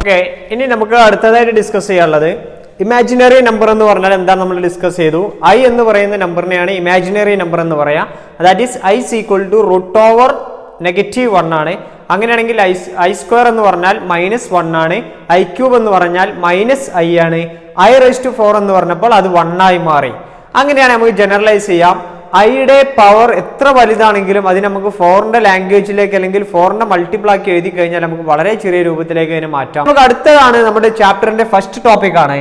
Okay, ഇനി നമുക്ക് അടുത്തതായിട്ട് ഡിസ്കസ് ചെയ്യാനുള്ളത് ഇമാജിനറി നമ്പർ എന്ന് പറഞ്ഞാൽ എന്താണ് നമ്മൾ ഡിസ്കസ് ചെയ്തു. ഐ എന്ന് പറയുന്ന നമ്പറിനെയാണ് ഇമാജിനറി നമ്പർ എന്ന് പറയാം. That is i is equal to √(-1) ആണ്. അങ്ങനെയാണെങ്കിൽ ഐ സ്ക്വയർ എന്ന് പറഞ്ഞാൽ -1 ആണ്. ഐ ക്യൂബ് എന്ന് പറഞ്ഞാൽ -i ആണ്. i⁴ എന്ന് പറഞ്ഞപ്പോൾ അത് 1 ആയി മാറി. അങ്ങനെയാണ് നമുക്ക് ജനറലൈസ് ചെയ്യാം. ഐയുടെ പവർ എത്ര വലുതാണെങ്കിലും അത് നമുക്ക് ഫോറിന്റെ ലാംഗ്വേജിലേക്ക് അല്ലെങ്കിൽ ഫോറിന്റെ മൾട്ടിപ്പിൾ ആക്കി എഴുതി കഴിഞ്ഞാൽ നമുക്ക് വളരെ ചെറിയ രൂപത്തിലേക്ക് അതിനെ മാറ്റാം. നമുക്ക് അടുത്തതാണ് നമ്മുടെ ചാപ്റ്ററിന്റെ ഫസ്റ്റ് ടോപ്പിക് ആണ്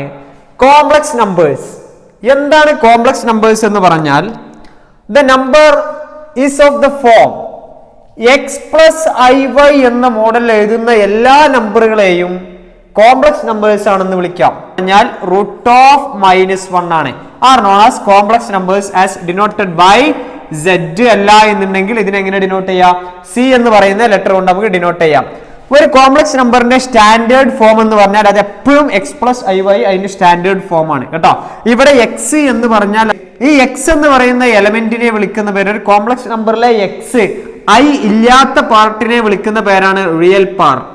കോംപ്ലക്സ് നമ്പേഴ്സ്. എന്താണ് കോംപ്ലക്സ് നമ്പേഴ്സ് എന്ന് പറഞ്ഞാൽ the number is of the form x+iy എന്ന മോഡലിൽ എഴുതുന്ന എല്ലാ നമ്പറുകളെയും കോംപ്ലക്സ് നമ്പേഴ്സ് ആണെന്ന് വിളിക്കാം. പറഞ്ഞാൽ √(-1) ആണ്. Are known as complex numbers as denoted by z. അല്ല എന്നുണ്ടെങ്കിൽ ഇതിനെ എങ്ങനെ ഡിനോട്ട് ചെയ്യാം? സി എന്ന് പറയുന്ന ലെറ്റർ കൊണ്ട് നമുക്ക് ഡിനോട്ട് ചെയ്യാം. ഒരു കോംപ്ലക്സ് നമ്പറിന്റെ സ്റ്റാൻഡേർഡ് ഫോം എന്ന് പറഞ്ഞാൽ അത് എപ്പോഴും x+iy അതിന്റെ സ്റ്റാൻഡേർഡ് ഫോം ആണ് കേട്ടോ. ഇവിടെ x എന്ന് പറഞ്ഞാൽ ഈ x എന്ന് പറയുന്ന എലമെന്റിനെ വിളിക്കുന്ന പേര്, ഒരു കോംപ്ലക്സ് നമ്പറിലെ x i ഇല്ലാത്ത പാർട്ടിനെ വിളിക്കുന്ന പേരാണ് റിയൽ പാർട്ട്.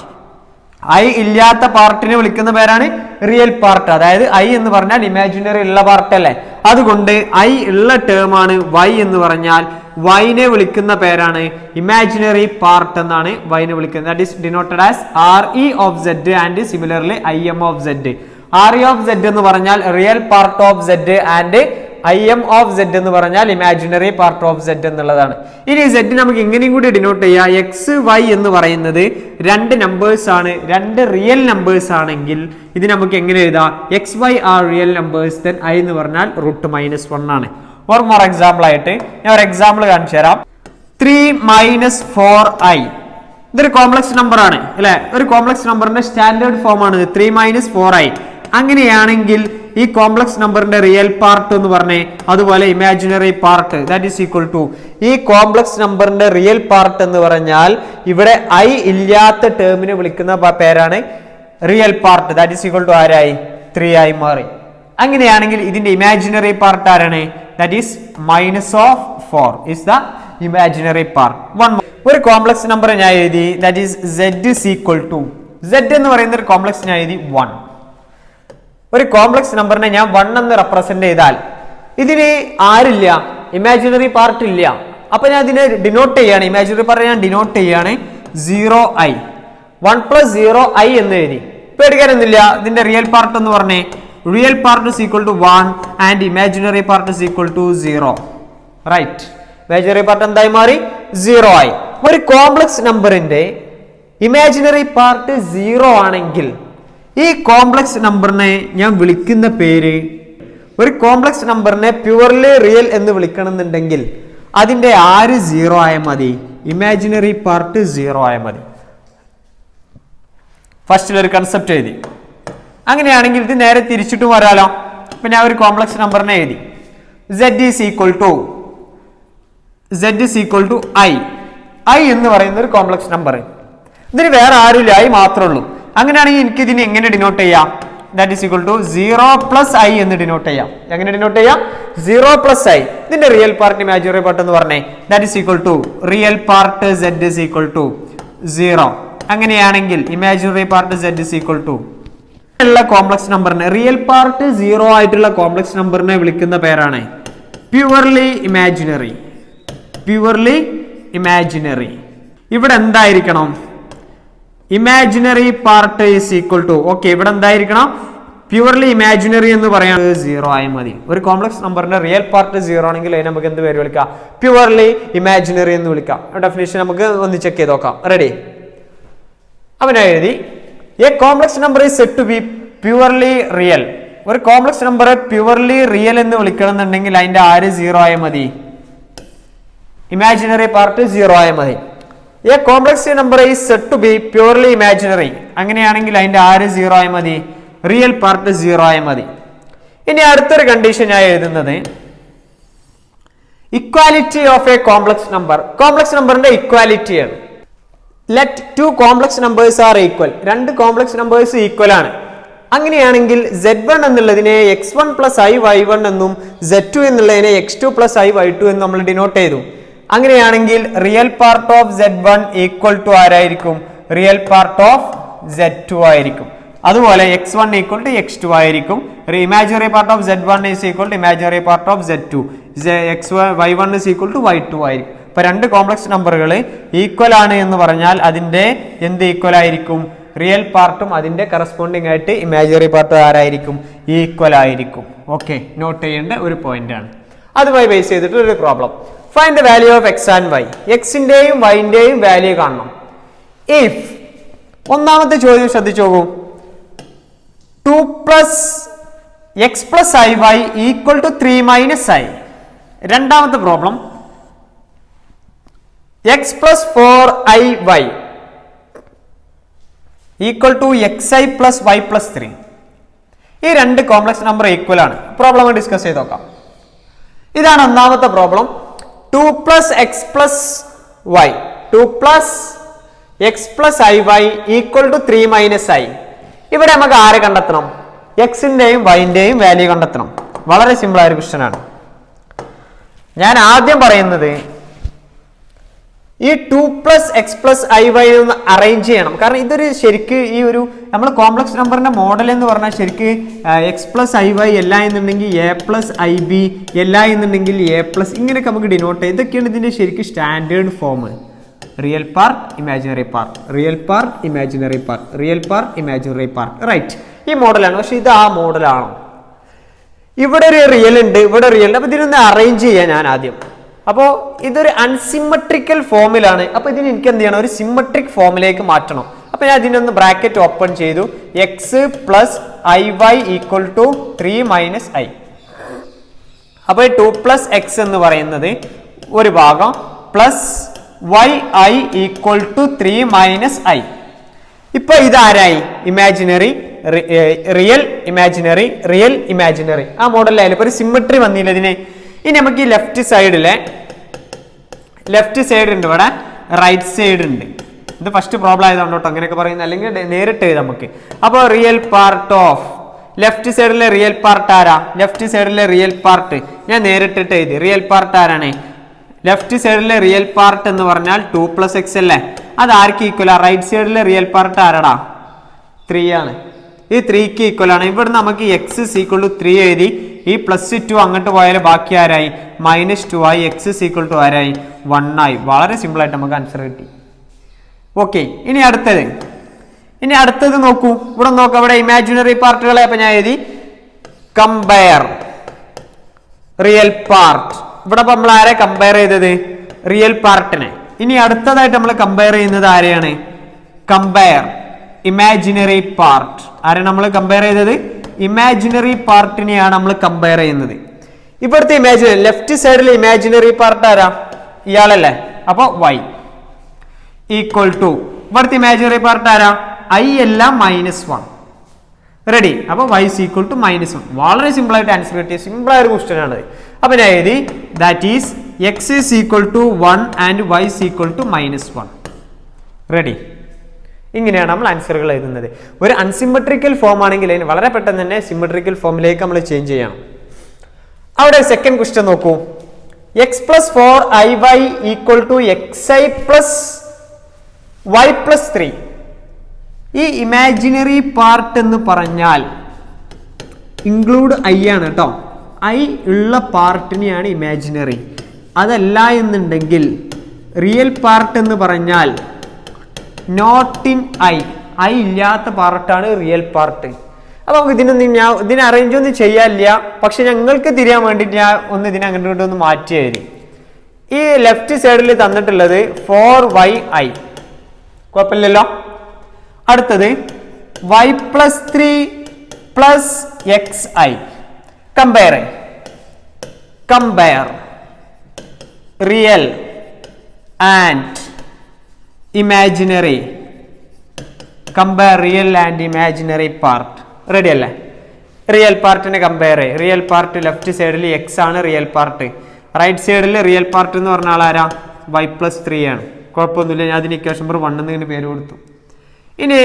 ഐ ഇല്ലാത്ത പാർട്ടിനെ വിളിക്കുന്ന പേരാണ് റിയൽ പാർട്ട്. അതായത് ഐ എന്ന് പറഞ്ഞാൽ ഇമാജിനറി ഉള്ള പാർട്ട് അല്ലേ, അതുകൊണ്ട് ഐ ഉള്ള ടേം ആണ് y എന്ന് പറഞ്ഞാൽ y-നെ വിളിക്കുന്ന പേരാണ് ഇമാജിനറി പാർട്ട് എന്നാണ് y-നെ വിളിക്കുന്നത്. That is denoted as RE of z and similarly IM of z. RE of z എന്ന് പറഞ്ഞാൽ real part of z and IM of z എന്ന് പറഞ്ഞാൽ ഇമാജിനറി പാർട്ട് ഓഫ് z എന്നുള്ളതാണ്. ഇനി z നമുക്ക് ഇങ്ങനെയും കൂടി ഡിനോട്ട് ചെയ്യാം. XY എന്ന് പറയുന്നത് രണ്ട് നമ്പേഴ്സ് ആണ്, രണ്ട് റിയൽ നമ്പേഴ്സ് ആണെങ്കിൽ ഇത് നമുക്ക് എങ്ങനെ എഴുതാം? XY are real numbers, then I എന്ന് പറഞ്ഞാൽ √(-1) ആണ്. ഓർ മോർ എക്സാമ്പിൾ ആയിട്ട് ഞാൻ ഒരു എക്സാമ്പിൾ കാണിച്ചു തരാം. 3 - 4i ഇതൊരു കോംപ്ലക്സ് നമ്പർ ആണ് അല്ലെ. ഒരു കോംപ്ലക്സ് നമ്പറിന്റെ സ്റ്റാൻഡേർഡ് ഫോം ആണ് 3 - 4i. അങ്ങനെയാണെങ്കിൽ ഈ കോംപ്ലക്സ് നമ്പറിന്റെ റിയൽ പാർട്ട് എന്ന് പറഞ്ഞേ, അതുപോലെ imaginary part that is equal to ഈ കോംപ്ലക്സ് നമ്പറിന്റെ റിയൽ പാർട്ട് എന്ന് പറഞ്ഞാൽ ഇവിടെ ഐ ഇല്ലാത്ത ടേമിനെ വിളിക്കുന്ന പേരാണ് real part. That is equal to ആരായി? 3 ആയി മാറി. അങ്ങനെയാണെങ്കിൽ ഇതിന്റെ ഇമാജിനറി പാർട്ട് ആരാണ്? That is -4 is the imaginary part. ഒരു കോംപ്ലക്സ് നമ്പർ ഞാൻ എഴുതി, that is z is equal to z എന്ന് പറയുന്ന ഒരു കോംപ്ലക്സ് ഞാൻ എഴുതി 1. ഒരു കോംപ്ലക്സ് നമ്പറിനെ ഞാൻ 1 എന്ന് റെപ്രസെന്റ് ചെയ്താൽ ഇതിന് ആരില്ല? ഇമാജിനറി പാർട്ട് ഇല്ല. അപ്പൊ ഞാൻ ഇതിനെ ഡിനോട്ട് ചെയ്യാണ്, ഇമാജിനറി പാർട്ട് ഞാൻ ഡിനോട്ട് ചെയ്യാണ് 0i. 1 + 0i എന്ന് എഴുതി. പേടിക്കാനൊന്നുമില്ല. ഇതിന്റെ റിയൽ പാർട്ട് എന്ന് പറഞ്ഞേ real part is equal to 1 and imaginary part is equal to 0. Right, imaginary part എന്തായി മാറി? 0 ആയി. ഒരു കോംപ്ലക്സ് നമ്പറിന്റെ ഇമാജിനറി പാർട്ട് 0 ആണെങ്കിൽ ഈ കോംപ്ലക്സ് നമ്പറിനെ ഞാൻ വിളിക്കുന്ന പേര്, ഒരു കോംപ്ലക്സ് നമ്പറിനെ പ്യുവർലി റിയൽ എന്ന് വിളിക്കണമെന്നുണ്ടെങ്കിൽ അതിന്റെ ആര് 0 ആയാൽ മതി? ഇമാജിനറി പാർട്ട് 0 ആയാൽ മതി. ഫസ്റ്റിൽ ഒരു കൺസെപ്റ്റ് എഴുതി. അങ്ങനെയാണെങ്കിൽ ഇത് നേരെ തിരിച്ചിട്ട് വരാലോ. ഇപ്പൊ ഞാൻ ഒരു കോംപ്ലക്സ് നമ്പറിനെ എഴുതി z is equal to i എന്ന് പറയുന്ന ഒരു കോംപ്ലക്സ് നമ്പർ. ഇതിന് വേറെ ആരുമില്ല, i മാത്രമേ ഉള്ളൂ. അങ്ങനെയാണെങ്കിൽ എനിക്ക് ഇതിനെ എങ്ങനെ ഡിനോട്ട് ചെയ്യാം? That is equal to 0 + i എന്ന് ഡിനോട്ട് ചെയ്യാം. എങ്ങനെ ഡിനോട്ട് ചെയ്യാം? 0 + i. ഇതിന്റെ റിയൽ പാർട്ട് ഇമാജിനറി പാർട്ട് എന്ന് പറഞ്ഞേ that is equal to real part z is equal to 0. അങ്ങനെയാണെങ്കിൽ imaginary part z is equal to ഉള്ള കോംപ്ലക്സ് നമ്പറിനെ, റിയൽ പാർട്ട് 0 ആയിട്ടുള്ള കോംപ്ലക്സ് നമ്പറിനെ വിളിക്കുന്ന പേരാണ് പ്യുവർലി ഇമാജിനറി. ഇവിടെ എന്തായിരിക്കണം? Imaginary part is equal to, okay, ഇവിടെ എന്തായിരിക്കണം? പ്യുവർലി ഇമാജിനറി എന്ന് പറയാൻ 0 ആയി മതി. ഒരു കോംപ്ലക്സ് നമ്പറിന്റെ റിയൽ പാർട്ട് 0 ആണെങ്കിൽ അതിന് നമുക്ക് എന്ത് പേര് വിളിക്കാം? പ്യുവർലി ഇമാജിനറി എന്ന് വിളിക്കാം. ഡെഫിനിഷൻ നമുക്ക് ഒന്ന് ചെക്ക് ചെയ്ത് നോക്കാം. റെഡി? അവൻ എഴുതി a complex number is said to be purely real. ഒരു കോംപ്ലക്സ് നമ്പറെ പ്യുവർലി റിയൽ എന്ന് വിളിക്കണം എന്നുണ്ടെങ്കിൽ അതിന്റെ ആര് 0 ആയാൽ മതി? ഇമാജിനറി പാർട്ട് 0 ആയാൽ മതി. A complex number is said to be purely imaginary. അങ്ങനെയാണെങ്കിൽ അതിന്റെ ആര് 0 ആയാൽ മതി? റിയൽ പാർട്ട് 0 ആയാൽ മതി. ഇനി അടുത്തൊരു കണ്ടീഷൻ ഞാൻ എഴുതുന്നത് equality of a complex number. Complex നമ്പറിന്റെ ഇക്വാലിറ്റിയാണ്. Let 2 complex numbers are equal. രണ്ട് കോംപ്ലക്സ് നമ്പേഴ്സ് ഈക്വൽ ആണ്. അങ്ങനെയാണെങ്കിൽ z1 എന്നുള്ളതിനെ x1 + i y1 എന്നും z2 എന്നുള്ളതിനെ x2 + i y2 എന്നും നമ്മൾ ഡിനോട്ട് ചെയ്തു. അങ്ങനെയാണെങ്കിൽ real part of z1 equal to ആരായിരിക്കും? റിയൽ പാർട്ട് ഓഫ് z2 ആയിരിക്കും. അതുപോലെ x1 ഈക്വൽ ടു x2 ആയിരിക്കും. Imaginary part of z1 is equal to imaginary part of z2. y1 is equal to y2 ആയിരിക്കും. ഇപ്പൊ രണ്ട് complex നമ്പറുകൾ equal ആണ് എന്ന് പറഞ്ഞാൽ അതിന്റെ എന്ത് ഈക്വൽ ആയിരിക്കും? റിയൽ പാർട്ടും അതിന്റെ കറസ്പോണ്ടിങ് ആയിട്ട് ഇമാജിനറി പാർട്ടും ആരായിരിക്കും? ഈക്വൽ ആയിരിക്കും. ഓക്കെ, നോട്ട് ചെയ്യേണ്ട ഒരു പോയിന്റ് ആണ്. അതുമായി ബേസ് ചെയ്തിട്ട് ഒരു problem. Find the value of x and y. എക്സിന്റെയും വൈന്റെയും വാല്യൂ കാണണം. ഇഫ് ഒന്നാമത്തെ ചോദ്യം ശ്രദ്ധിച്ചു നോക്കൂ. 2 plus x plus iy equal to 3 minus i. രണ്ടാമത്തെ problem x plus 4iy equal to xi plus y plus 3. ഈ രണ്ട് കോംപ്ലക്സ് നമ്പർ ഈക്വൽ ആണ്. പ്രോബ്ലം ഡിസ്കസ് ചെയ്ത് നോക്കാം. ഇതാണ് ഒന്നാമത്തെ problem. 2 plus x plus y 2 plus x plus iy equal to 3 minus i. ഇവിടെ നമുക്ക് ആരെ കണ്ടെത്തണം? എക്സിന്റെയും വൈന്റെയും വാല്യൂ കണ്ടെത്തണം. വളരെ സിമ്പിൾ ആയ ഒരു ക്വസ്റ്റ്യൻ ആണ്. ഞാൻ ആദ്യം പറയുന്നത് ഈ 2 plus x plus iy ഒന്ന് അറേഞ്ച് ചെയ്യണം. കാരണം ഇതൊരു ശരിക്ക് ഈ ഒരു നമ്മൾ കോംപ്ലക്സ് നമ്പറിന്റെ മോഡൽ എന്ന് പറഞ്ഞാൽ ശരിക്ക് എക്സ് പ്ലസ് ഐ വൈ എല്ലാ എന്നുണ്ടെങ്കിൽ എ പ്ലസ് ഐ ബി എല്ലാ എന്നുണ്ടെങ്കിൽ എ പ്ലസ് ഇങ്ങനെയൊക്കെ നമുക്ക് ഡിനോട്ട് ചെയ്യാം. ഇതൊക്കെയാണ് ഇതിന്റെ ശരിക്കും standard form. Real part, imaginary part, real part, imaginary part, real part, imaginary part, right. ഈ മോഡലാണ്. പക്ഷെ ഇത് ആ മോഡലാണോ? ഇവിടെ ഒരു റിയൽ ഉണ്ട്, ഇവിടെ റിയൽ ഉണ്ട്. അപ്പൊ ഇതിനൊന്ന് അറേഞ്ച് ചെയ്യാം ഞാൻ ആദ്യം. അപ്പോൾ ഇതൊരു അൺസിമെട്രിക്കൽ ഫോമിലാണ്. അപ്പൊ ഇതിന് എനിക്ക് എന്ത് ചെയ്യണം? ഒരു സിമെട്രിക് ഫോമിലേക്ക് മാറ്റണം. അപ്പൊ ഞാൻ ഇതിനൊന്ന് ബ്രാക്കറ്റ് ഓപ്പൺ ചെയ്തു. X plus i y equal to 3 minus i. അപ്പൊ 2 പ്ലസ് എക്സ് എന്ന് പറയുന്നത് ഒരു ഭാഗം plus y i equal to 3 minus i. ഇപ്പൊ ഇതാരായി? Imaginary, real, imaginary, real, imaginary. ആ മോഡലായാലും ഇപ്പൊ ഒരു സിമെട്രി വന്നില്ല ഇതിന്. ഇനി നമുക്ക് ഈ ലെഫ്റ്റ് സൈഡ് ഉണ്ട്, ഇവിടെ റൈറ്റ് സൈഡ് ഉണ്ട്. ഇത് ഫസ്റ്റ് പ്രോബ്ലം ആയതുകൊണ്ട് കേട്ടോ അങ്ങനെയൊക്കെ പറയുന്നത്, അല്ലെങ്കിൽ നേരിട്ട് എഴുതാം നമുക്ക്. അപ്പോൾ റിയൽ പാർട്ട് ഓഫ് ലെഫ്റ്റ് സൈഡിലെ റിയൽ പാർട്ട് ആരാ? ലെഫ്റ്റ് സൈഡിലെ റിയൽ പാർട്ട് ഞാൻ നേരിട്ടിട്ട് എഴുതി. റിയൽ പാർട്ട് ആരാണ്? ലെഫ്റ്റ് സൈഡിലെ റിയൽ പാർട്ട് എന്ന് പറഞ്ഞാൽ 2 പ്ലസ് എക്സ് അല്ലേ? അത് ആർക്ക് ഈക്വലാ? റൈറ്റ് സൈഡിലെ റിയൽ പാർട്ട് ആരാടാ? 3 ആണ്. ഈ 3ക്ക് ഈക്വൽ ആണ്. ഇവിടെ നമുക്ക് എക്സ് ഇസ് ഈക്വൽ ടു 3 എഴുതി. ഈ പ്ലസ് 2 അങ്ങോട്ട് പോയാൽ ബാക്കി ആരായി? -2 ആയി. എക്സ് ഇസ് ഈക്വൽ ടു ആരായി? 1 ആയി. വളരെ സിമ്പിൾ ആയിട്ട് നമുക്ക് ആൻസർ കിട്ടി. ഓക്കെ, ഇനി അടുത്തത് നോക്കൂ. ഇവിടെ നോക്കാം, ഇവിടെ ഇമാജിനറി പാർട്ടുകളെ അപ്പൊ ഞാൻ എഴുതി കമ്പയർ റിയൽ പാർട്ട്. ഇവിടെ നമ്മൾ ആരെ കമ്പയർ ചെയ്തത്? റിയൽ പാർട്ടിനെ. ഇനി അടുത്തതായിട്ട് നമ്മൾ കമ്പയർ ചെയ്യുന്നത് ആരെയാണ്? Compare imaginary part. ആരെ നമ്മൾ കമ്പയർ ചെയ്തത്? ഇമാജിനറി പാർട്ടിനെയാണ് നമ്മൾ കമ്പയർ ചെയ്യുന്നത്. ഇവിടുത്തെ ഇമാജിനറി ലെഫ്റ്റ് സൈഡിൽ ഇമാജിനറി പാർട്ട് ആരാ? ഇയാളല്ലേ? അപ്പൊ y ഈക്വൽ ടു ഇവിടുത്തെ ഇമാജിനറി പാർട്ട് ആരാ? ഐ അല്ല -1. റെഡി? അപ്പൊ y ഈക്വൽ ടു -1. വളരെ സിമ്പിൾ ആയിട്ട് ആൻസർ കിട്ടിയ സിമ്പിൾ ആയ ഒരു ക്വസ്റ്റ്യൻ ആണ്. അപ്പൊ ഞാൻ എഴുതി that is x is equal to 1 and y is equal to -1. Ready? ഇങ്ങനെയാണ് നമ്മൾ ആൻസറുകൾ എഴുതുന്നത്. ഒരു അൺസിമെട്രിക്കൽ ഫോം ആണെങ്കിൽ അതിന് വളരെ പെട്ടെന്ന് തന്നെ സിമെട്രിക്കൽ ഫോമിലേക്ക് നമ്മൾ ചേഞ്ച് ചെയ്യണം. അവിടെ സെക്കൻഡ് ക്വസ്റ്റ്യൻ നോക്കൂ. X plus 4iy equal to xi plus y plus 3. ഈ ഇമാജിനറി പാർട്ട് എന്ന് പറഞ്ഞാൽ ഇൻക്ലൂഡ് ഐ ആണ് കേട്ടോ. ഐ ഉള്ള പാർട്ടിനെയാണ് ഇമാജിനറി. അതല്ല എന്നുണ്ടെങ്കിൽ റിയൽ പാർട്ട് എന്ന് പറഞ്ഞാൽ നോട്ട് ഇൻ ഐ ഇല്ലാത്ത പാർട്ടാണ് റിയൽ പാർട്ട്. അപ്പൊ നമുക്ക് ഇതിനെ അറേഞ്ച് ഒന്നും ചെയ്യാനില്ല. പക്ഷെ ഞങ്ങൾക്ക് തിരിയാൻ വേണ്ടിയിട്ട് ഞാൻ ഒന്ന് ഇതിനെ അങ്ങോട്ട് ഒന്ന് മാറ്റിയായിരുന്നു. ഈ ലെഫ്റ്റ് സൈഡിൽ തന്നിട്ടുള്ളത് 4yi, കുഴപ്പമില്ലല്ലോ. അടുത്തത് y plus 3 plus xi. Compare real and imaginary. Compare real and imaginary part. Ready അല്ലേ? റിയൽ പാർട്ടിനെ കമ്പയർ ചെയ്യും. റിയൽ പാർട്ട് ലെഫ്റ്റ് സൈഡിൽ എക്സ് ആണ് റിയൽ പാർട്ട്. റൈറ്റ് സൈഡിൽ റിയൽ പാർട്ട് എന്ന് പറഞ്ഞ ആളാരാ? y പ്ലസ് 3 ആണ്. കുഴപ്പമൊന്നുമില്ല, ഞാൻ അതിന് ഇക്വേഷൻ നമ്പർ 1 എന്നിങ്ങനെ പേര് കൊടുത്തു. ഇനി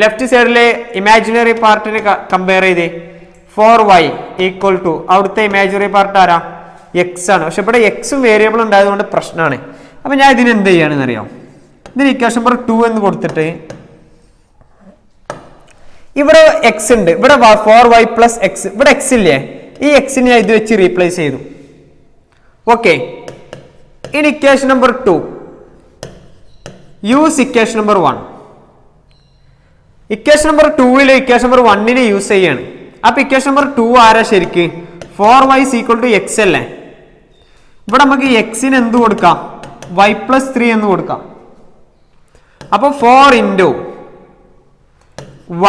ലെഫ്റ്റ് സൈഡിലെ ഇമാജിനറി പാർട്ടിനെ കമ്പയർ ചെയ്തേ. 4y ഈക്വൽ ടു അവിടുത്തെ ഇമാജിനറി പാർട്ട് ആരാ? എക്സ് ആണ്. പക്ഷെ ഇവിടെ എക്സും വേരിയബിൾ ഉണ്ടായതുകൊണ്ട് പ്രശ്നമാണ്. അപ്പൊ ഞാൻ ഇതിന് എന്ത് ചെയ്യാണെന്ന് അറിയാം? ഇതിന് ഇക്വേഷൻ നമ്പർ 2 എന്ന് കൊടുത്തിട്ട് ഇവിടെ എക്സ് ഉണ്ട്, ഇവിടെ 4y പ്ലസ് എക്സ്, ഇവിടെ എക്സ് ഇല്ലേ, ഈ എക്സിനെ ഇത് വെച്ച് റീപ്ലേസ് ചെയ്തു. ഓക്കെ, ഇനി equation number 2 use equation number 1. Equation number 2 equation number 1 use ചെയ്യാണ്. അപ്പൊ ഇക്വേഷൻ നമ്പർ 2 ആരാ ശരിക്ക്? 4y = x അല്ലേ. ഇവിടെ നമുക്ക് എക്സിന് എന്ത് കൊടുക്കാം? y + 3 എന്ന് കൊടുക്കാം. അപ്പൊ 4 ×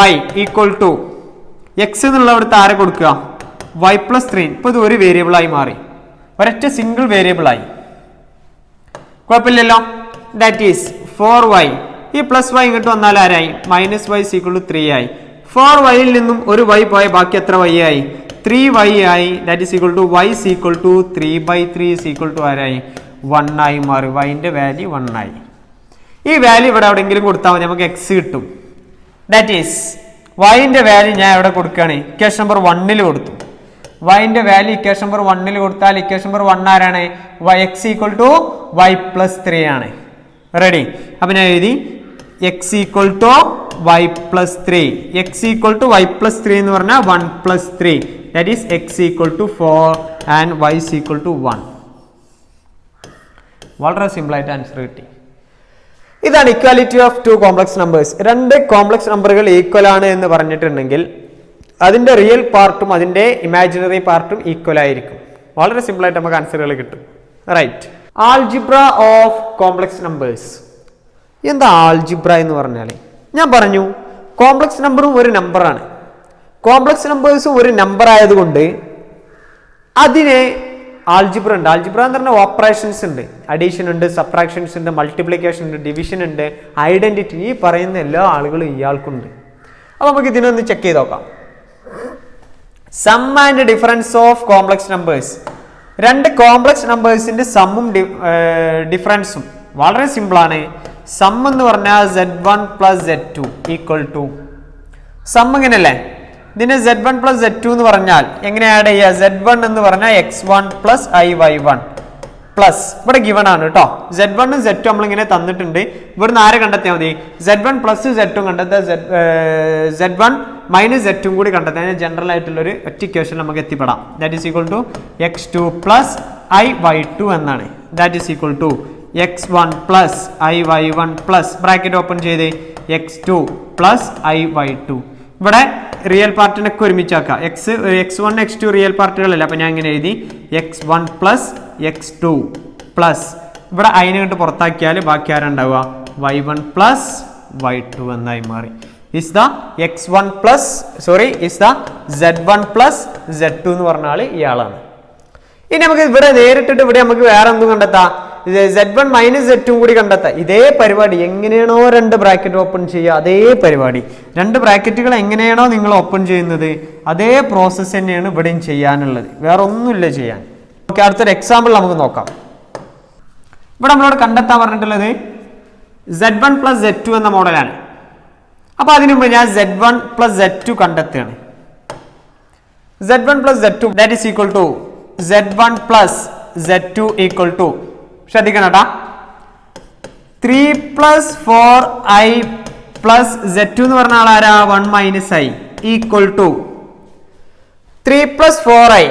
y = x എന്നുള്ളവിടുത്തെ ആരെ കൊടുക്കുക? y + 3. ഇപ്പൊ ഇത് ഒരു വേരിയബിൾ ആയി മാറി, ഒരൊറ്റ സിംഗിൾ വേരിയബിൾ ആയി. കുഴപ്പമില്ലല്ലോ. ദാറ്റ് ഈസ് 4y, ഈ പ്ലസ് y ഇങ്ങോട്ട് വന്നാൽ ആരായി? -y = 3 ആയി. 4y നിന്നും ഒരു y പോയ ബാക്കി എത്ര y ആയി? 3y ആയി. ദാറ്റ് ഈസ് = y = 3/3 ആരായി? 1 ആയി മാറി. yന്റെ വാല്യൂ 1 ആയി. ഈ വാല്യൂ ഇവിടെ എവിടെയെങ്കിലും കൊടുത്താൽ മതി, നമുക്ക് x കിട്ടും. ദാറ്റ് ഈസ് yന്റെ വാല്യൂ ഞാൻ എവിടെ കൊടുക്കുകയാണ്? ഇക്വേഷൻ നമ്പർ 1 കൊടുത്തു. yന്റെ വാല്യൂ ഇക്വേഷൻ നമ്പർ 1 കൊടുത്താൽ ഇക്വേഷൻ നമ്പർ 1 ആരാണ്? x = y + 3 ആണ്. റെഡി? അപ്പൊ ഞാൻ എഴുതി x = y + 3. x = y + 3 എന്ന് പറഞ്ഞാൽ 1 + 3. That is x = 4 and y = 1. വളരെ സിമ്പിൾ ആയിട്ട് ആൻസർ കിട്ടി. ഇതാണ് ഇക്വാലിറ്റി ഓഫ് 2 കോംപ്ലക്സ് നമ്പേഴ്സ്. രണ്ട് കോംപ്ലക്സ് നമ്പറുകൾ ഈക്വൽ ആണ് എന്ന് പറഞ്ഞിട്ടുണ്ടെങ്കിൽ അതിന്റെ റിയൽ പാർട്ടും അതിന്റെ ഇമാജിനറി പാർട്ടും ഈക്വൽ ആയിരിക്കും. വളരെ സിമ്പിൾ ആയിട്ട് നമുക്ക് ആൻസറുകൾ കിട്ടും. Right. Algebra of complex numbers. എന്താ ആൾജിബ്ര എന്ന് പറഞ്ഞാൽ? ഞാൻ പറഞ്ഞു കോംപ്ലക്സ് നമ്പറും ഒരു നമ്പറാണ്. കോംപ്ലക്സ് നമ്പേഴ്സും ഒരു നമ്പർ ആയതുകൊണ്ട് അതിനെ ആൾജിബ്ര ഉണ്ട്. ആൾജിബ്ര എന്ന് പറഞ്ഞാൽ ഓപ്പറേഷൻസ് ഉണ്ട്, അഡീഷൻ ഉണ്ട്, സബ്ട്രാക്ഷൻസ് ഉണ്ട്, മൾട്ടിപ്ലിക്കേഷൻ ഉണ്ട്, ഡിവിഷൻ ഉണ്ട്, ഐഡന്റിറ്റി, ഈ പറയുന്ന എല്ലാ ആളുകളും ഇയാൾക്കുണ്ട്. അപ്പൊ നമുക്ക് ഇതിനൊന്ന് ചെക്ക് ചെയ്ത് നോക്കാം. Sum and difference of complex numbers. രണ്ട് കോംപ്ലക്സ് നമ്പേഴ്സിന്റെ സമ്മും ഡിഫറൻസും വളരെ സിമ്പിൾ ആണ്. സം എന്ന് പറഞ്ഞാൽ z1 + z2 = സം ഇങ്ങനെയല്ലേ? ഇതിനെ z1 + z2 എന്ന് പറഞ്ഞാൽ എങ്ങനെ ആഡ് ചെയ്യുക? z1 എന്ന് പറഞ്ഞാൽ x1 + iy1 പ്ലസ് ഇവിടെ ഗിവൺ ആണ് കേട്ടോ. z1 ഉം z2 നമ്മൾ ഇങ്ങനെ തന്നിട്ടുണ്ട്. ഇവിടുന്ന് ആരെ കണ്ടെത്തിയാൽ മതി? z1 + z2 കണ്ടെത്താൻ z1 - z2 കൂടി കണ്ടെത്താൻ ജനറൽ ആയിട്ടുള്ള ഒരു ഒറ്റ ഇക്വേഷൻ നമുക്ക് എത്തിപ്പെടാം. ദാറ്റ് ഈസ് = x2 + iy2 എന്നാണ്. That is = x1 + iy1 plus bracket open ചെയ്ത് x2 + iy2. ഇവിടെ റിയൽ പാർട്ടിനൊക്കെ ഒരുമിച്ചാക്കാം. x1 x2 real പാർട്ടുകളല്ല. അപ്പൊ ഞാൻ ഇങ്ങനെ എഴുതി x1 + x2 പ്ലസ് ഇവിടെ അതിനെ കണ്ട് പുറത്താക്കിയാൽ ബാക്കി ആരുണ്ടാവുക? y1 + y2 എന്നായി മാറി. ഇസ് ദ z1 + z2 എന്ന് പറഞ്ഞ ആള് ഇയാളാണ്. ഇനി നമുക്ക് ഇവിടെ നേരിട്ടിട്ട് ഇവിടെ നമുക്ക് വേറെ എന്തും കണ്ടെത്താം? z1 - z2 കൂടി കണ്ടെത്താം. ഇതേ പരിപാടി എങ്ങനെയാണോ രണ്ട് ബ്രാക്കറ്റ് ഓപ്പൺ ചെയ്യുക, അതേ പരിപാടി. രണ്ട് ബ്രാക്കറ്റുകൾ എങ്ങനെയാണോ നിങ്ങൾ ഓപ്പൺ ചെയ്യുന്നത് അതേ പ്രോസസ്സ് തന്നെയാണ് ഇവിടെയും ചെയ്യാനുള്ളത്. വേറെ ഒന്നുമില്ല ചെയ്യാൻ. ഓക്കെ, അടുത്തൊരു എക്സാമ്പിൾ നമുക്ക് നോക്കാം. ഇവിടെ നമ്മളോട് കണ്ടെത്താൻ പറഞ്ഞിട്ടുള്ളത് z1 + z2 എന്ന മോഡലാണ്. അപ്പൊ അതിനു മുമ്പ് ഞാൻ z1 + z2 കണ്ടെത്തുകയാണ്. z1 + z2 that is = z1 + z2 = ശ്രദ്ധിക്കണം കേട്ടാ, 3 + 4i + z2 എന്ന് പറഞ്ഞ ആളാരാ? 1 - i = 3 + 4i.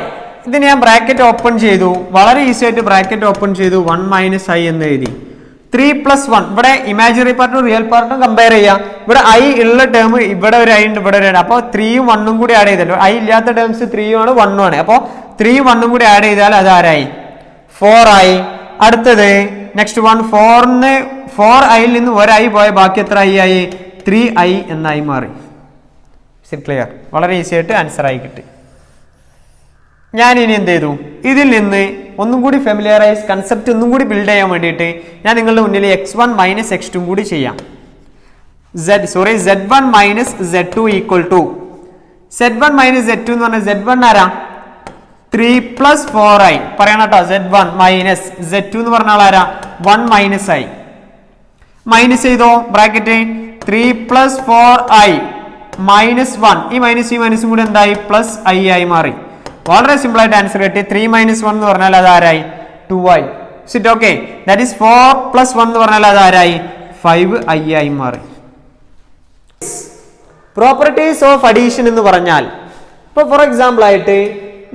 ഇതിന് ഞാൻ ബ്രാക്കറ്റ് ഓപ്പൺ ചെയ്തു. വളരെ ഈസി ആയിട്ട് ബ്രാക്കറ്റ് ഓപ്പൺ ചെയ്തു. 1 - i എന്ന് എഴുതി. 3 + 1 ഇവിടെ ഇമാജിനറി പാർട്ടും റിയൽ പാർട്ടും കമ്പയർ ചെയ്യാം. ഇവിടെ i ഉള്ള ടേം ഇവിടെ ഒരു i ഉണ്ട്, ഇവിടെ ഒരു അപ്പോൾ 3ഉം 1ഉം കൂടി ആഡ് ചെയ്തല്ലോ. i ഇല്ലാത്ത ടേംസ് 3ഉം ആണ് 1ഉം ആണ്. അപ്പോൾ 3ഉം 1ഉം കൂടി ആഡ് ചെയ്താൽ അത് ആരായി? 4i. അടുത്തത് നെക്സ്റ്റ് 4i നിന്ന് ഒരു i പോയ ബാക്കി എത്ര i ആയി? 3i എന്നായി മാറി. ക്ലിയർ? വളരെ ഈസി ആയിട്ട് ആൻസർ ആയി കിട്ടി. ഞാൻ ഇനി എന്ത് ചെയ്തു? ഇതിൽ നിന്ന് ഒന്നും കൂടി ഫെമിലിയറൈസ് കൺസെപ്റ്റ് ഒന്നും കൂടി ബിൽഡ് ചെയ്യാൻ വേണ്ടിയിട്ട് ഞാൻ നിങ്ങളുടെ മുന്നിൽ x1 - x2 കൂടി ചെയ്യാം. z1 - z2 = z1 - z2 എന്ന് പറഞ്ഞാൽ z1 ആരാ? 3 + 4i പറയണം കേട്ടോ. z1 - z2 എന്ന് പറഞ്ഞാൽ ആരാ? 1 - i. മൈനസ് ചെയ്തോ ബ്രാക്കറ്റ്. 3 + 4i -1 ഈ മൈനസും കൂടി എന്തായി? +i ആയി മാറി. വളരെ സിമ്പിൾ ആയിട്ട് ആൻസർ കിട്ടി. 3 - 1 എന്ന് പറഞ്ഞാൽ അത് ആരായി? 2i. It okay? That is 4 + 1 എന്ന് പറഞ്ഞാൽ അത് ആരായി? 5i ആയി മാറി. പ്രോപ്പർട്ടീസ് ഓഫ് അഡീഷൻ എന്ന് പറഞ്ഞാൽ ഇപ്പൊ ഫോർ എക്സാമ്പിൾ ആയിട്ട്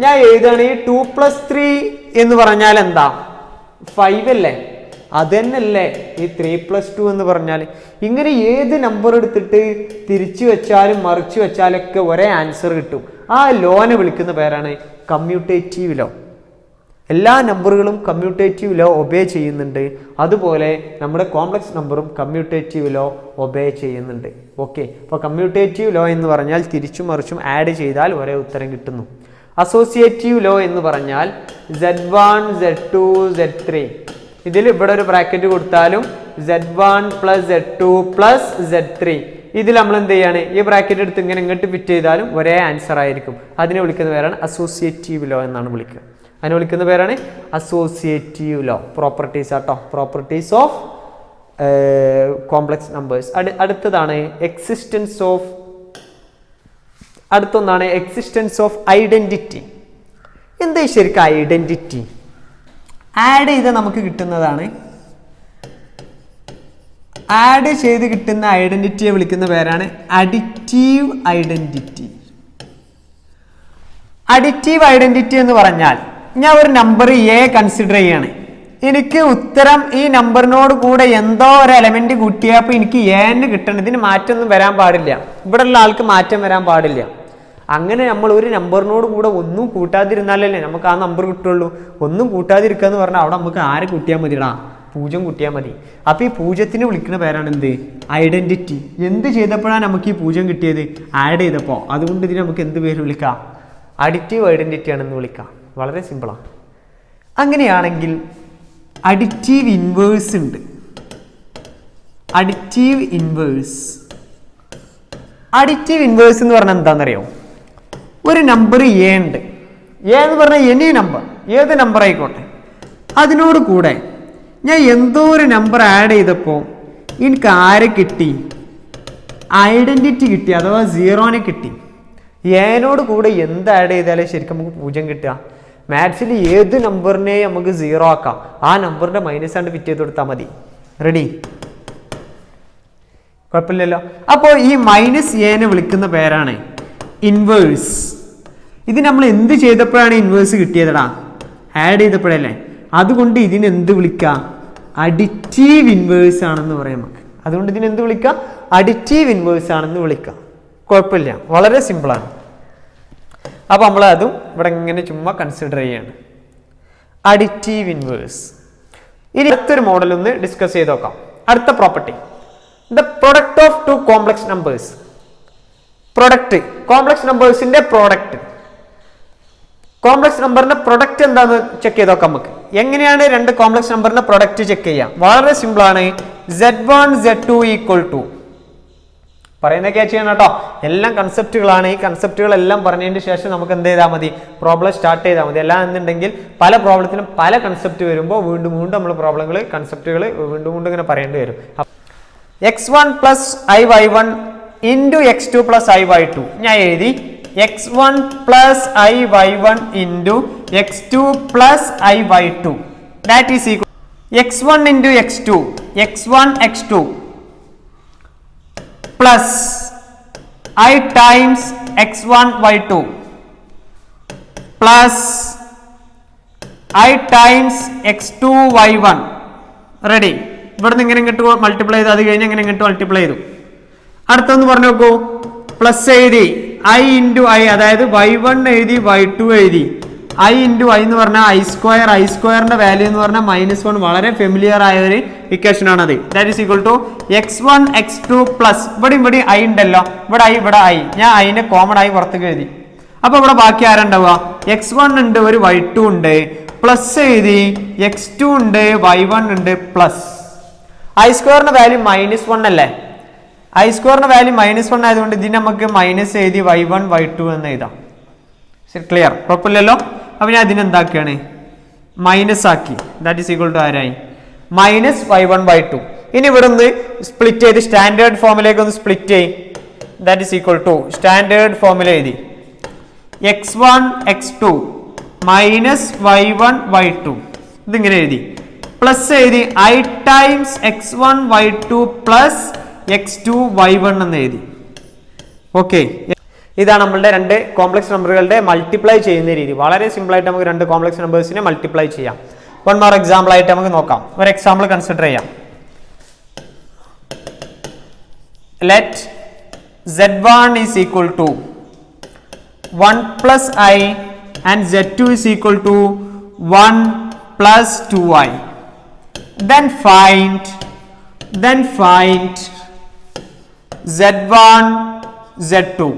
ഞാൻ എഴുതാണ് 2+3 എന്ന് പറഞ്ഞാൽ എന്താ 5 അല്ലേ? അത് തന്നെയല്ലേ ഈ 3+2 എന്ന് പറഞ്ഞാൽ. ഇങ്ങനെ ഏത് നമ്പർ എടുത്തിട്ട് തിരിച്ചു വെച്ചാലും മറിച്ചു വെച്ചാലൊക്കെ ഒരേ ആൻസർ കിട്ടും. ആ ലോനെ വിളിക്കുന്ന പേരാണ് കമ്മ്യൂട്ടേറ്റീവ് ലോ. എല്ലാ നമ്പറുകളും കമ്മ്യൂട്ടേറ്റീവ് ലോ ഒബേ ചെയ്യുന്നുണ്ട്. അതുപോലെ നമ്മുടെ കോംപ്ലക്സ് നമ്പറും കമ്മ്യൂട്ടേറ്റീവ് ലോ ഒബേ ചെയ്യുന്നുണ്ട്. ഓക്കെ, അപ്പോൾ കമ്മ്യൂട്ടേറ്റീവ് ലോ എന്ന് പറഞ്ഞാൽ തിരിച്ചും മറിച്ചും ആഡ് ചെയ്താൽ ഒരേ ഉത്തരം കിട്ടുന്നു. അസോസിയേറ്റീവ് ലോ എന്ന് പറഞ്ഞാൽ Z1 Z2 Z3 ഇതിൽ ഇവിടെ ഒരു ബ്രാക്കറ്റ് കൊടുത്താലും Z1 + Z2 + Z3 ഇതിൽ നമ്മൾ എന്ത് ചെയ്യാണ് ഈ ബ്രാക്കറ്റ് എടുത്ത് ഇങ്ങനെ ഇങ്ങോട്ട് ഫിറ്റ് ചെയ്താലും ഒരേ ആൻസർ ആയിരിക്കും. അതിനെ വിളിക്കുന്ന പേരാണ് അസോസിയേറ്റീവ് ലോ എന്നാണ് വിളിക്കുക. അതിനെ വിളിക്കുന്ന പേരാണ് അസോസിയേറ്റീവ് ലോ. പ്രോപ്പർട്ടീസ് ആട്ടോ, പ്രോപ്പർട്ടീസ് ഓഫ് കോംപ്ലക്സ് നമ്പേഴ്സ്. അടുത്തതാണ് അടുത്തൊന്നാണ് എക്സിസ്റ്റൻസ് ഓഫ് ഐഡന്റിറ്റി. എന്താ ശരിക്കും ഐഡന്റിറ്റി? ആഡ് ചെയ്ത് നമുക്ക് കിട്ടുന്നതാണ്. ആഡ് ചെയ്ത് കിട്ടുന്ന ഐഡന്റിറ്റിയെ വിളിക്കുന്ന പേരാണ് അഡിറ്റീവ് ഐഡന്റിറ്റി. അഡിറ്റീവ് ഐഡന്റിറ്റി എന്ന് പറഞ്ഞാൽ ഞാൻ ഒരു നമ്പർ എ കൺസിഡർ ചെയ്യാണ്. എനിക്ക് ഉത്തരം ഈ നമ്പറിനോട് കൂടെ എന്തോ ഒരു എലമെന്റ് കൂട്ടിയപ്പോൾ എനിക്ക് എന്ന് കിട്ടണം. ഇതിന് മാറ്റമൊന്നും വരാൻ പാടില്ല. ഇവിടെ ഉള്ള ആൾക്ക് മാറ്റം വരാൻ പാടില്ല. അങ്ങനെ നമ്മൾ ഒരു നമ്പറിനോട് കൂടെ ഒന്നും കൂട്ടാതിരുന്നാലല്ലേ നമുക്ക് ആ നമ്പർ കിട്ടുള്ളൂ. ഒന്നും കൂട്ടാതിരിക്കുക എന്ന് പറഞ്ഞാൽ അവിടെ നമുക്ക് ആരെ കൂട്ടിയാൽ മതിടാ? 0 കൂട്ടിയാൽ മതി. അപ്പോൾ ഈ 0ത്തിന് വിളിക്കുന്ന പേരാണ് എന്ത്? ഐഡന്റിറ്റി. എന്ത് ചെയ്തപ്പോഴാണ് നമുക്ക് ഈ 0 കിട്ടിയത്? ആഡ് ചെയ്തപ്പോൾ. അതുകൊണ്ട് ഇതിന് നമുക്ക് എന്ത് പേര് വിളിക്കാം? അഡിറ്റീവ് ഐഡന്റിറ്റി ആണെന്ന് വിളിക്കാം. വളരെ സിമ്പിളാണ്. അങ്ങനെയാണെങ്കിൽ അഡിറ്റീവ് ഇൻവേഴ്സ് ഉണ്ട്. അഡിറ്റീവ് ഇൻവേഴ്സ് എന്ന് പറഞ്ഞാൽ എന്താണെന്നറിയോ? ഒരു നമ്പർ എ ഉണ്ട്. എ എന്ന് പറഞ്ഞാൽ എനി നമ്പർ, ഏത് നമ്പർ ആയിക്കോട്ടെ, അതിനോട് കൂടെ ഞാൻ എന്തോ ഒരു നമ്പർ ആഡ് ചെയ്തപ്പോൾ എനിക്ക് ആരെ കിട്ടി? ഐഡന്റിറ്റി കിട്ടി, അഥവാ 0നെ കിട്ടി. ഏനോട് കൂടെ എന്ത് ആഡ് ചെയ്താലേ ശരിക്കും നമുക്ക് 0 കിട്ടുക? മാത്സിൽ ഏത് നമ്പറിനെ നമുക്ക് 0 ആക്കാം. ആ നമ്പറിന്റെ മൈനസ് ആണ്ട് ഫിറ്റ് ചെയ്ത് കൊടുത്താൽ മതി. റെഡി? കുഴപ്പമില്ലല്ലോ. അപ്പോൾ ഈ -a വിളിക്കുന്ന പേരാണ് ഇൻവേഴ്സ്. ഇത് നമ്മൾ എന്ത് ചെയ്തപ്പോഴാണ് ഇൻവേഴ്സ് കിട്ടിയതടാ? ആഡ് ചെയ്തപ്പോഴല്ലേ. അതുകൊണ്ട് ഇതിന് എന്ത് വിളിക്കാം? അഡിറ്റീവ് ഇൻവേഴ്സ് ആണെന്ന് പറയാം നമുക്ക്. അതുകൊണ്ട് ഇതിന് എന്ത് വിളിക്കാം? അഡിറ്റീവ് ഇൻവേഴ്സ് ആണെന്ന് വിളിക്കാം. കുഴപ്പമില്ല, വളരെ സിമ്പിളാണ്. അപ്പോൾ നമ്മൾ അതും ഇവിടെ ഇങ്ങനെ ചുമ്മാ കൺസിഡർ ചെയ്യാണ്. Additive inverse. ഇനി അടുത്തൊരു മോഡൽ ഒന്ന് ഡിസ്കസ് ചെയ്ത് നോക്കാം. അടുത്ത property, the product of two complex numbers. Product, complex നമ്പേഴ്സിന്റെ പ്രോഡക്റ്റ്. കോംപ്ലക്സ് നമ്പറിന്റെ പ്രൊഡക്റ്റ് എന്താന്ന് ചെക്ക് ചെയ്ത് നോക്കാം നമുക്ക്. എങ്ങനെയാണ് രണ്ട് കോംപ്ലക്സ് നമ്പറിന്റെ പ്രൊഡക്റ്റ് ചെക്ക് ചെയ്യാം? വളരെ സിമ്പിൾ ആണ്. Z1 Z2 = പറയുന്ന ക്യാച്ച് ചെയ്യണം കേട്ടോ. എല്ലാം കൺസെപ്റ്റുകളാണ്. ഈ കൺസെപ്റ്റുകളെല്ലാം പറഞ്ഞതിന് ശേഷം നമുക്ക് എന്ത് ചെയ്താൽ മതി? പ്രോബ്ലം സ്റ്റാർട്ട് ചെയ്താൽ മതി. അല്ല എന്നുണ്ടെങ്കിൽ പല പ്രോബ്ലത്തിനും പല കൺസെപ്റ്റ് വരുമ്പോൾ വീണ്ടും നമ്മൾ പ്രോബ്ലങ്ങൾ കൺസെപ്റ്റുകൾ വീണ്ടും ഇങ്ങനെ പറയേണ്ടി വരും. x1 + iy1 into x2 + iy2. ഞാൻ എഴുതി x1 + iy1 into x2 + iy2. That is equal x1 into x2, x1 x2 plus I times x1 y2 plus I times x2 y1. Ready? ഇവിടുന്ന് ഇങ്ങനെ ഇങ്ങോട്ട് മൾട്ടിപ്ലൈ ചെയ്തു. അത് കഴിഞ്ഞ് ഇങ്ങനെ ഇങ്ങോട്ട് മൾട്ടിപ്ലൈ ചെയ്തു. അടുത്തൊന്ന് പറഞ്ഞു നോക്കൂ. പ്ലസ് എഴുതി i ഇൻറ്റു ഐ, അതായത് y1 എഴുതി y2 എഴുതി. i ഇൻറ്റു ഐ എന്ന് പറഞ്ഞാൽ i². i²ന്റെ വാല്യൂ എന്ന് പറഞ്ഞാൽ -1. വളരെ ഫെമിലിയർ ആയ ഒരു ഇക്വേഷൻ ആണത്. That is equal to x1 x2 plus ഇവിടെ i ഉണ്ടല്ലോ, ഇവിടെ i. ഞാൻ അതിനെ കോമൺ ആയി പുറത്തേക്ക് എഴുതി. അപ്പൊ ഇവിടെ ബാക്കി ആരുണ്ടാവുക? x1 ഉണ്ട്, ഒരു y2 ഉണ്ട്, പ്ലസ് എഴുതി, x2 ഉണ്ട്, y1 ഉണ്ട്, പ്ലസ് i²ന്റെ വാല്യൂ -1 അല്ലേ? i²ന്റെ വാല്യൂ -1 ആയതുകൊണ്ട് ഇതിന് നമുക്ക് മൈനസ് എഴുതി y1 y2 എന്ന് എഴുതാം. ശരി, ക്ലിയർ? കുഴപ്പമില്ലല്ലോ. അപ്പൊ ഞാൻ ഇതിനെന്താക്കിയാണ്? മൈനസ് ആക്കി. ദാറ്റ് ഈസ് ഈക്വൽ ടു ആരായി? -y1 y2. ഇനി ഇവിടെ ഒന്ന് സ്പ്ലിറ്റ് ചെയ്ത് സ്റ്റാൻഡേർഡ് ഫോമിലേക്ക് ഒന്ന് സ്പ്ലിറ്റ് ചെയ്യും. That is equal to standard ഫോമിൽ എഴുതി x1 x2 -y1 y2. ഇതിങ്ങനെ എഴുതി. പ്ലസ് എഴുതി i times x1 y2 plus x2 y1 എന്ന് എഴുതി. ഓക്കെ, ഇതാണ് നമ്മളുടെ രണ്ട് കോംപ്ലക്സ് നമ്പറുകളുടെ മൾട്ടിപ്ലൈ ചെയ്യുന്ന രീതി. വളരെ സിമ്പിൾ ആയിട്ട് നമുക്ക് രണ്ട് കോംപ്ലക്സ് നമ്പേഴ്സിനെ മൾട്ടിപ്ലൈ ചെയ്യാം. വൺ മോർ എക്സാമ്പിൾ ആയിട്ട് നമുക്ക് നോക്കാം. ഒരു എക്സാമ്പിൾ കൺസിഡർ ചെയ്യാം. Let z1 is equal to 1 plus I and z2 is equal to 1 plus 2I. Then find z1 z2.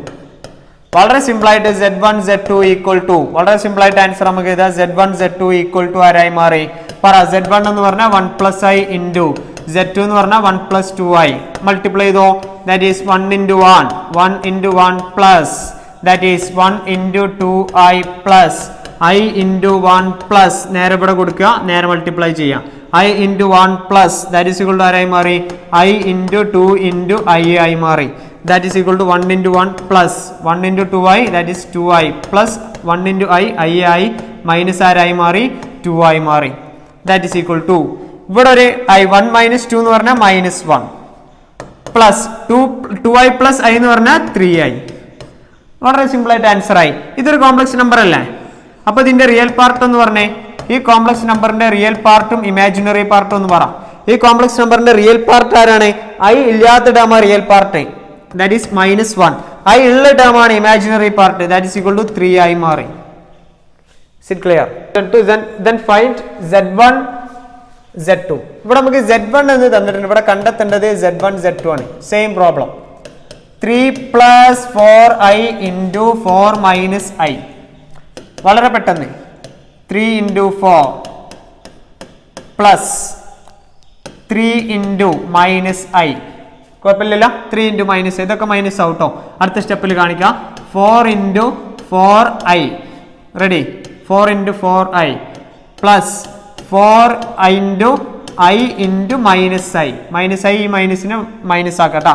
വളരെ സിമ്പിൾ ആയിട്ട് z1 z2 ഈക്വൽ ടു, വളരെ സിമ്പിൾ ആയിട്ട് ആൻസർ നമുക്ക് എഴുതാം. z1 z2 ഈക്വൽ ടു ആരായി മാറി? പറ. z1 എന്ന് പറഞ്ഞാൽ 1 plus I ഇൻറ്റു z2 എന്ന് പറഞ്ഞാൽ 1 plus 2I. മൾട്ടിപ്ലൈ ചെയ്തോ. That is 1 into 1, 1 into 1 plus, that is 1 into 2I plus I into 1 plus, നേരെ ഇവിടെ കൊടുക്കുക, നേരെ മൾട്ടിപ്ലൈ ചെയ്യാം. I into 1 plus, that is equal to ആരായി മാറി? I into 2 into I ആയി മാറി. That is equal to 1 into 1 plus 1 into 2I, that is 2I plus 1 into I ആയി മൈനസ് ആരായി മാറി? 2 ആയി മാറി. That is equal to, ഇവിടെ ഒരു I 1 minus 2 എന്ന് പറഞ്ഞാൽ minus 1 plus 2I plus I എന്ന് പറഞ്ഞാൽ 3I. വളരെ സിമ്പിൾ ആയിട്ട് ആൻസർ ആയി. ഇതൊരു കോംപ്ലക്സ് നമ്പർ അല്ലേ? അപ്പൊ ഇതിന്റെ റിയൽ പാർട്ട് എന്ന് പറഞ്ഞേ, ഈ കോംപ്ലക്സ് നമ്പറിന്റെ റിയൽ പാർട്ടും ഇമാജിനറി പാർട്ടും എന്ന് പറ. ഈ കോംപ്ലക്സ് നമ്പറിന്റെ റിയൽ പാർട്ട് ആരാണ്? I ഇല്ലാത്ത term real part, that is -1. I ഉള്ള ടേം ആണ് imaginary part, that is equal to 3 ആയി മാറി. Is it clear? Then find z1 z2. ഇവിടെ നമുക്ക് z1 എന്ന് തന്നിട്ടുണ്ട്, ഇവിടെ കണ്ടെത്തേണ്ടത് z1 z2 ആണ്. Same problem. 3 plus 4I into 4 minus I. വളരെ പെട്ടെന്ന് 3 into 4 plus 3 into minus I. കുഴപ്പമില്ലല്ലോ. 3 into minus, ഇതൊക്കെ മൈനസ് ഔട്ടോ. അടുത്ത സ്റ്റെപ്പിൽ കാണിക്കാം. 4 into 4I. Ready? 4 into 4I plus 4 into I into minus I. Minus I ഈ മൈനസിനെ മൈനസ് ആക്കട്ടാ.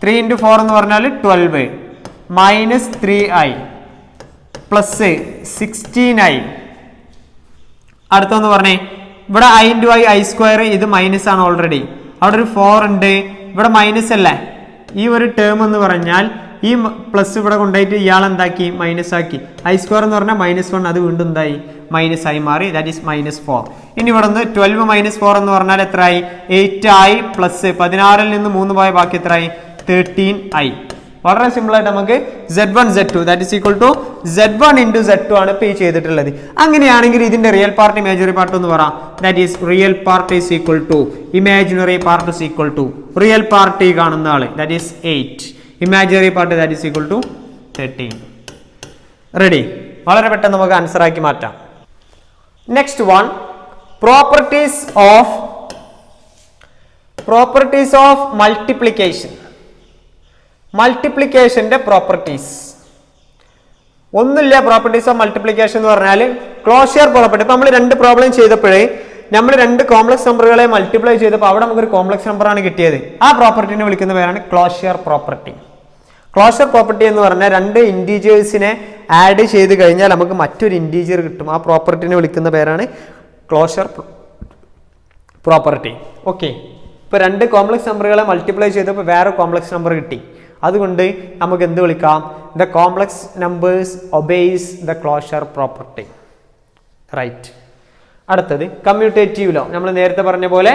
3 into 4 എന്ന് പറഞ്ഞാൽ 12 minus 3I plus 16I. അടുത്തൊന്ന് പറഞ്ഞേ. ഇവിടെ I into I സ്ക്വയർ, ഇത് മൈനസ് ആണ് ഓൾറെഡി. അവിടെ ഒരു 4 ഉണ്ട്, ഇവിടെ മൈനസ് അല്ലേ? ഈ ഒരു ടേം എന്ന് പറഞ്ഞാൽ ഈ പ്ലസ് ഇവിടെ കൊണ്ടുപോയിട്ട് ഇയാൾ എന്താക്കി? മൈനസ് ആക്കി. I സ്ക്വയർ എന്ന് പറഞ്ഞാൽ -1, അത് വീണ്ടും എന്തായി? മൈനസ് ആയി മാറി. That is -4. ഇനി ഇവിടെ നിന്ന് 12 minus 4 എന്ന് പറഞ്ഞാൽ എത്രയായി? 8I പ്ലസ് 16ൽ നിന്ന് 3 പോയ ബാക്കി എത്രയായി? 13I. വളരെ സിമ്പിൾ ആയിട്ട് നമുക്ക് z1 z2 that is equal to z1 into z2 ആണ് പേ ചെയ്തിട്ടുള്ളത്. അങ്ങനെയാണെങ്കിൽ ഇതിന്റെ റിയൽ പാർട്ട് ഇമാജിനറി പാർട്ട് എന്ന് പറ. That is real part is equal to imaginary part is equal to real part ഈ കാണുന്ന ആള്, that is 8. Imaginary part that is equal to 13. Ready? വളരെ പെട്ടെന്ന് നമുക്ക് ആൻസർ ആക്കി മാറ്റാം. Next one, properties of multiplication. മൾട്ടിപ്ലിക്കേഷന്റെ പ്രോപ്പർട്ടീസ് ഒന്നുമില്ല. പ്രോപ്പർട്ടീസ് ഓഫ് മൾട്ടിപ്ലിക്കേഷൻ എന്ന് പറഞ്ഞാൽ ക്ലോഷ്യർ പ്രോപ്പർട്ടി. ഇപ്പൊ നമ്മൾ രണ്ട് പ്രോബ്ലം ചെയ്തപ്പോഴേ നമ്മൾ രണ്ട് കോംപ്ലക്സ് നമ്പറുകളെ മൾട്ടിപ്ലൈ ചെയ്തപ്പോൾ അവിടെ നമുക്കൊരു കോംപ്ലക്സ് നമ്പറാണ് കിട്ടിയത്. ആ പ്രോപ്പർട്ടിനെ വിളിക്കുന്ന പേരാണ് ക്ലോഷ്യർ പ്രോപ്പർട്ടി. ക്ലോഷ്യർ പ്രോപ്പർട്ടി എന്ന് പറഞ്ഞാൽ രണ്ട് ഇൻറ്റീജേഴ്സിനെ ആഡ് ചെയ്ത് കഴിഞ്ഞാൽ നമുക്ക് മറ്റൊരു ഇൻറ്റീജർ കിട്ടും. ആ പ്രോപ്പർട്ടിനെ വിളിക്കുന്ന പേരാണ് ക്ലോഷ്യർ പ്രോപ്പർട്ടി. ഓക്കെ, ഇപ്പൊ രണ്ട് കോംപ്ലക്സ് നമ്പറുകളെ മൾട്ടിപ്ലൈ ചെയ്തപ്പോൾ വേറെ കോംപ്ലക്സ് നമ്പർ കിട്ടി. അതുകൊണ്ട് നമുക്ക് എന്ത് വിളിക്കാം? The complex numbers obeys the closure property. Right. അടുത്തത് കമ്മ്യൂട്ടേറ്റീവ് ലോ. നമ്മൾ നേരത്തെ പറഞ്ഞ പോലെ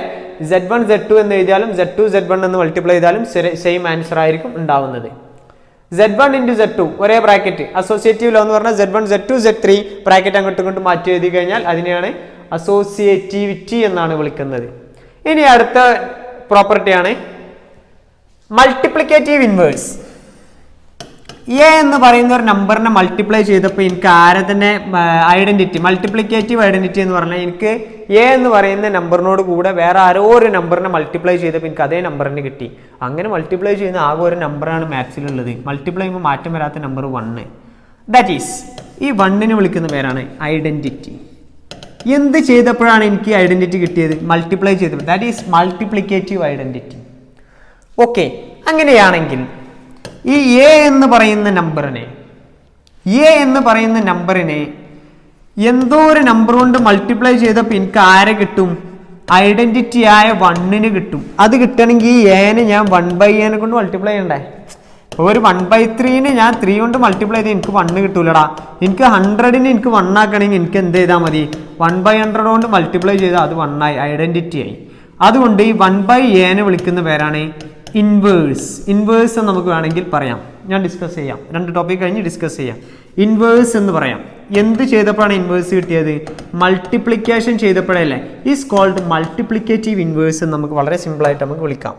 z1 z2 എന്ന് എഴുതിയാലും z2 z1 എന്ന് മൾട്ടിപ്ലൈ ചെയ്താലും സെയിം ആൻസർ ആയിരിക്കും ഉണ്ടാവുന്നത്. z1 into z2 ഒരേ ബ്രാക്കറ്റ്. അസോസിയേറ്റീവ് ലോ എന്ന് പറഞ്ഞാൽ z1 z2 z3 ബ്രാക്കറ്റ് അങ്ങോട്ടും ഇങ്ങോട്ടും മാറ്റി എഴുതി കഴിഞ്ഞാൽ അതിനെയാണ് അസോസിയേറ്റിവിറ്റി എന്നാണ് വിളിക്കുന്നത്. ഇനി അടുത്ത പ്രോപ്പർട്ടിയാണ് മൾട്ടിപ്ലിക്കേറ്റീവ് ഇൻവേഴ്സ്. എ എന്ന് പറയുന്ന ഒരു നമ്പറിനെ മൾട്ടിപ്ലൈ ചെയ്തപ്പോൾ എനിക്ക് ആരെ തന്നെ ഐഡന്റിറ്റി, മൾട്ടിപ്ലിക്കേറ്റീവ് ഐഡന്റിറ്റി എന്ന് പറഞ്ഞാൽ എനിക്ക് എ എന്ന് പറയുന്ന നമ്പറിനോട് കൂടെ വേറെ ആരോ ഒരു നമ്പറിനെ മൾട്ടിപ്ലൈ ചെയ്തപ്പോൾ എനിക്ക് അതേ നമ്പറിന് കിട്ടി. അങ്ങനെ മൾട്ടിപ്ലൈ ചെയ്യുന്ന ആകെ ഒരു നമ്പറാണ് മാത്സിലുള്ളത്. മൾട്ടിപ്ലൈ ചെയ്യുമ്പോൾ മാറ്റം വരാത്ത നമ്പർ 1. ദാറ്റ് ഈസ് ഈ 1നെ വിളിക്കുന്ന പേരാണ് ഐഡന്റിറ്റി. എന്ത് ചെയ്തപ്പോഴാണ് എനിക്ക് ഐഡന്റിറ്റി കിട്ടിയത്? മൾട്ടിപ്ലൈ ചെയ്തപ്പോൾ. That is multiplicative identity. Okay, അങ്ങനെയാണെങ്കിൽ ഈ എ എന്ന് പറയുന്ന നമ്പറിനെ എന്തോ ഒരു നമ്പർ കൊണ്ട് മൾട്ടിപ്ലൈ ചെയ്തപ്പോൾ എനിക്ക് ആരെ കിട്ടും? ഐഡന്റിറ്റി ആയ 1ന് കിട്ടും. അത് കിട്ടണമെങ്കിൽ ഈ എനെ ഞാൻ 1/a കൊണ്ട് മൾട്ടിപ്ലൈ ചെയ്യണ്ടേ? ഒരു 1/3 ഞാൻ 3 കൊണ്ട് മൾട്ടിപ്ലൈ ചെയ്ത് എനിക്ക് 1 കിട്ടൂലടാ. എനിക്ക് 100ന് എനിക്ക് 1 ആക്കണമെങ്കിൽ എനിക്ക് എന്ത് ചെയ്താൽ മതി? 1/100 കൊണ്ട് മൾട്ടിപ്ലൈ ചെയ്താൽ അത് 1 ആയി, ഐഡന്റിറ്റി ആയി. അതുകൊണ്ട് ഈ 1/a വിളിക്കുന്ന പേരാണ് ഇൻവേഴ്സ്. ഇൻവേഴ്സ് എന്ന് നമുക്ക് വേണമെങ്കിൽ പറയാം. ഞാൻ ഡിസ്കസ് ചെയ്യാം, 2 ടോപ്പിക് കഴിഞ്ഞ് ഡിസ്കസ് ചെയ്യാം. ഇൻവേഴ്സ് എന്ന് പറയാം. എന്ത് ചെയ്തപ്പോഴാണ് ഇൻവേഴ്സ് കിട്ടിയത്? മൾട്ടിപ്ലിക്കേഷൻ ചെയ്തപ്പോഴല്ലേ. ഈസ് കോൾഡ് മൾട്ടിപ്ലിക്കേറ്റീവ് ഇൻവേഴ്സ് എന്ന് നമുക്ക് വളരെ സിമ്പിളായിട്ട് നമുക്ക് വിളിക്കാം.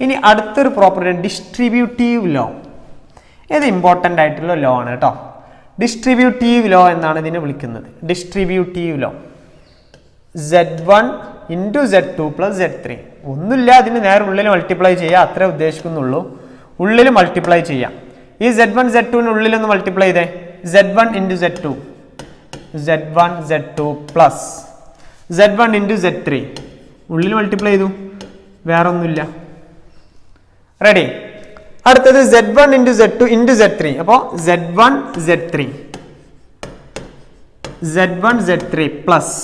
ഇനി അടുത്തൊരു പ്രോപ്പർട്ടി ഡിസ്ട്രിബ്യൂട്ടീവ് ലോ. ഇത് ഇമ്പോർട്ടൻ്റ് ആയിട്ടുള്ള ലോ ആണ് കേട്ടോ. ഡിസ്ട്രിബ്യൂട്ടീവ് ലോ എന്നാണ് ഇതിനെ വിളിക്കുന്നത്. Distributive law Z1 × Z2 + Z3. ഒന്നുമില്ല, അതിന് നേരെ ഉള്ളിൽ മൾട്ടിപ്ലൈ ചെയ്യുക, അത്രേ ഉദ്ദേശിക്കുന്നുള്ളൂ. ഉള്ളിൽ മൾട്ടിപ്ലൈ ചെയ്യാം. ഈ Z1 Z2 ഉള്ളിലൊന്ന് മൾട്ടിപ്ലൈ ചെയ്തേ. Z1 × Z2 Z1 Z2 plus Z1 × Z3 ഉള്ളിൽ മൾട്ടിപ്ലൈ ചെയ്തു, വേറെ ഒന്നുമില്ല. റെഡി. അടുത്തത് Z1 × Z2 × Z3. അപ്പോൾ Z1 Z3 പ്ലസ്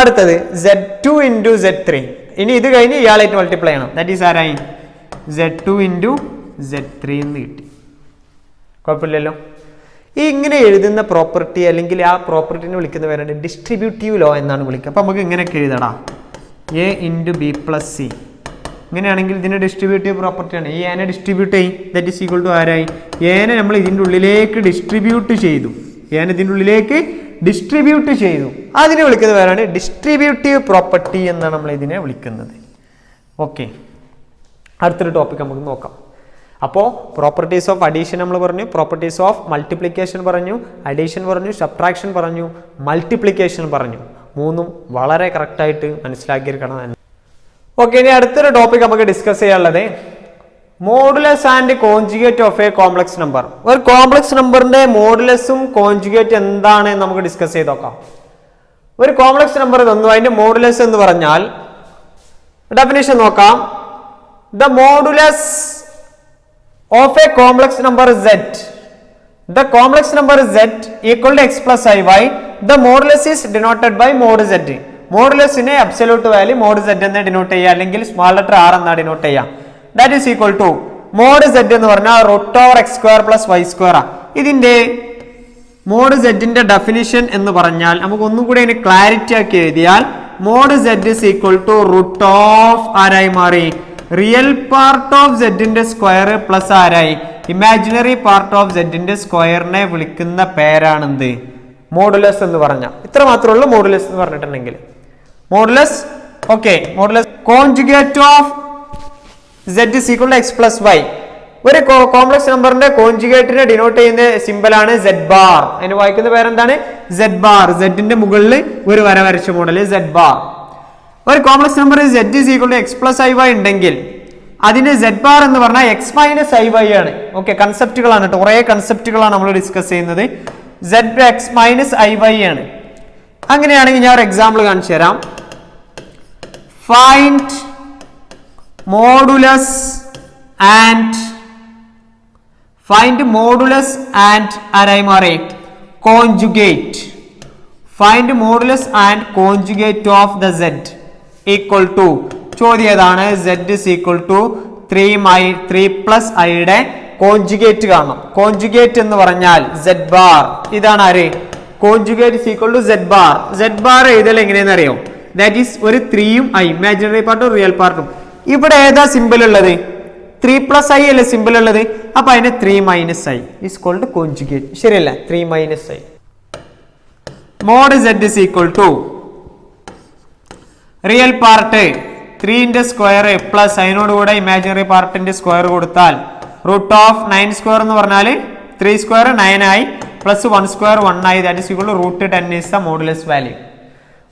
അടുത്തത് Z2 × Z3. ഇനി ഇത് കഴിഞ്ഞ് ഇയാളായിട്ട് മൾട്ടിപ്ലൈ ചെയ്യണം. ദാറ്റ് ഈസ് ആരായി? Z2 × Z3 എന്ന് കിട്ടി. കുഴപ്പമില്ലല്ലോ. ഈ ഇങ്ങനെ എഴുതുന്ന പ്രോപ്പർട്ടി അല്ലെങ്കിൽ ആ പ്രോപ്പർട്ടിനെ വിളിക്കുന്ന പേരാണ് ഡിസ്ട്രിബ്യൂട്ടീവ് ലോ എന്നാണ് വിളിക്കുക. അപ്പോൾ നമുക്ക് ഇങ്ങനെയൊക്കെ എഴുതടാ, A × B + C. ഇങ്ങനെയാണെങ്കിൽ ഇതിൻ്റെ ഡിസ്ട്രിബ്യൂട്ടീവ് പ്രോപ്പർട്ടിയാണ്. ഈ എനെ ഡിസ്ട്രിബ്യൂട്ട് ചെയ്യും, ദാറ്റ് ഈസ് ഈക്വൽ ടു ആരായി? എനെ നമ്മൾ ഇതിൻ്റെ ഉള്ളിലേക്ക് ഡിസ്ട്രിബ്യൂട്ട് ചെയ്തു. എനെ ഇതിൻ്റെ ഉള്ളിലേക്ക് ഡിസ്ട്രിബ്യൂട്ട് ചെയ്തു. അതിനെ വിളിക്കുന്ന പേരാണ് ഡിസ്ട്രിബ്യൂട്ടീവ് പ്രോപ്പർട്ടി എന്നാണ് നമ്മൾ ഇതിനെ വിളിക്കുന്നത്. ഓക്കെ, അടുത്തൊരു ടോപ്പിക് നമുക്ക് നോക്കാം. അപ്പോൾ പ്രോപ്പർട്ടീസ് ഓഫ് അഡീഷൻ നമ്മൾ പറഞ്ഞു, പ്രോപ്പർട്ടീസ് ഓഫ് മൾട്ടിപ്ലിക്കേഷൻ പറഞ്ഞു, അഡീഷൻ പറഞ്ഞു, സബ്ട്രാക്ഷൻ പറഞ്ഞു, മൾട്ടിപ്ലിക്കേഷൻ പറഞ്ഞു. മൂന്നും വളരെ കറക്റ്റായിട്ട് മനസ്സിലാക്കിയിരിക്കണം. ഓക്കെ, ഇനി അടുത്തൊരു ടോപ്പിക് നമുക്ക് ഡിസ്കസ് ചെയ്യാനുള്ളത് modulus and conjugate of a complex number. ഒരു കോംപ്ലക്സ് നമ്പറിന്റെ മോഡുലസും കോൺജുഗേറ്റ് എന്താണ് നമുക്ക് ഡിസ്കസ് ചെയ്ത് നോക്കാം. ഒരു കോംപ്ലക്സ് നമ്പർ തന്നു, അതിന്റെ മോഡുലസ് എന്ന് പറഞ്ഞാൽ ഡെഫിനിഷൻ നോക്കാം. The modulus of a complex number Z, the complex number Z equal to x plus iy, the modulus is denoted by mod Z. മോഡുലസിനെ അബ്സല്യൂട്ട് വാല്യൂ മോഡ് Z എന്ന് denote ചെയ്യുക, അല്ലെങ്കിൽ small letter R എന്നാ denote ചെയ്യുക. That is equal to mod Z എന്ന് പറഞ്ഞാൽ √(x² + y²). ഇതിന്റെ mode Z-ന്റെ definition എന്ന് പറഞ്ഞാൽ നമുക്ക് ഒന്നും കൂടി അതിന് ക്ലാരിറ്റി ആക്കി എഴുതിയാൽ mod Z is equal to √of ആരായി മാറി? റിയൽ പാർട്ട് ഓഫ് Z-ന്റെ സ്ക്വയർ പ്ലസ് ആരായി? ഇമാജിനറി പാർട്ട് ഓഫ് Z-ന്റെ സ്ക്വയറിനെ വിളിക്കുന്ന പേരാണെന്ത്? മോഡുലസ് എന്ന് പറഞ്ഞാൽ. ഇത്ര മാത്രമേ ഉള്ളൂ മോഡുലസ് എന്ന് പറഞ്ഞിട്ടുണ്ടെങ്കിൽ. Modulus okay. Modulus conjugate of Z is equal to x plus y. ഒരു കോംപ്ലക്സ് നമ്പറിന്റെ കോൺജുഗേറ്റിനെ ഡിനോട്ട് ചെയ്യുന്ന സിമ്പൽ ആണ് Z ബാർ. അതിന് വായിക്കുന്ന പേരെന്താണ്? Z bar. Z-ന്റെ മുകളിൽ ഒരു വര വരച്ച മോഡൽ Z ബാർ. ഒരു complex number Z is equal to x plus iy ഉണ്ടെങ്കിൽ അതിന്റെ Z ബാർ എന്ന് പറഞ്ഞാൽ x minus iy ആണ്. ഓക്കെ, കൺസെപ്റ്റുകളാണ് കേട്ടോ, കുറേ കൺസെപ്റ്റുകളാണ് നമ്മൾ ഡിസ്കസ് ചെയ്യുന്നത്. Z x minus iy ആണ്. അങ്ങനെയാണെങ്കിൽ ഞാൻ ഒരു എക്സാമ്പിൾ കാണിച്ചു തരാം. ഫൈൻഡ് മോഡുലസ് ആൻഡ് ആരായി മാറി? Conjugate. Find modulus and conjugate of the Z equal to, ചോദ്യം ഏതാണ്? Z is equal to 3 + i conjugate കാണണം. കോൺജുഗേറ്റ് എന്ന് പറഞ്ഞാൽ Z ബാർ. ഇതാണ് ആര്? Conjugate is equal to Z bar. Z bar എഴുതൽ എങ്ങനെയെന്ന് അറിയോ? ദാറ്റ് ഈസ് ഒരു 3ഉം i, ഇമാജിനറി പാർട്ടും റിയൽ പാർട്ടും. ഇവിടെ ഏതാ സിമ്പിൾ ഉള്ളത്? 3 + i അല്ലേ സിമ്പിൾ ഉള്ളത്. അപ്പൊ അതിന് 3 - i is called കോൺജുഗേറ്റ്. ശരിയല്ല? 3 - i. Mod Z is equal to real part 3ന്റെ സ്ക്വയർ പ്ലസ് അതിനോട് കൂടെ ഇമാജിനറി പാർട്ടിന്റെ സ്ക്വയർ കൊടുത്താൽ √9² എന്ന് പറഞ്ഞാൽ 3² 9 ആയി, പ്ലസ് 1² 1 ആയി. That is equal to √10 is the modulus value.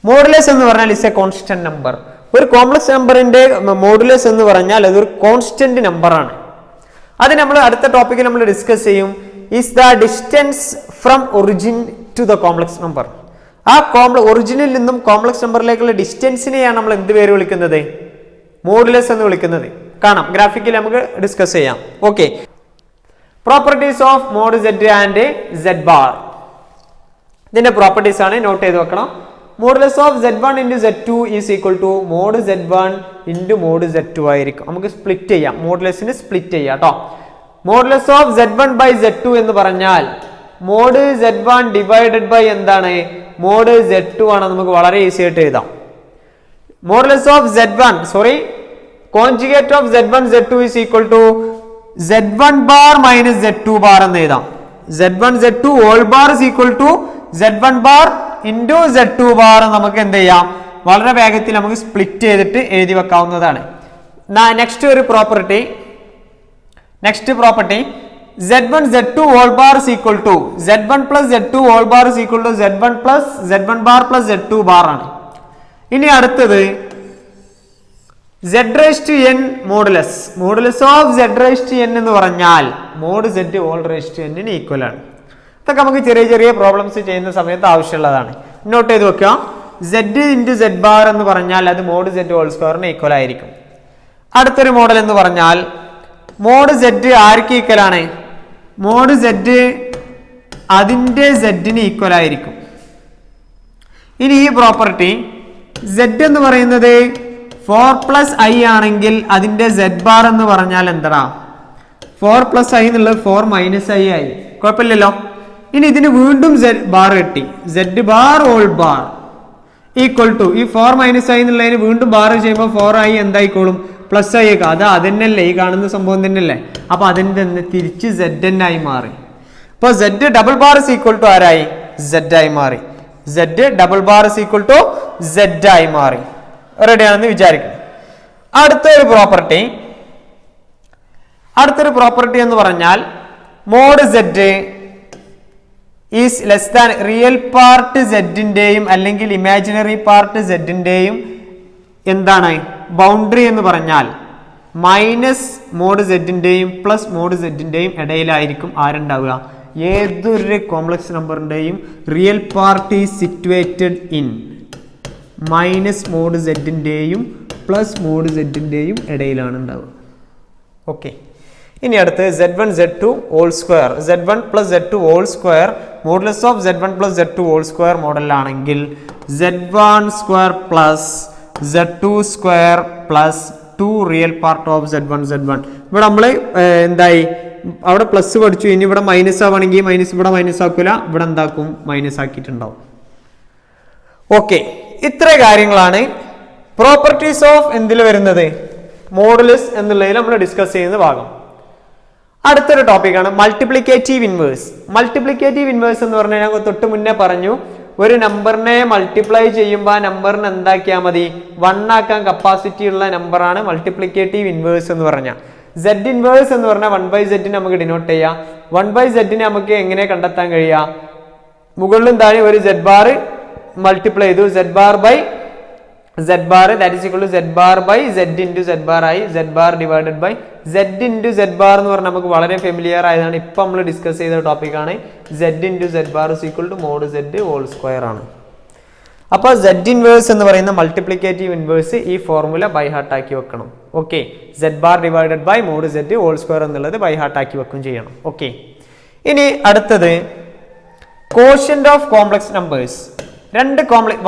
Modulus എന്ന് പറഞ്ഞാൽ ഇസ് എ കോൺസ്റ്റന്റ് നമ്പർ. ഒരു കോംപ്ലക്സ് നമ്പറിന്റെ മോഡുലസ് എന്ന് പറഞ്ഞാൽ അതൊരു കോൺസ്റ്റന്റ് നമ്പർ ആണ്. അത് നമ്മൾ അടുത്ത ടോപ്പിക്കിൽ നമ്മൾ ഡിസ്കസ് ചെയ്യും. Is the distance from origin to the complex number. ആ ഒറിജിനിൽ നിന്നും കോംപ്ലക്സ് നമ്പറിലേക്കുള്ള ഡിസ്റ്റൻസിനെയാണ് നമ്മൾ എന്ത് പേര് വിളിക്കുന്നത്? മോഡുലസ് എന്ന് വിളിക്കുന്നത്. കാണാം, ഗ്രാഫിക്കിൽ നമുക്ക് ഡിസ്കസ് ചെയ്യാം. Okay, properties of mod Z and Z bar. ഇതിന്റെ പ്രോപ്പർട്ടീസ് ആണ്, നോട്ട് ചെയ്ത് വെക്കണം. Modulus of Z1 × Z2 is equal to mod Z1 × mod Z2 ആയിരിക്കും. നമുക്ക് സ്പ്ലിറ്റ് ചെയ്യാം, മോഡുലസിന് സ്പ്ലിറ്റ് ചെയ്യാം കേട്ടോ. Modulus of z1 by z2 എന്ന് പറഞ്ഞാൽ മോഡ് z1 ഡിവൈഡഡ് ബൈ എന്താണ്, മോഡ് z2 ആണ്. നമുക്ക് വളരെ ഈസി ആയിട്ട് എഴുതാം. Modulus of z1 sorry conjugate of z1 z2 is equal to z1 bar minus z2 bar എന്ന് എഴുതാം. z1 z2 whole bar is equal to z1 bar into z2 bar നമുക്ക് എന്ത് ചെയ്യാം, വളരെ വേഗത്തിൽ നമുക്ക് സ്പ്ലിറ്റ് ചെയ്തിട്ട് എഴുതി വെക്കാവുന്നതാണ്. നെക്സ്റ്റ് ഒരു property, z1 z2 whole bar is equal to z1 plus z2 whole bar is equal to z1 plus z1 bar plus z2 bar ആണ്. ഇനി അടുത്തത് z raised to n modulus. Modulus of z raised to n എന്ന് പറഞ്ഞാൽ mod z whole raised to n ന് equal ആണ്. ഇതൊക്കെ നമുക്ക് ചെറിയ ചെറിയ പ്രോബ്ലംസ് ചെയ്യുന്ന സമയത്ത് ആവശ്യമുള്ളതാണ്. നോട്ട് ചെയ്ത് വെക്കുക. z ഇൻറ്റു z ബാർ എന്ന് പറഞ്ഞാൽ അത് മോഡ് z ഹോൾ സ്ക്വയറിന് ഈക്വൽ ആയിരിക്കും. അടുത്തൊരു മോഡൽ എന്ന് പറഞ്ഞാൽ മോഡ് z ആർക്ക് ഈക്വൽ ആണ്, മോഡ് z അതിൻ്റെ z ന് ഈക്വൽ ആയിരിക്കും. ഇനി ഈ പ്രോപ്പർട്ടി z എന്ന് പറയുന്നത് 4 പ്ലസ് ഐ ആണെങ്കിൽ അതിൻ്റെ z ബാർ എന്ന് പറഞ്ഞാൽ എന്താ, 4 പ്ലസ് ഐ എന്നുള്ളത് 4 മൈനസ് ഐ ആയി, കുഴപ്പമില്ലല്ലോ. ഇനി ഇതിന് വീണ്ടും z ബാർ കിട്ടി, z bar whole bar equal to ഈ 4 മൈനസ് ഐ എന്നുള്ളതിന് വീണ്ടും ബാർ ചെയ്യുമ്പോൾ 4 ഐ എന്തായിക്കോളും, പ്ലസ് ഐ ഒക്കെ. അത് അതന്നെയല്ലേ, ഈ കാണുന്ന സംഭവം തന്നെയല്ലേ. അപ്പൊ അതിൻ്റെ തിരിച്ച് z n ആയി മാറി. അപ്പോൾ z double bar is equal to ആരായി, z ആയി മാറി. z double bar is equal to z ആയി മാറി. റെഡി ആണെന്ന് വിചാരിക്കണം. അടുത്തൊരു പ്രോപ്പർട്ടി എന്ന് പറഞ്ഞാൽ mod z is less than real part z-ന്റെയും അല്ലെങ്കിൽ ഇമാജിനറി പാർട്ട് z-ന്റെയും എന്താണ് ബൗണ്ടറി എന്ന് പറഞ്ഞാൽ മൈനസ് മോഡ് z-ന്റെയും പ്ലസ് മോഡ് z-ന്റെയും ഇടയിലായിരിക്കും ആരുണ്ടാവുക, ഏതൊരു കോംപ്ലക്സ് നമ്പറിന്റെയും real part is situated in minus mod z-ന്റെയും പ്ലസ് മോഡ് z-ന്റെയും ഇടയിലാണ് ഉണ്ടാവുക. ഓക്കെ, ഇനി അടുത്ത് z1 z2 whole square, z1 plus z2 whole square modulus of z1 plus z2 whole square മോഡലാണെങ്കിൽ z1 square plus z2 square plus 2 real part of z1 ഇവിടെ നമ്മൾ എന്തായി, അവിടെ പ്ലസ് പഠിച്ചു. ഇനി ഇവിടെ മൈനസ് ആവുകയാണെങ്കിൽ മൈനസ് ഇവിടെ മൈനസ് ആക്കൂല, ഇവിടെ എന്താക്കും, മൈനസ് ആക്കിയിട്ടുണ്ടാവും. ഓക്കെ, ഇത്ര കാര്യങ്ങളാണ് പ്രോപ്പർട്ടീസ് ഓഫ് എന്തിൽ വരുന്നത്, മോഡുലസ് എന്നുള്ളതിൽ നമ്മൾ ഡിസ്കസ് ചെയ്യുന്ന ഭാഗം. അടുത്തൊരു ടോപ്പിക്കാണ് മൾട്ടിപ്ലിക്കേറ്റീവ് ഇൻവേഴ്സ്. മൾട്ടിപ്ലിക്കേറ്റീവ് ഇൻവേഴ്സ് എന്ന് പറഞ്ഞാൽ ഞാൻ തൊട്ട് മുന്നേ പറഞ്ഞു, ഒരു നമ്പറിനെ മൾട്ടിപ്ലൈ ചെയ്യുമ്പോൾ ആ നമ്പറിന് എന്താക്കിയാൽ മതി, 1 ആക്കാൻ കപ്പാസിറ്റി ഉള്ള നമ്പറാണ് മൾട്ടിപ്ലിക്കേറ്റീവ് ഇൻവേഴ്സ് എന്ന് പറഞ്ഞാൽ. z ഇൻവേഴ്സ് എന്ന് പറഞ്ഞാൽ 1/z നമുക്ക് ഡിനോട്ട് ചെയ്യാം. 1/z നമുക്ക് എങ്ങനെ കണ്ടെത്താൻ കഴിയുക, മുകളിലും താഴെ ഒരു z ബാർ മൾട്ടിപ്ലൈ ചെയ്തു, z bar by z bar that is equal to z bar by z into z bar ആയി, z bar divided by z into z bar എന്ന് പറഞ്ഞാൽ നമുക്ക് വളരെ ഫെമിലിയർ ആയതാണ്, ഇപ്പം നമ്മൾ ഡിസ്കസ് ചെയ്ത ടോപ്പിക്കാണ്. z into z bar is equal to mod z whole square ആണ്. അപ്പോൾ z ഇൻവേഴ്സ് എന്ന് പറയുന്ന മൾട്ടിപ്ലിക്കേറ്റീവ് ഇൻവേഴ്സ് ഈ ഫോർമുല ബൈ ഹാർട്ട് ആക്കി വെക്കണം. Okay, z bar divided by mod z whole square എന്നുള്ളത് ബൈ ഹാർട്ട് ആക്കി വെക്കും ചെയ്യണം. ഓക്കെ, ഇനി അടുത്തത് കോഷ്യന്റ് ഓഫ് കോംപ്ലക്സ് നമ്പേഴ്സ്.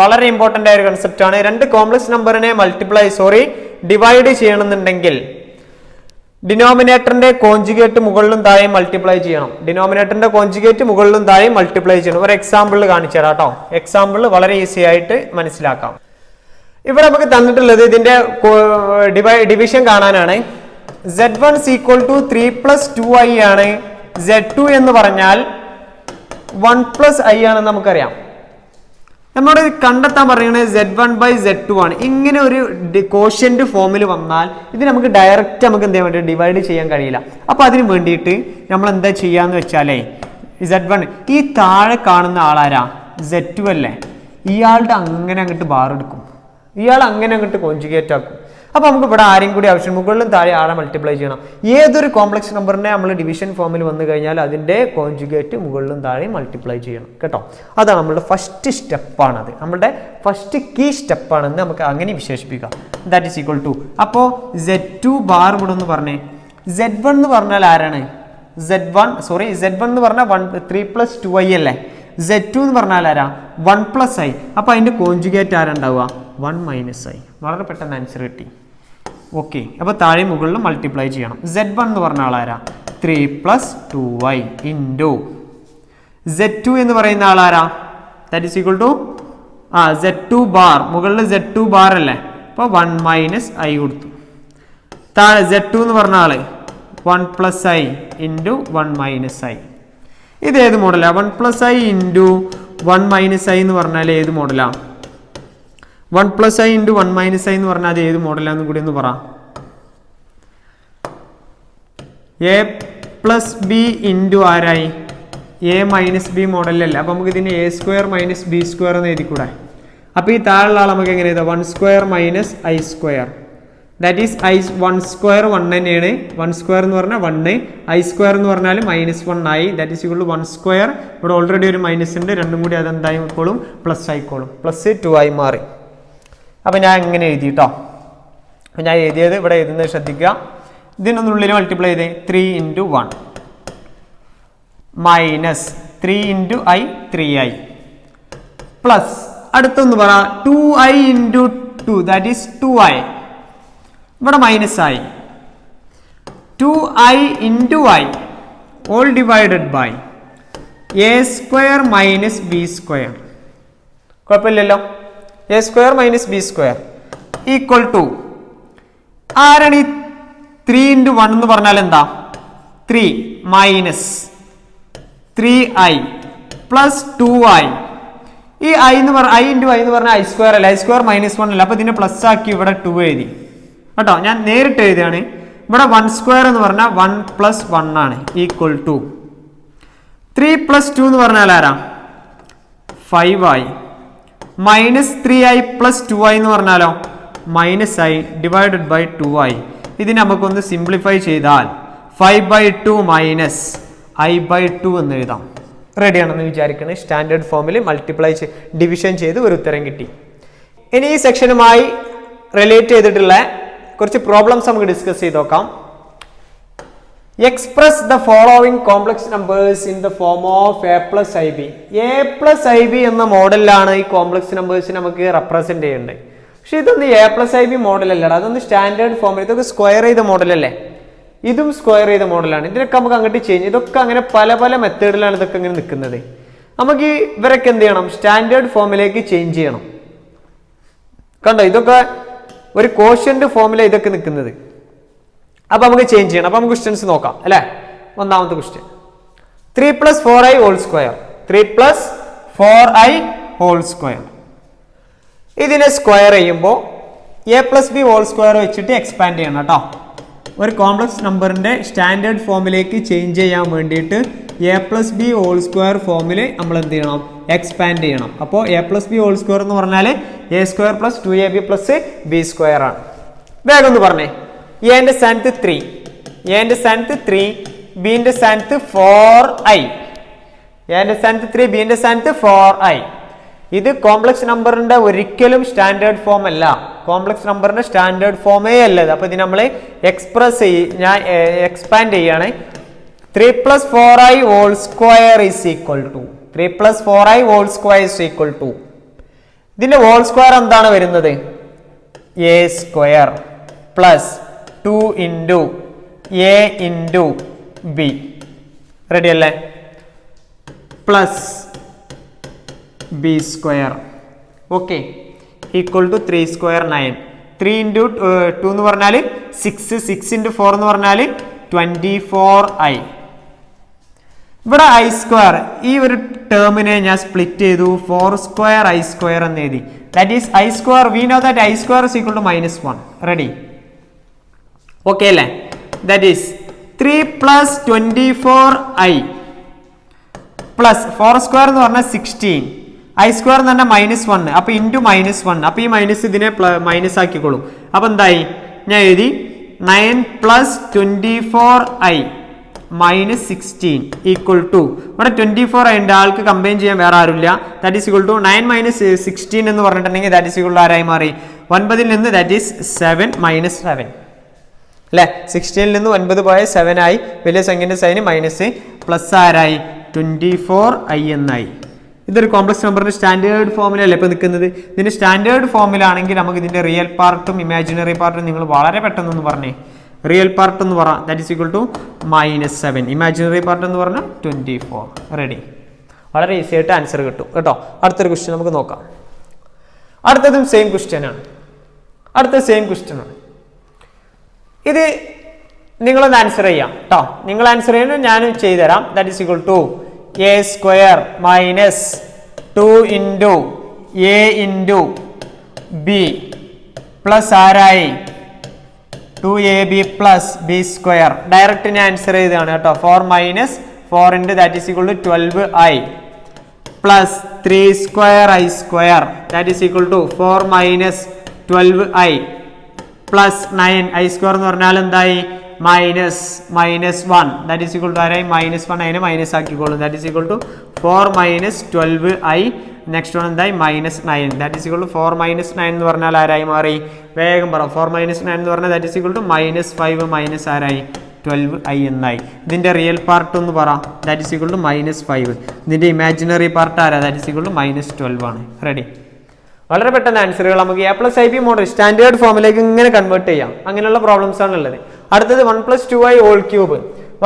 വളരെ ഇമ്പോർട്ടൻ്റ് ആയ ഒരു കൺസെപ്റ്റ് ആണ്. രണ്ട് കോംപ്ലക്സ് നമ്പറിനെ ഡിവൈഡ് ചെയ്യണമെന്നുണ്ടെങ്കിൽ ഡിനോമിനേറ്ററിന്റെ കോൺജുഗേറ്റ് മുകളിലും താഴെയും മൾട്ടിപ്ലൈ ചെയ്യണം. ഡിനോമിനേറ്ററിന്റെ കോൺജുഗേറ്റ് മുകളിലും താഴെയും മൾട്ടിപ്ലൈ ചെയ്യണം. ഒരു എക്സാമ്പിൾ കാണിച്ചു തരാം കേട്ടോ. എക്സാമ്പിൾ വളരെ ഈസി ആയിട്ട് മനസ്സിലാക്കാം. ഇവിടെ നമുക്ക് തന്നിട്ടുള്ളത് ഇതിന്റെ ഡിവിഷൻ കാണാനാണ്. z1 equal to 3 plus 2i ആണ്. z2 എന്ന് പറഞ്ഞാൽ 1 പ്ലസ് i ആണെന്ന് നമുക്കറിയാം. നമ്മോട് കണ്ടെത്താൻ പറയുന്നത് z1 ബൈ z2 ആണ്. ഇങ്ങനെ ഒരു കോഷ്യന്റ് ഫോമിൽ വന്നാൽ ഇത് നമുക്ക് ഡയറക്റ്റ് നമുക്ക് എന്താ വേണ്ടി ഡിവൈഡ് ചെയ്യാൻ കഴിയില്ല. അപ്പൊ അതിന് വേണ്ടിയിട്ട് നമ്മൾ എന്താ ചെയ്യാന്ന് വെച്ചാലേ z1 ഈ താഴെ കാണുന്ന ആളാരാ, z2 അല്ലേ, ഇയാളുടെ അങ്ങനെ അങ്ങോട്ട് ബാർ എടുക്കും, ഇയാൾ അങ്ങനെ അങ്ങോട്ട് കോൺജുഗേറ്റ് ആക്കും. അപ്പൊ നമുക്ക് ഇവിടെ ആരെയും കൂടി ആവശ്യം, മുകളിലും താഴെ ആളെ മൾട്ടിപ്ലൈ ചെയ്യണം. ഏതൊരു കോംപ്ലക്സ് നമ്പറിനെ നമ്മൾ ഡിവിഷൻ ഫോമിൽ വന്നു കഴിഞ്ഞാൽ അതിന്റെ കോൺജുഗേറ്റ് മുകളിലും താഴെയും മൾട്ടിപ്ലൈ ചെയ്യണം കേട്ടോ. അതാണ് നമ്മളുടെ ഫസ്റ്റ് സ്റ്റെപ്പാണത്, നമ്മുടെ ഫസ്റ്റ് കീ സ്റ്റെപ്പാണെന്ന് നമുക്ക് അങ്ങനെ വിശേഷിപ്പിക്കാം. ദാറ്റ് ഈസ് ഈക്വൽ ടു, അപ്പോൾ z2 ബാർ ഇവിടെ എന്ന് പറഞ്ഞേ, z1 എന്ന് പറഞ്ഞാൽ ആരാണ്, z1 എന്ന് പറഞ്ഞാൽ 3 പ്ലസ് 2i അല്ലേ, z2 എന്ന് പറഞ്ഞാൽ ആരാ 1 പ്ലസ് i. അപ്പൊ അതിന്റെ കോൺജുഗേറ്റ് ആരുണ്ടാവുക 1 മൈനസ് i. വളരെ പെട്ടെന്ന് ആൻസർ കിട്ടി. ഓക്കെ, അപ്പൊ താഴെ മുകളിൽ മൾട്ടിപ്ലൈ ചെയ്യണം. z1 എന്ന് പറഞ്ഞ ആളാരാ 3 plus 2y into z2 എന്ന് പറയുന്ന ആളാരാ? That is equal to z2 bar, മുകളിൽ z2 ബാർ അല്ലേ, അപ്പോൾ 1 മൈനസ് ഐ കൊടുത്തു. താഴെ z2 എന്ന് പറഞ്ഞ ആള് 1 plus I into 1 minus i. ഇത് ഏത് മോഡലാണ്? 1 plus I into 1 minus i എന്ന് പറഞ്ഞാൽ ഏത് മോഡലാണ്? 1 plus I into 1 minus i എന്ന് പറഞ്ഞാൽ അത് ഏത് മോഡലാന്ന് കൂടി ഒന്ന് പറ. എ പ്ലസ് ബി ഇൻറ്റു ആരായി? എ മൈനസ് ബി മോഡലല്ലേ. അപ്പോൾ നമുക്ക് ഇതിന് a square minus b square എന്ന് എഴുതിക്കൂടെ? അപ്പോൾ ഈ താഴെയുള്ള ആൾ നമുക്ക് എങ്ങനെ എഴുതാം? 1 square minus I square, that is I 1 square 1 തന്നെയാണ്. 1 സ്ക്വയർ എന്ന് പറഞ്ഞാൽ 1, ഐ സ്ക്വയർ എന്ന് പറഞ്ഞാൽ -1 ആയി. That is equal to 1 square, ഇവിടെ ഓൾറെഡി ഒരു മൈനസ് ഉണ്ട്, രണ്ടും കൂടി അതെന്തായി ഇപ്പോഴും പ്ലസ് ആയിക്കോളും, പ്ലസ് 2 ആയി മാറി. അപ്പോൾ ഞാൻ ഇങ്ങനെ എഴുതി കേട്ടോ. അപ്പോൾ ഞാൻ എഴുതിയത് ഇവിടെ എഴുതുന്നത് ശ്രദ്ധിക്കുക. ഇതിനൊന്നുള്ളിൽ മൾട്ടിപ്ലൈ ചെയ്തേ 3 into 1 minus 3 into i 3i plus അടുത്തൊന്ന് പറ 2i into 2 that is 2i, ഇവിടെ മൈനസ് ആയി 2i into i whole divided by a square minus b square. കുഴപ്പമില്ലല്ലോ. A square minus b square equal to ആരാണ് ഈ 3 into 1 എന്ന് പറഞ്ഞാൽ എന്താ? 3 മൈനസ് 3i പ്ലസ് 2i. ഈ ഐ എന്ന് പറഞ്ഞ ഐ ഇൻറ്റു ഐ എന്ന് പറഞ്ഞാൽ ഐ സ്ക്വയർ അല്ല, ഐ സ്ക്വയർ -1 അല്ല. അപ്പോൾ ഇതിനെ പ്ലസ് ആക്കി ഇവിടെ 2 എഴുതി കേട്ടോ. ഞാൻ നേരിട്ട് എഴുതിയാണ്. ഇവിടെ 1 സ്ക്വയർ എന്ന് പറഞ്ഞാൽ 1 പ്ലസ് 1 ആണ് ഈക്വൽ ടു 3 പ്ലസ് 2 എന്ന് പറഞ്ഞാൽ ആരാ? 5i minus 3i plus 2i എന്ന് പറഞ്ഞാലോ minus I divided by 2i. ഇതിനെ നമുക്കൊന്ന് സിംപ്ലിഫൈ ചെയ്താൽ 5/2 മൈനസ് i/2 എന്ന് എഴുതാം. റെഡിയാണെന്ന് വിചാരിക്കുന്നത്. സ്റ്റാൻഡേർഡ് ഫോമിൽ മൾട്ടിപ്ലൈ ഡിവിഷൻ ചെയ്ത് ഒരു ഉത്തരം കിട്ടി. ഇനി ഈ സെക്ഷനുമായി റിലേറ്റ് ചെയ്തിട്ടുള്ള കുറച്ച് പ്രോബ്ലംസ് നമുക്ക് ഡിസ്കസ് ചെയ്ത് നോക്കാം. Express the following complex numbers in the form of A plus I B. A plus I B എന്ന മോഡലിലാണ് ഈ കോംപ്ലക്സ് നമ്പേഴ്സ് നമുക്ക് റെപ്രസെന്റ് ചെയ്യേണ്ടത്. പക്ഷെ ഇതൊന്നും എ പ്ലസ് ഐ ബി മോഡലല്ല, അതൊന്ന് സ്റ്റാൻഡേർഡ് ഫോമിൽ. ഇതൊക്കെ സ്ക്വയർ ചെയ്ത മോഡലല്ലേ, ഇതും സ്ക്വയർ ചെയ്ത മോഡലാണ്. ഇതിനൊക്കെ നമുക്ക് അങ്ങോട്ട് ചേഞ്ച്, ഇതൊക്കെ അങ്ങനെ പല പല മെത്തേഡിലാണ് ഇതൊക്കെ ഇങ്ങനെ നിൽക്കുന്നത്. നമുക്ക് ഇവരൊക്കെ എന്ത് ചെയ്യണം? സ്റ്റാൻഡേർഡ് ഫോമിലേക്ക് ചേഞ്ച് ചെയ്യണം. കണ്ടോ, ഇതൊക്കെ ഒരു കോഷ്യന്റ് ഫോമിലാണ് ഇതൊക്കെ നിൽക്കുന്നത്. അപ്പൊ നമുക്ക് ചേഞ്ച് ചെയ്യണം. അപ്പൊ നമുക്ക് ക്വസ്റ്റ്യൻസ് നോക്കാം അല്ലെ. ഒന്നാമത്തെ question 3 + 4i whole square. 3 + 4i whole square. ഇതിനെ സ്ക്വയർ ചെയ്യുമ്പോൾ a plus b whole square വെച്ചിട്ട് എക്സ്പാൻഡ് ചെയ്യണം കേട്ടോ. ഒരു കോംപ്ലക്സ് നമ്പറിന്റെ സ്റ്റാൻഡേർഡ് ഫോമിലേക്ക് ചേഞ്ച് ചെയ്യാൻ വേണ്ടിയിട്ട് a plus b whole square ഫോമിൽ നമ്മൾ എന്ത് ചെയ്യണം? എക്സ്പാൻഡ് ചെയ്യണം. അപ്പോൾ a plus b whole square എന്ന് പറഞ്ഞാൽ a square plus 2ab plus b square ആണ്. വേഗം ഒന്ന് പറഞ്ഞേ. എന്റെ സ്ഥാനത്ത് 3, എന്റെ സ്ഥാനത്ത് 3, ബിന്റെ സ്ഥാനത്ത് 4i. എന്റെ സ്ഥാനത്ത് 3, ബിന്റെ സ്ഥാനത്ത് 4i. ഇത് കോംപ്ലക്സ് നമ്പറിന്റെ ഒരിക്കലും സ്റ്റാൻഡേർഡ് ഫോം അല്ല. കോംപ്ലക്സ് നമ്പറിന്റെ സ്റ്റാൻഡേർഡ് ഫോമേ അല്ലത്. അപ്പൊ ഇത് നമ്മൾ ഞാൻ എക്സ്പാൻഡ് ചെയ്യാണ്. 3 + 4i whole square is equal to 3 + 4i whole square is equal to ഇതിന്റെ ഹോൾ സ്ക്വയർ എന്താണ് വരുന്നത്? A square plus 2 into a into b. Ready അല്ലേ? Plus b square. Okay, equal to 3 square 9. 3 into 2 എന്ന് പറഞ്ഞാൽ 6, 6 into 4 എന്ന് പറഞ്ഞാൽ 24i. ഇവിടെ I square, ഈ ഒരു ടേമിനെ ഞാൻ സ്പ്ലിറ്റ് ചെയ്തു. 4 സ്ക്വയർ ഐ സ്ക്വയർ എന്ന് എഴുതി. That is i square. We know that i square is equal to -1. Ready? Okay അല്ലേ? That is 3 + 24i plus 4 square എന്ന് പറഞ്ഞാൽ 16, ഐ സ്ക്വയർ എന്ന് പറഞ്ഞാൽ -1, അപ്പൊ ഇൻറ്റു -1. അപ്പൊ ഈ മൈനസ് ഇതിനെ മൈനസ് ആക്കിക്കോളൂ. അപ്പൊ എന്തായി? ഞാൻ എഴുതി 9 + 24i -16 ഈക്വൽ ടു, ഇവിടെ 24 അതിൻ്റെ ആൾക്ക് കമ്പൈൻ ചെയ്യാൻ വേറെ ആരുമില്ല. ദാറ്റ് ഈസ് ഈക്വൽ ടു 9 - 16 എന്ന് പറഞ്ഞിട്ടുണ്ടെങ്കിൽ ദാറ്റ് ഈസ് ഈക്വൽ ടു ആരായി മാറി? 9ൽ നിന്ന് ദാറ്റ് ഈസ് 7 - 7 അല്ലെ? 16ൽ നിന്ന് 9 പോയ 7 ആയി. വലിയ സംഖ്യന്റെ സൈന് മൈനസ്, പ്ലസ് ആരായി? 24i എന്നായി. ഇതൊരു കോംപ്ലക്സ് നമ്പറിന്റെ സ്റ്റാൻഡേർഡ് ഫോമിലല്ലേ ഇപ്പൊ നിൽക്കുന്നത്. ഇതിന്റെ സ്റ്റാൻഡേർഡ് ഫോമിലാണെങ്കിൽ നമുക്ക് ഇതിന്റെ റിയൽ പാർട്ടും ഇമാജിനറി പാർട്ടും നിങ്ങൾ വളരെ പെട്ടെന്നൊന്ന് പറഞ്ഞേ. റിയൽ പാർട്ട് എന്ന് പറ, that is equal to -7. Imaginary part എന്ന് പറഞ്ഞാൽ 24. റെഡി, വളരെ ഈസി ആയിട്ട് ആൻസർ കിട്ടും കേട്ടോ. അടുത്തൊരു ക്വസ്റ്റ്യൻ നമുക്ക് നോക്കാം. അടുത്തതും സെയിം ക്വസ്റ്റ്യൻ ആണ്. ഇത് നിങ്ങളൊന്ന് ആൻസർ ചെയ്യാം കേട്ടോ. നിങ്ങൾ ആൻസർ ചെയ്യുന്നത് ഞാനും ചെയ്തുതരാം. That is equal to a² minus 2 into a into b plus ആരായി 2ab പ്ലസ് b². ഡയറക്റ്റ് ഞാൻ ആൻസർ ചെയ്തതാണ് കേട്ടോ. 4 minus 4 into that is equal to 12i plus 3² that is equal to 4 minus 12i plus 9i² എന്ന് പറഞ്ഞാൽ എന്തായി -1 that is equal to ആരായി -1 അതിനെ minus ആക്കിക്കോളും. That is equal to 4 minus 12i next one എന്തായി -9 that is equal to 4 minus 9 എന്ന് പറഞ്ഞാൽ ആരായി മാറി? വേഗം പറ. 4 മൈനസ് 9 എന്ന് പറഞ്ഞാൽ that is equal to -5 minus ആരായി 12i എന്നായി. ഇതിന്റെ റിയൽ പാർട്ട് ഒന്ന് പറ. That is equal to -5. ഇതിന്റെ ഇമാജിനറി പാർട്ട് ആരാ? ദാറ്റ് ഈസ് ഈക്വൽ ടു -12 ആണ്. റെഡി, വളരെ പെട്ടെന്ന് ആൻസറുകൾ നമുക്ക് A+IB മോഡൽ സ്റ്റാൻഡേർഡ് ഫോമിലേക്ക് ഇങ്ങനെ കൺവേർട്ട് ചെയ്യാം. അങ്ങനെയുള്ള പ്രോബ്ലംസ് ആണ് ഉള്ളത്. അടുത്തത് 1 + 2i whole cube.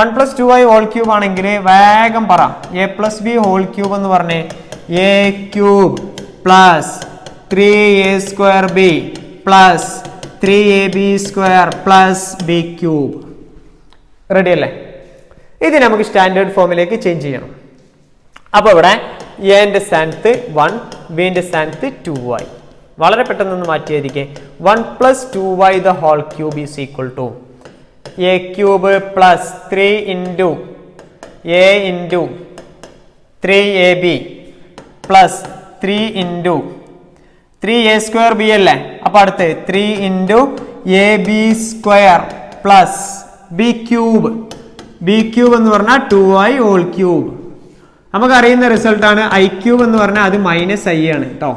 1 + 2i whole cube ആണെങ്കിൽ വേഗം പറ. A+B ഹോൾ ക്യൂബ് എന്ന് പറഞ്ഞേ a³ plus 3a² b plus 3ab² plus b³. Ready അല്ലേ? ഇത് നമുക്ക് സ്റ്റാൻഡേർഡ് ഫോമിലേക്ക് ചേഞ്ച് ചെയ്യണം. അപ്പോൾ ഇവിടെ എന്റെ സ്ഥാനത്ത് 1, ബിന്റെ സ്ഥാനത്ത് 2y. വളരെ പെട്ടെന്ന് മാറ്റിയായിരിക്കെ 1 + 2y the whole cube is equal to a³ plus 3 into a into 3ab plus 3 into 3a² b അല്ലേ? അപ്പൊ അടുത്ത് 3 ഇൻറ്റു ab² പ്ലസ് b³ എന്ന് പറഞ്ഞാൽ 2i ഹോൾ ക്യൂബ്. നമുക്ക് അറിയുന്ന റിസൾട്ട് ആണ് i³ എന്ന് പറഞ്ഞാൽ അത് -i ആണ് കേട്ടോ.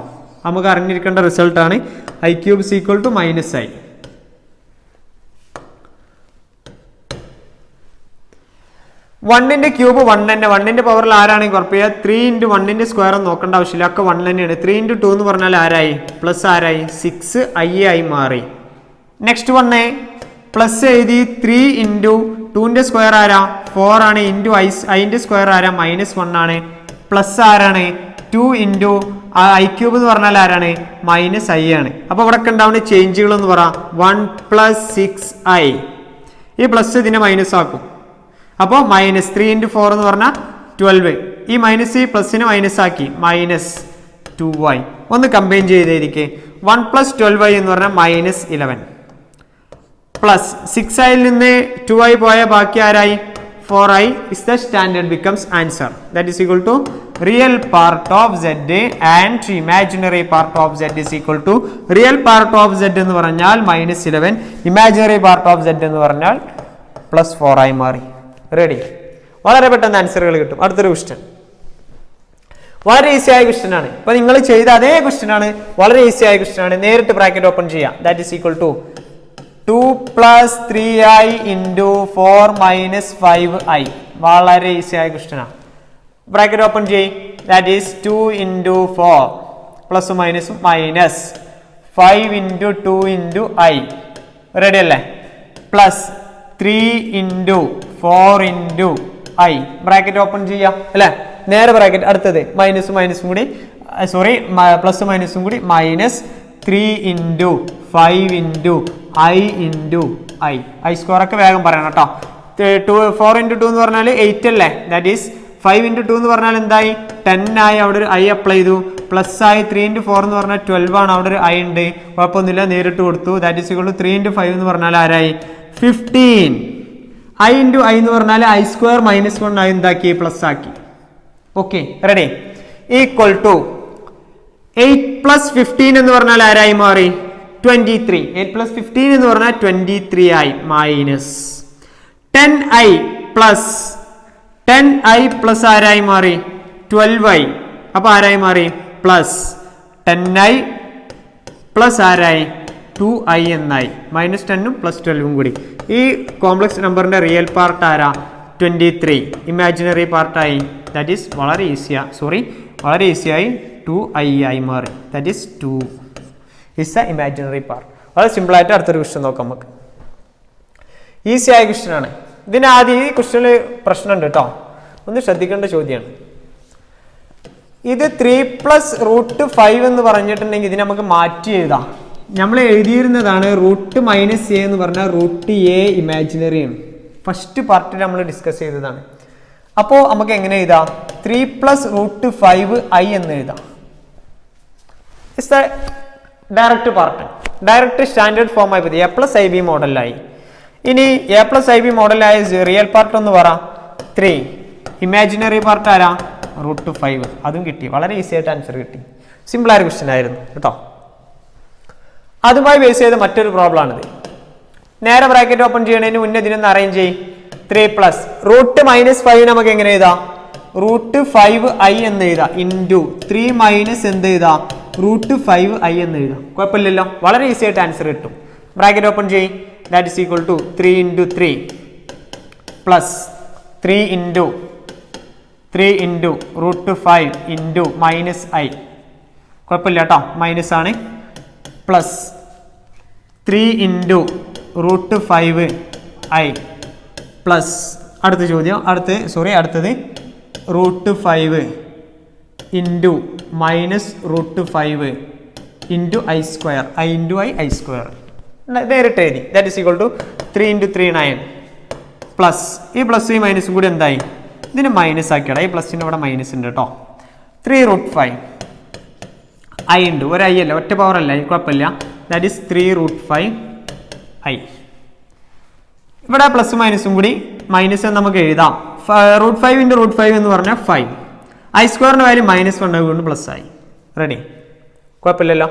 നമുക്ക് അറിഞ്ഞിരിക്കേണ്ട റിസൾട്ട് ആണ് i³ ഈക്വൽ ടു -i. വണ്ണിന്റെ ക്യൂബ് 1 തന്നെ. 1ന്റെ പവറിൽ ആരാണ് കുഴപ്പമില്ല. 3 ഇൻറ്റു 1ന്റെ സ്ക്വയർ ഒന്നും നോക്കേണ്ട ആവശ്യമില്ല, ഒക്കെ 1 തന്നെയാണ്. 3 ഇൻറ്റു 2 എന്ന് പറഞ്ഞാൽ ആരായി? പ്ലസ് ആരായി? 6i ആയി മാറി. നെക്സ്റ്റ് 1 പ്ലസ് എഴുതി. 3 ഇൻറ്റു 2ന്റെ സ്ക്വയർ ആരാ? 4 ആണ്. ഇൻറ്റു ഐന്റെ സ്ക്വയർ ആരാ? -1 ആണ്. പ്ലസ് ആരാണ്? 2 ഇൻറ്റു i³ എന്ന് പറഞ്ഞാൽ ആരാണ്? -i ആണ്. അപ്പൊ ഇവിടെ ഒക്കെ ഉണ്ടാവുന്ന ചേഞ്ചുകൾ എന്ന് പറ. 1 + 6i. ഈ പ്ലസ് ഇതിനെ മൈനസ് ആക്കും. അപ്പോൾ -3 ഇൻറ്റു 4 എന്ന് പറഞ്ഞാൽ 12. ഈ മൈനസ് ഈ പ്ലസിനെ മൈനസ് ആക്കി -2y. ഒന്ന് കമ്പൈൻ ചെയ്തേരിക്കെ 1 + 12i എന്ന് പറഞ്ഞാൽ -11 പ്ലസ് 6i നിന്ന് 2i പോയ ബാക്കി ആരായി? 4i. Is the standard becomes answer. That is equal to real part of z and imaginary part of z is equal to real part of z എന്ന് പറഞ്ഞാൽ -11, imaginary part of z എന്ന് പറഞ്ഞാൽ +4 ആയി മാറി. Ready, വളരെ പെട്ടെന്ന് ആൻസറുകൾ കിട്ടും. അടുത്തൊരു ക്വസ്റ്റ്യൻ, വളരെ ഈസി ആയ ക്വസ്റ്റ്യൻ ആണ്. ഇപ്പൊ നിങ്ങൾ ചെയ്ത അതേ ക്വസ്റ്റ്യൻ ആണ്, വളരെ ഈസി ആയ ക്വസ്റ്റ്യൻ ആണ്. നേരിട്ട് ബ്രാക്കറ്റ് ഓപ്പൺ ചെയ്യാം. That is equal to 2 + 3i into 4 - 5i. വളരെ ഈസി ആയ ക്വസ്റ്റ്യൻ ആണ്. ബ്രാക്കറ്റ് ഓപ്പൺ ചെയ്യും. That is 2 into 4 plus minus minus 5 into 2 into i. Ready അല്ലേ? Plus 3 into 4 into i. Bracket open ചെയ്യാം അല്ലേ? നേരെ ബ്രാക്കറ്റ്. അടുത്തത് മൈനസും കൂടി, സോറി പ്ലസ് മൈനസും കൂടി -3 into 5 into i into i square ഒക്കെ വേഗം പറയണം കേട്ടോ. 4 ഇൻറ്റു 2 എന്ന് പറഞ്ഞാൽ 8 അല്ലേ? ദാറ്റ് ഈസ് 5 ഇൻറ്റു 2 എന്ന് പറഞ്ഞാൽ എന്തായി? 10 ആയി. അവിടെ ഒരു i അപ്ലൈ ചെയ്തു. പ്ലസ് ആയി. 3 ഇൻറ്റു 4 എന്ന് പറഞ്ഞാൽ 12 ആണ്. അവിടെ ഒരു i ഉണ്ട്, കുഴപ്പമൊന്നുമില്ല, നേരിട്ട് കൊടുത്തു. That is equal to 3 into 5 എന്ന് പറഞ്ഞാൽ ആരായി? 15. i ഇൻറ്റു i എന്ന് പറഞ്ഞാൽ i² -1 ആയി എന്താക്കി? പ്ലസ് ആക്കി. Okay, ready. ഈക്വൽ ടു 8 + 15 എന്ന് പറഞ്ഞാൽ ആരായി മാറി? 23. 8 + 15 എന്ന് പറഞ്ഞാൽ 23 ആയി. മൈനസ് 10i പ്ലസ് ആരായി മാറി? 12i. അപ്പൊ ആരായി മാറി? പ്ലസ് 10i പ്ലസ് ആരായി? 2i എന്നായി. -10ഉം +12ഉം കൂടി. ഈ കോംപ്ലക്സ് നമ്പറിന്റെ റിയൽ പാർട്ട് ആരാ? 23. ഇമാജിനറി പാർട്ടായി. ദാറ്റ് ഈസ് വളരെ ഈസിയായി 2i ആയി മാറി. That is 2 is the imaginary part. വളരെ സിമ്പിൾ ആയിട്ട് അടുത്തൊരു ക്വസ്റ്റ്യൻ നോക്കാം നമുക്ക്. ഈസി ആയ ക്വസ്റ്റ്യൻ ആണ്. ഇതിന് ആദ്യം ഈ ക്വസ്റ്റ്യനിൽ പ്രശ്നമുണ്ട് കേട്ടോ, ഒന്ന് ശ്രദ്ധിക്കേണ്ട ചോദ്യമാണ്. ഇത് 3+√5 എന്ന് പറഞ്ഞിട്ടുണ്ടെങ്കിൽ ഇതിന് നമുക്ക് മാറ്റി എഴുതാം. നമ്മൾ എഴുതിയിരുന്നതാണ് √-a എന്ന് പറഞ്ഞാൽ √a ഇമാജിനറി ആണ്. ഫസ്റ്റ് പാർട്ടിൽ നമ്മൾ ഡിസ്കസ് ചെയ്തതാണ്. അപ്പോൾ നമുക്ക് എങ്ങനെ എഴുതാം? 3+√5i എന്ന് എഴുതാം. It's the direct part, direct standard form ആയി a+ib മോഡലായി. ഇനി a+ib മോഡലായ റിയൽ പാർട്ട് എന്ന് പറ 3, ഇമാജിനറി പാർട്ട് ആരാ? √5. അതും കിട്ടി, വളരെ ഈസി ആയിട്ട് ആൻസർ കിട്ടി. സിമ്പിൾ ആയ ക്വസ്റ്റ്യൻ ആയിരുന്നു കേട്ടോ. അതുമായി ബേസ് ചെയ്ത മറ്റൊരു പ്രോബ്ലം ആണിത്. നേരെ ബ്രാക്കറ്റ് ഓപ്പൺ ചെയ്യണതിന് മുന്നേ ഇതിനൊന്ന് അറേഞ്ച് ചെയ്യും. 3+ √-5 നമുക്ക് എങ്ങനെ എഴുതാം? √5i എന്ന് എഴുതാം ഇൻറ്റു 3 - എന്ത് എഴുതാം? √5i എന്ന് എഴുതാം. കുഴപ്പമില്ലല്ലോ, വളരെ ഈസി ആയിട്ട് ആൻസർ കിട്ടും. ബ്രാക്കറ്റ് ഓപ്പൺ ചെയ്യും. That is equal to 3 × 3 plus 3 × √5 into -i. കുഴപ്പമില്ല കേട്ടോ, മൈനസ് ആണ്. പ്ലസ് 3 × √5i പ്ലസ് അടുത്ത ചോദ്യം, അടുത്തത് √5 into -√5 into i², i × i². നേരിട്ട് എഴുതി. That is equal to 3 × 3 9 plus ഈ പ്ലസ് ഈ മൈനസും കൂടി എന്തായി? ഇതിന് മൈനസ് ആക്കിയടാ, ഈ പ്ലസിന് ഇവിടെ മൈനസ് ഉണ്ട് കേട്ടോ. 3√5 i ഉണ്ട്, ഒരു i അല്ല, ഒറ്റ പവർ അല്ല, കുഴപ്പമില്ല. That is 3√5i. ഇവിടെ പ്ലസ് മൈനസും കൂടി മൈനസ് നമുക്ക് എഴുതാം. √5 × √5 എന്ന് പറഞ്ഞാൽ 5, i² വാല്യൂ -1 കൊണ്ട് പ്ലസ് ആയി. റെഡി, കുഴപ്പമില്ലല്ലോ.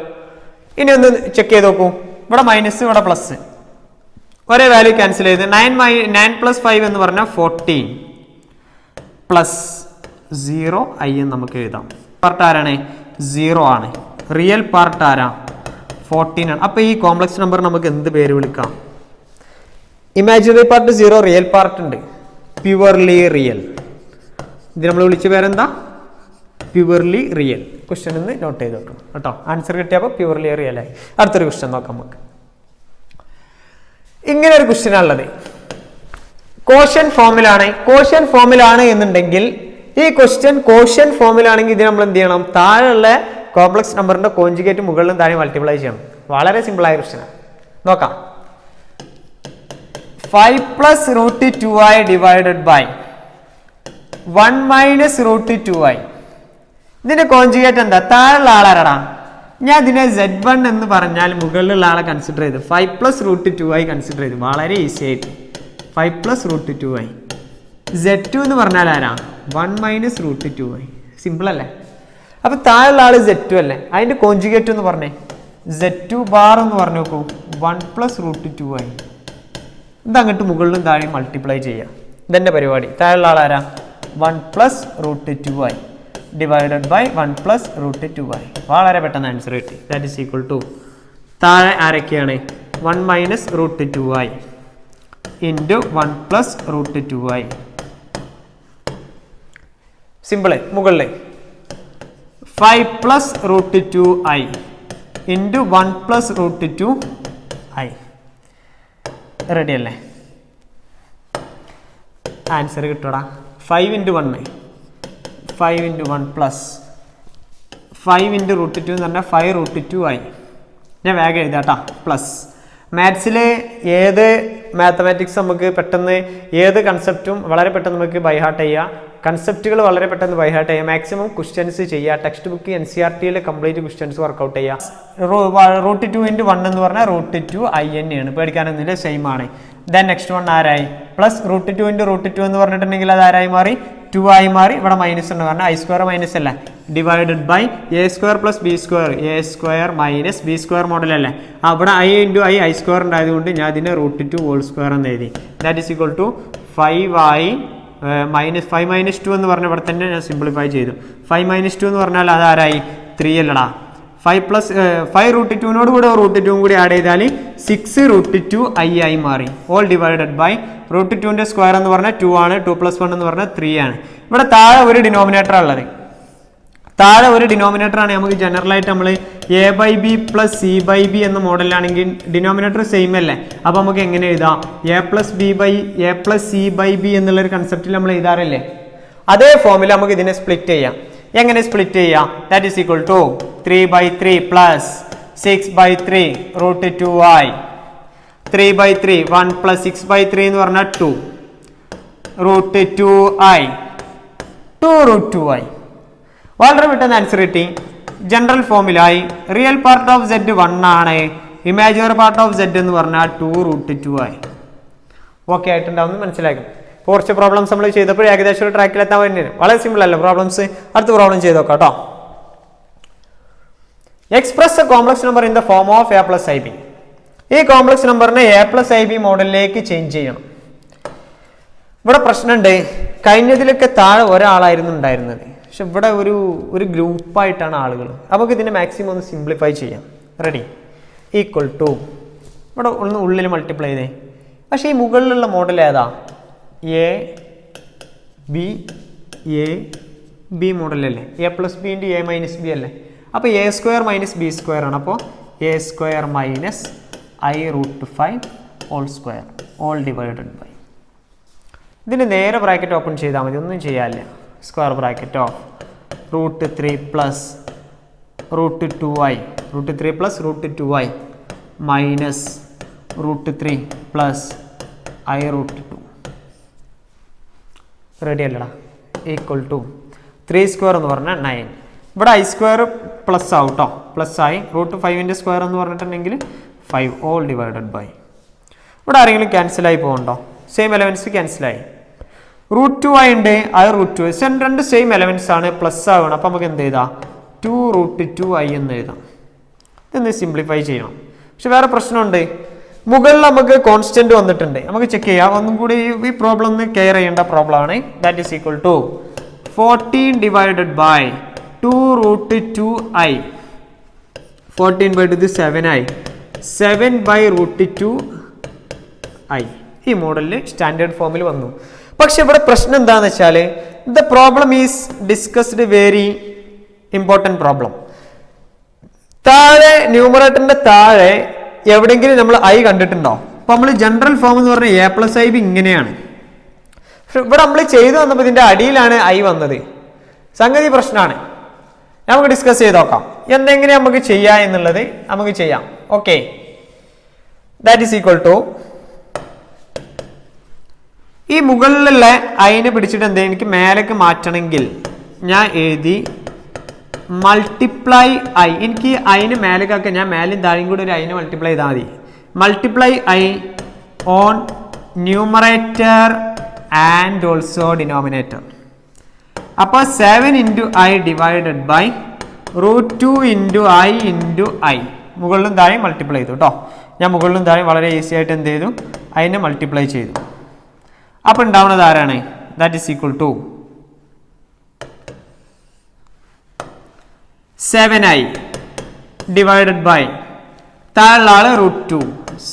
ഇനി ഒന്ന് ചെക്ക് ചെയ്ത് നോക്കൂ. ഇവിടെ മൈനസ്, ഇവിടെ പ്ലസ്, ഒരേ വാല്യൂ ക്യാൻസൽ ചെയ്ത് 9 + 5 എന്ന് പറഞ്ഞാൽ 14 പ്ലസ് 0i എന്ന് നമുക്ക് എഴുതാം. പാർട്ട് ആരാണ്? 0 ആണ്. റിയൽ പാർട്ട് ആരാ? 14 ആണ്. അപ്പോൾ ഈ കോംപ്ലക്സ് നമ്പർ നമുക്ക് എന്ത് പേര് വിളിക്കാം? ഇമാജിനറി പാർട്ട് 0, റിയൽ പാർട്ട് ഉണ്ട്, പ്യുവർലി റിയൽ. ഇത് നമ്മൾ വിളിച്ച പേരെന്താ? Purely real. ക്വസ്റ്റ്യൻ ഒന്ന് നോട്ട് ചെയ്ത് വെക്കണം കേട്ടോ. ആൻസർ കിട്ടിയപ്പോൾ പ്യുവർലി റിയൽ ആയി. അടുത്തൊരു ക്വസ്റ്റ്യൻ നോക്കാം നമുക്ക്. ഇങ്ങനെ ഒരു ക്വസ്റ്റ്യൻ ഉള്ളത് കോഷ്യൻ ഫോമിലാണ്. കോഷ്യൻ ഫോമിലാണ് എന്നുണ്ടെങ്കിൽ ഈ ക്വസ്റ്റ്യൻ കോഷ്യൻ ഫോമിലാണെങ്കിൽ ഇത് നമ്മൾ എന്ത് ചെയ്യണം? താഴെയുള്ള കോംപ്ലക്സ് നമ്പറിന്റെ കോഞ്ചുഗേറ്റ് മുകളിലും താഴെ മൾട്ടിപ്ലൈ ചെയ്യണം. വളരെ സിമ്പിൾ ആയ ക്വസ്റ്റ്യനാണ്. നോക്കാം. 5 + √2i ഡിവൈഡഡ് ബൈ 1 - √2i. ഇതിന്റെ കോഞ്ചുഗേറ്റ് എന്താ? താഴെയുള്ള ആളാരടാ? ഞാൻ ഇതിനെ Z1 എന്ന് പറഞ്ഞാൽ മുകളിലുള്ള ആളെ കൺസിഡർ ചെയ്ത് 5 + √2i കൺസിഡർ ചെയ്തു. വളരെ ഈസി ആയിട്ട് 5 + √2i. Z2 എന്ന് പറഞ്ഞാൽ ആരാ? 1 - √2i. സിമ്പിൾ അല്ലേ? അപ്പൊ താഴെയുള്ള ആള് Z2 അല്ലേ? അതിന്റെ കോഞ്ചുഗേറ്റ് എന്ന് പറഞ്ഞേ Z2 ബാർ എന്ന് പറഞ്ഞു നോക്കൂ. 1 + √2i. ഇത് അങ്ങോട്ട് മുകളിലും താഴെ മൾട്ടിപ്ലൈ ചെയ്യാം. ഇതെന്റെ പരിപാടി. താഴെയുള്ള ആളാരാ? 1 + √2i ഡിവൈഡഡ് ബൈ 1 + √2i. വളരെ പെട്ടെന്ന് ആൻസർ കിട്ടി. ദാറ്റ് ഈസ് ഈക്വൽ ടു താഴെ ആരൊക്കെയാണ്? 1 - √2i ഇൻറ്റു 1 + √2i. സിമ്പിള്. മുകളിൽ 5 + √2i ഇൻറ്റു 1 + √2i. റെഡി അല്ലേ? ആൻസർ കിട്ടൂടാ. 5 × 1 5 × 1 പ്ലസ് 5 × √2 എന്ന് പറഞ്ഞാൽ 5 √2i. ഞാൻ വേഗം എഴുതാട്ടാ. പ്ലസ് മാത്സിൽ ഏത് മാത്തമാറ്റിക്സ് നമുക്ക് പെട്ടെന്ന് ഏത് കൺസെപ്റ്റും വളരെ പെട്ടെന്ന് നമുക്ക് ബൈഹാർട്ട് ചെയ്യാം. കൺസെപ്റ്റുകൾ വളരെ പെട്ടെന്ന് ബൈഹാർട്ട് ചെയ്യാം. മാക്സിമം ക്വസ്റ്റ്യൻസ് ചെയ്യുക. Text book NCERT complete questions work out ചെയ്യുക. √2 × 1 എന്ന് പറഞ്ഞാൽ √2i തന്നെയാണ്, പേടിക്കാനൊന്നുമില്ല, സെയിം ആണ്. ദെൻ നെക്സ്റ്റ് വൺ ആരായി? പ്ലസ് √2 × √2 എന്ന് പറഞ്ഞിട്ടുണ്ടെങ്കിൽ അത് ആരായി മാറി? 2 ആയി മാറി. ഇവിടെ മൈനസ് ഉണ്ട് കാരണം i² മൈനസ് അല്ലേ, divided by a² + b², a² - b² model അല്ലേ. അവിടെ i × i² ഉണ്ടായതുകൊണ്ട് ഞാൻ ഇതിനെ √2² എന്ന് എഴുതി. That is equal to 5i -5 - 2 എന്ന് പറഞ്ഞ ഇവിടെ തന്നെ ഞാൻ സിംപ്ലിഫൈ ചെയ്തു. 5 - 2 എന്ന് പറഞ്ഞാൽ അത് ആരായി? 3 അല്ലടാ. 5 √2 കൂടെ √2 കൂടി ആഡ് ചെയ്താൽ 6 √2i ആയി മാറി. ഓൾ ഡിവൈഡഡ് ബൈ √2ന്റെ സ്ക്വയർ എന്ന് പറഞ്ഞാൽ 2 ആണ്. 2 + 1 എന്ന് പറഞ്ഞാൽ 3 ആണ്. ഇവിടെ താഴെ ഒരു ഡിനോമിനേറ്റർ ഉള്ളത്. താഴെ ഒരു ഡിനോമിനേറ്റർ ആണ്. നമുക്ക് ജനറൽ ആയിട്ട് നമ്മൾ a/b + c/b എന്ന മോഡലിലാണെങ്കിൽ ഡിനോമിനേറ്റർ സെയിം അല്ലേ, അപ്പൊ നമുക്ക് എങ്ങനെ എഴുതാം? a + c/b എന്നുള്ള ഒരു കൺസെപ്റ്റിൽ നമ്മൾ എഴുതാറില്ലേ, അതേ ഫോമിൽ നമുക്ക് ഇതിനെ സ്പ്ലിറ്റ് ചെയ്യാം. എങ്ങനെ സ്പ്ലിറ്റ് ചെയ്യാം? That is equal to 3/3 + 6/3 √2i. 3/3 1 + 6/3 എന്ന് പറഞ്ഞാൽ 2 √2i 2√2i. വളരെ പെട്ടെന്ന് ആൻസർ കിട്ടി. ജനറൽ ഫോമിലായി റിയൽ പാർട്ട് ഓഫ് z 1 ആണ്, ഇമാജിനറി പാർട്ട് ഓഫ് z എന്ന് പറഞ്ഞാൽ 2√2i. ഓക്കെ ആയിട്ടുണ്ടാവും, മനസ്സിലാക്കും. കുറച്ച് പ്രോബ്ലംസ് നമ്മൾ ചെയ്തപ്പോൾ ഏകദേശം ഒരു ട്രാക്കിലെത്താൻ വേണ്ടിയാണ്. വളരെ സിമ്പിൾ അല്ല പ്രോബ്ലംസ്. അടുത്ത പ്രോബ്ലം ചെയ്ത് നോക്കാം കേട്ടോ. Express A complex number in the form of a + ib. ഈ കോംപ്ലക്സ് നമ്പറിനെ a + ib മോഡലിലേക്ക് ചേഞ്ച് ചെയ്യണം. ഇവിടെ പ്രശ്നമുണ്ട്, കഴിഞ്ഞതിലൊക്കെ താഴെ ഒരാളായിരുന്നു ഉണ്ടായിരുന്നത്, പക്ഷെ ഇവിടെ ഒരു ഗ്രൂപ്പായിട്ടാണ് ആളുകൾ. നമുക്ക് ഇതിനെ മാക്സിമം ഒന്ന് സിംപ്ലിഫൈ ചെയ്യാം. റെഡി? ഈക്വൽ ടു ഇവിടെ ഒന്ന് ഉള്ളിൽ മൾട്ടിപ്ലൈ ചെയ്തേ. പക്ഷേ ഈ മുകളിലുള്ള മോഡൽ ഏതാ? a b മോഡലല്ലേ? a + b × a - b അല്ലേ? അപ്പോൾ a² - b² ആണ്. അപ്പോൾ a² - i √5 (² all divided by). ഇതിന് നേരെ ബ്രാക്കറ്റ് ഓപ്പൺ ചെയ്താൽ മതി, ഒന്നും ചെയ്യാനില്ല. Square bracket of √3 + √2i √3 + √2i minus √3 + i √2. Ready അല്ലടാ? ഈക്വൽ ടു 3² എന്ന് പറഞ്ഞാൽ 9. ഇവിടെ i² പ്ലസ് ആവും കേട്ടോ, പ്ലസ് ആയി. √5 എന്ന് പറഞ്ഞിട്ടുണ്ടെങ്കിൽ 5 all divided by. ഇവിടെ ആരെങ്കിലും ക്യാൻസലായി പോകുന്നുണ്ടോ? Same elements ക്യാൻസലായി. √2i ഉണ്ട്, i √2. രണ്ട് സെയിം എലമെൻറ്റ്സ് ആണ്, പ്ലസ് ആവണം. അപ്പം നമുക്ക് എന്ത് ചെയ്താൽ 2√2i എന്ന് എഴുതാം. ഇതൊന്ന് സിംപ്ലിഫൈ ചെയ്യണം. പക്ഷെ വേറെ പ്രശ്നമുണ്ട്, മുകളിൽ നമുക്ക് കോൺസ്റ്റന്റ് വന്നിട്ടുണ്ട്. നമുക്ക് ചെക്ക് ചെയ്യാം. ഒന്നും കൂടി ഈ പ്രോബ്ലം ഒന്ന് കെയർ ചെയ്യേണ്ട പ്രോബ്ലം ആണ്. That is equal to 14 divided by 2√2i. 14 7i 7/√2i. ഈ മോഡലിൽ സ്റ്റാൻഡേർഡ് ഫോമിൽ വന്നു. പക്ഷെ ഇവിടെ പ്രശ്നം എന്താണെന്ന് വെച്ചാൽ the problem is discussed very important problem. താഴെ ന്യൂമറേറ്ററിന്റെ താഴെ എവിടെയെങ്കിലും നമ്മൾ i കണ്ടിട്ടുണ്ടോ? അപ്പോൾ നമ്മൾ ജനറൽ ഫോം എന്ന് പറഞ്ഞാൽ a + ib ഇങ്ങനെയാണ്. ഇവിടെ നമ്മൾ ചെയ്തു വന്നപ്പോൾ ഇതിന്റെ അടിയിലാണ് i വന്നത്. സംഗതി പ്രശ്നമാണ്. നമുക്ക് ഡിസ്കസ് ചെയ്ത് നോക്കാം എന്തെങ്ങനെ നമുക്ക് ചെയ്യാം എന്നുള്ളത്. നമുക്ക് ചെയ്യാം. Okay, that is equal to ഈ മുകളിലുള്ള i പിടിച്ചിട്ട് എന്തെങ്കിലും എനിക്ക് മേലേക്ക് മാറ്റണമെങ്കിൽ ഞാൻ എഴുതി മൾട്ടിപ്ലൈ i. എനിക്ക് i മേലേക്കൊക്കെ ഞാൻ മേലും താഴെയും കൂടി ഒരു i മൾട്ടിപ്ലൈ ചെയ്താൽ മതി. Multiply i on numerator and also denominator. അപ്പോൾ 7 × i divided by √2 × i × i. മുകളിലും താഴെ മൾട്ടിപ്ലൈ ചെയ്തു കേട്ടോ. ഞാൻ മുകളിലും താഴെ വളരെ ഈസി ആയിട്ട് എന്ത് ചെയ്തു? അതിനെ മൾട്ടിപ്ലൈ ചെയ്തു. അപ്പോൾ ഉണ്ടാവുന്നത് ആരാണ്? That is equal to 7i divided by താഴെയുള്ള ആള് √2.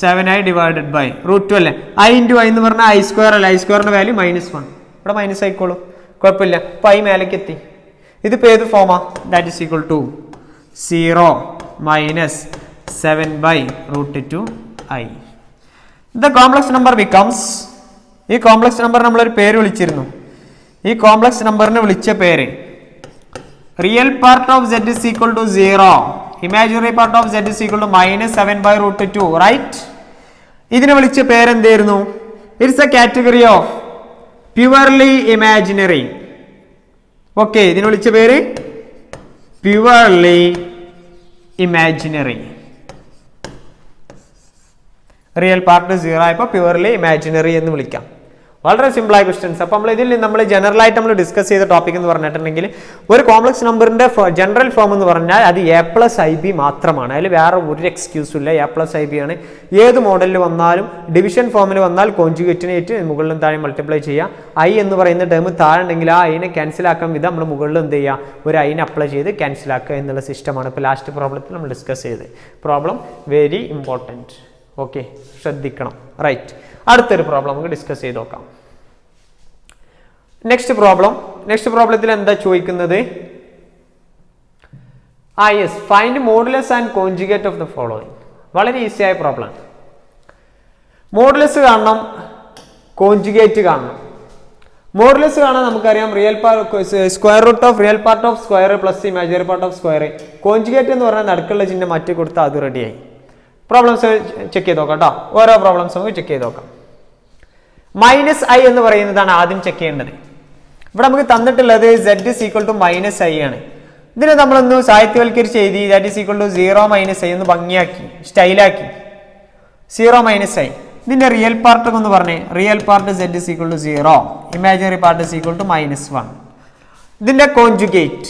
7i ഡിവൈഡഡ് ബൈ √2 അല്ലേ? i × i എന്ന് പറഞ്ഞാൽ i² അല്ല. i² value -1. ഇവിടെ മൈനസ് ആയിക്കോളൂ, കുഴപ്പമില്ല. അപ്പോൾ i മേലേക്ക് എത്തി. ഇതിപ്പോൾ ഏത് ഫോമാ? That is equal to 0 - 7/√2i. The complex number becomes. ഈ കോംപ്ലക്സ് നമ്പർ നമ്മളൊരു പേര് വിളിച്ചിരുന്നു. ഈ കോംപ്ലക്സ് നമ്പറിനെ വിളിച്ച പേര് real part of z is equal to 0, imaginary part of z is equal to -7/√2, right? ഇതിനെ വിളിച്ച പേരെന്തായിരുന്നു? It's a category of purely imaginary. Okay, ഇതിനെ വിളിച്ച പേര് പ്യുവർലി ഇമാജിനറി. റിയൽ പാർട്ട് 0 ആയപ്പോൾ പ്യുവർലി ഇമാജിനറി എന്ന് വിളിക്കാം. വളരെ സിമ്പിൾ ആയ ക്വസ്റ്റ്യൻസ്. അപ്പോൾ നമ്മൾ ഇതിൽ നമ്മൾ ജനറൽ ആയിട്ട് നമ്മൾ ഡിസ്കസ് ചെയ്ത ടോപ്പിക് എന്ന് പറഞ്ഞിട്ടുണ്ടെങ്കിൽ ഒരു കോംപ്ലക്സ് നമ്പറിന്റെ ജനറൽ ഫോം എന്ന് പറഞ്ഞാൽ അത് a + ib മാത്രമാണ്. അതിൽ വേറെ ഒരു എക്സ്ക്യൂസും ഇല്ല. a + ib ആണ്. ഏത് മോഡലിൽ വന്നാലും ഡിവിഷൻ ഫോമിൽ വന്നാൽ കോൺജുഗേറ്റിനേറ്റ് മുകളിലും താഴെ മൾട്ടിപ്ലൈ ചെയ്യുക. i എന്ന് പറയുന്ന ടേം താഴെ ഉണ്ടെങ്കിൽ ആ i ക്യാൻസൽ ആക്കാൻ വിധം നമ്മൾ മുകളിൽ എന്ത് ചെയ്യുക? ഒരു i അപ്ലൈ ചെയ്ത് ക്യാൻസൽ ആക്കുക എന്നുള്ള സിസ്റ്റമാണ് ഇപ്പോൾ ലാസ്റ്റ് പ്രോബ്ലത്തിൽ നമ്മൾ ഡിസ്കസ് ചെയ്തത്. Problem very important. ഓക്കെ, ശ്രദ്ധിക്കണം. റൈറ്റ്, അടുത്തൊരു പ്രോബ്ലം നമുക്ക് ഡിസ്കസ് ചെയ്ത് നോക്കാം. നെക്സ്റ്റ് പ്രോബ്ലത്തിൽ എന്താ ചോദിക്കുന്നത്? Yes, find modulus and conjugate of the following. വളരെ ഈസി ആയ പ്രോബ്ലം. മോഡുലസ് കാണണം, കോൺജുഗേറ്റ് കാണണം. മോഡുലസ് കാണാൻ നമുക്കറിയാം real square root of real part of square plus imaginary part of square. Conjugate എന്ന് പറഞ്ഞാൽ നടുക്കുള്ള ചിഹ്നം മാറ്റി കൊടുത്താൽ അത് റെഡിയായി. പ്രോബ്ലംസ് ചെക്ക് ചെയ്ത് നോക്കാം കേട്ടോ. ഓരോ പ്രോബ്ലംസ് നമുക്ക് ചെക്ക് ചെയ്ത് നോക്കാം. -i എന്ന് പറയുന്നതാണ് ആദ്യം ചെക്ക് ചെയ്യേണ്ടത്. ഇവിടെ നമുക്ക് തന്നിട്ടുള്ളത് z is equal to -i ആണ്. ഇതിനെ നമ്മളൊന്ന് സാഹിത്യവൽക്കരിച്ച് എഴുതി that is equal to 0 - i ഒന്ന് ഭംഗിയാക്കി സ്റ്റൈലാക്കി 0 - i. ഇതിന്റെ റിയൽ പാർട്ട് ഒന്ന് പറഞ്ഞേ. Real part z is equal to 0, imaginary part is equal to -1. ഇതിന്റെ കോൺജുഗേറ്റ്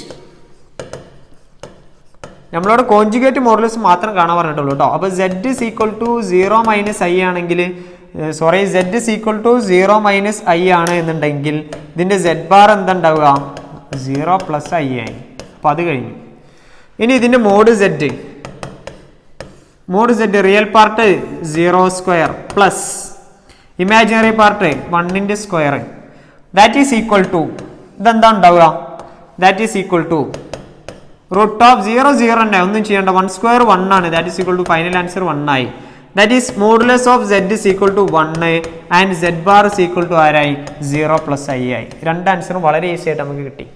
നമ്മളോട് കോൺജുഗേറ്റ് മോഡുലസ് മാത്രം കാണാൻ പറഞ്ഞിട്ടുള്ളൂ കേട്ടോ. അപ്പോൾ z is equal to 0 - i ആണെങ്കിൽ z is equal to 0 - i ആണ് എന്നുണ്ടെങ്കിൽ ഇതിന്റെ z ബാർ എന്താ ഉണ്ടാവുക? 0 + i ആയി. അപ്പോൾ അത് കഴിഞ്ഞു. ഇനി ഇതിന്റെ mod z real part 0² plus imaginary part 1ന്റെ square that is equal to ഇതെന്താ ഉണ്ടാവുക? That is equal to root of 0 0 തന്നെ ഒന്നും ചെയ്യേണ്ട 1² 1 ആണ്. That is equal to final answer 1 ആയി. That is modulus of z is equal to 1 and z bar is equal to ആരായി? 0 + i ആയി. രണ്ട് ആൻസറും വളരെ ഈസി ആയിട്ട് നമുക്ക് കിട്ടി.